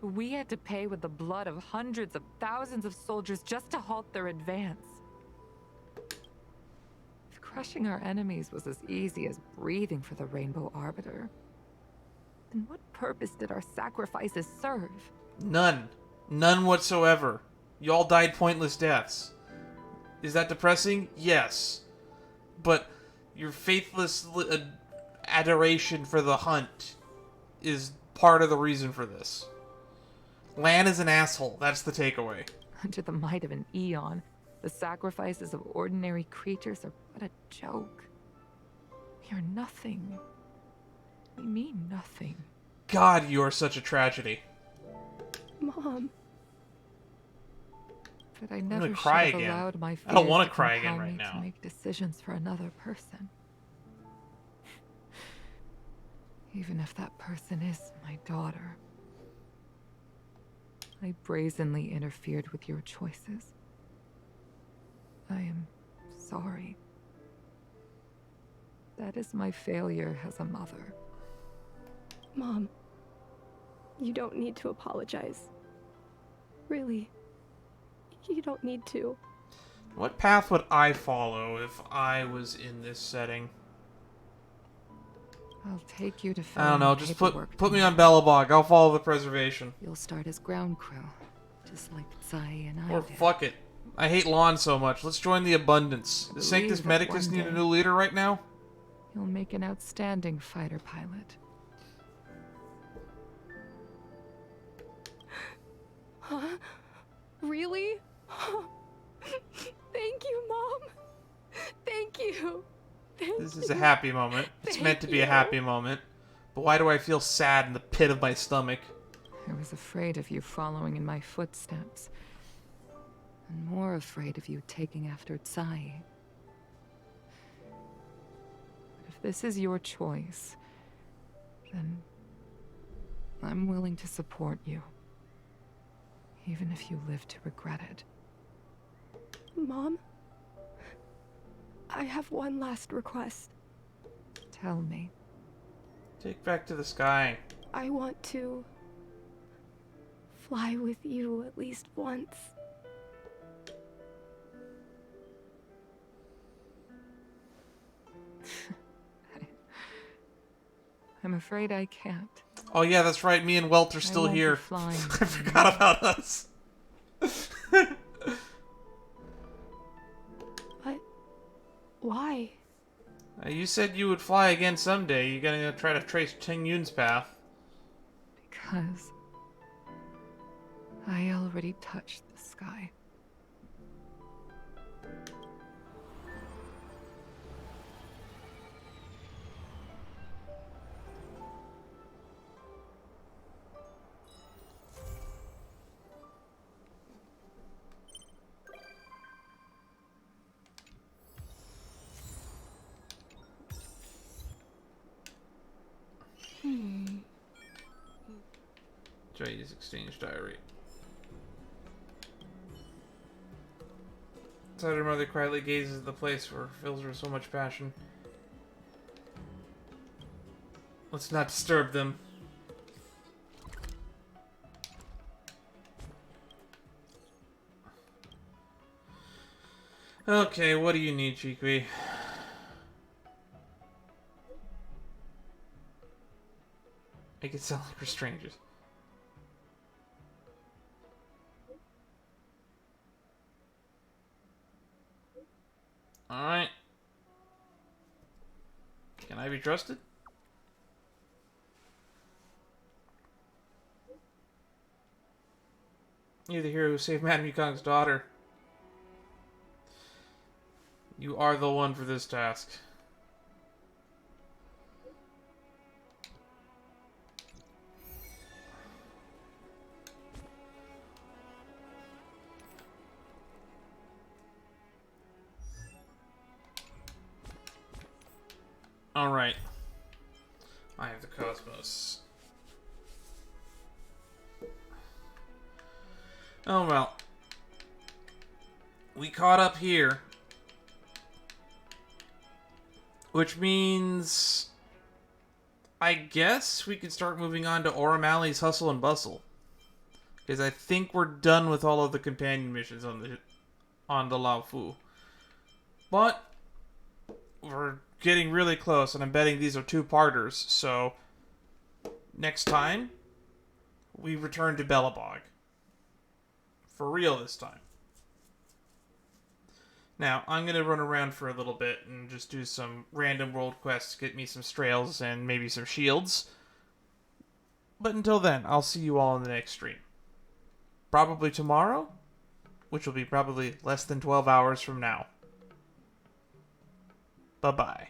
We had to pay with the blood of hundreds of thousands of soldiers just to halt their advance. If crushing our enemies was as easy as breathing for the Rainbow Arbiter, then what purpose did our sacrifices serve? None. None whatsoever. You all died pointless deaths. Is that depressing? Yes. But your faithless adoration for the hunt is part of the reason for this. Lan is an asshole. That's the takeaway. Under the might of an eon, the sacrifices of ordinary creatures are but a joke. We are nothing. We mean nothing. God, you are such a tragedy. Mom. But I never should cry have again. allowed my I fears don't wanna to cry again compel right me now. to make decisions for another person. Even if that person is my daughter. I brazenly interfered with your choices. I am sorry. That is my failure as a mother. Mom, you don't need to apologize. Really. You don't need to. What path would I follow if I was in this setting? I'll take you to I don't know, fill in just paperwork put me on tomorrow. Bellabog. I'll follow the preservation. You'll start as ground crew, just like Tsai and I Or did. fuck it. I hate Lon so much. Let's join the Abundance. Does Sanctus believe that Medicus one need a day- new leader right now? You'll make an outstanding fighter pilot. Huh? Really? Thank you, Mom. Thank you. This is a happy moment. It's meant to be a happy moment. But why do I feel sad in the pit of my stomach? I was afraid of you following in my footsteps. And more afraid of you taking after Tsai. But if this is your choice, then I'm willing to support you. Even if you live to regret it. Mom, I have one last request. Tell me. Take back to the sky. I want to fly with you at least once. I'm afraid I can't. Oh yeah, that's right. Me and Welt are still won't be here. flying I forgot about us. But why? You said you would fly again someday. You gonna try to trace Ting Yun's path? Because I already touched the sky. Jay's exchange diary. Inside her mother quietly gazes at the place where fills her with so much passion. Let's not disturb them. Okay, what do you need, Chiqui? Make it sound like we're strangers. Alright. Can I be trusted? You're the hero who saved Madame Yukong's daughter. You are the one for this task. Alright. I have the Cosmos. Oh well. We caught up here. Which means... I guess we can start moving on to Oramali's Hustle and Bustle. Because I think we're done with all of the companion missions on the Lao Fu. But... we're getting really close, and I'm betting these are two-parters, so next time, we return to Bellabog. For real this time. Now, I'm going to run around for a little bit and just do some random world quests, get me some strails and maybe some shields. But until then, I'll see you all in the next stream. Probably tomorrow, which will be probably less than 12 hours from now. Bye-bye.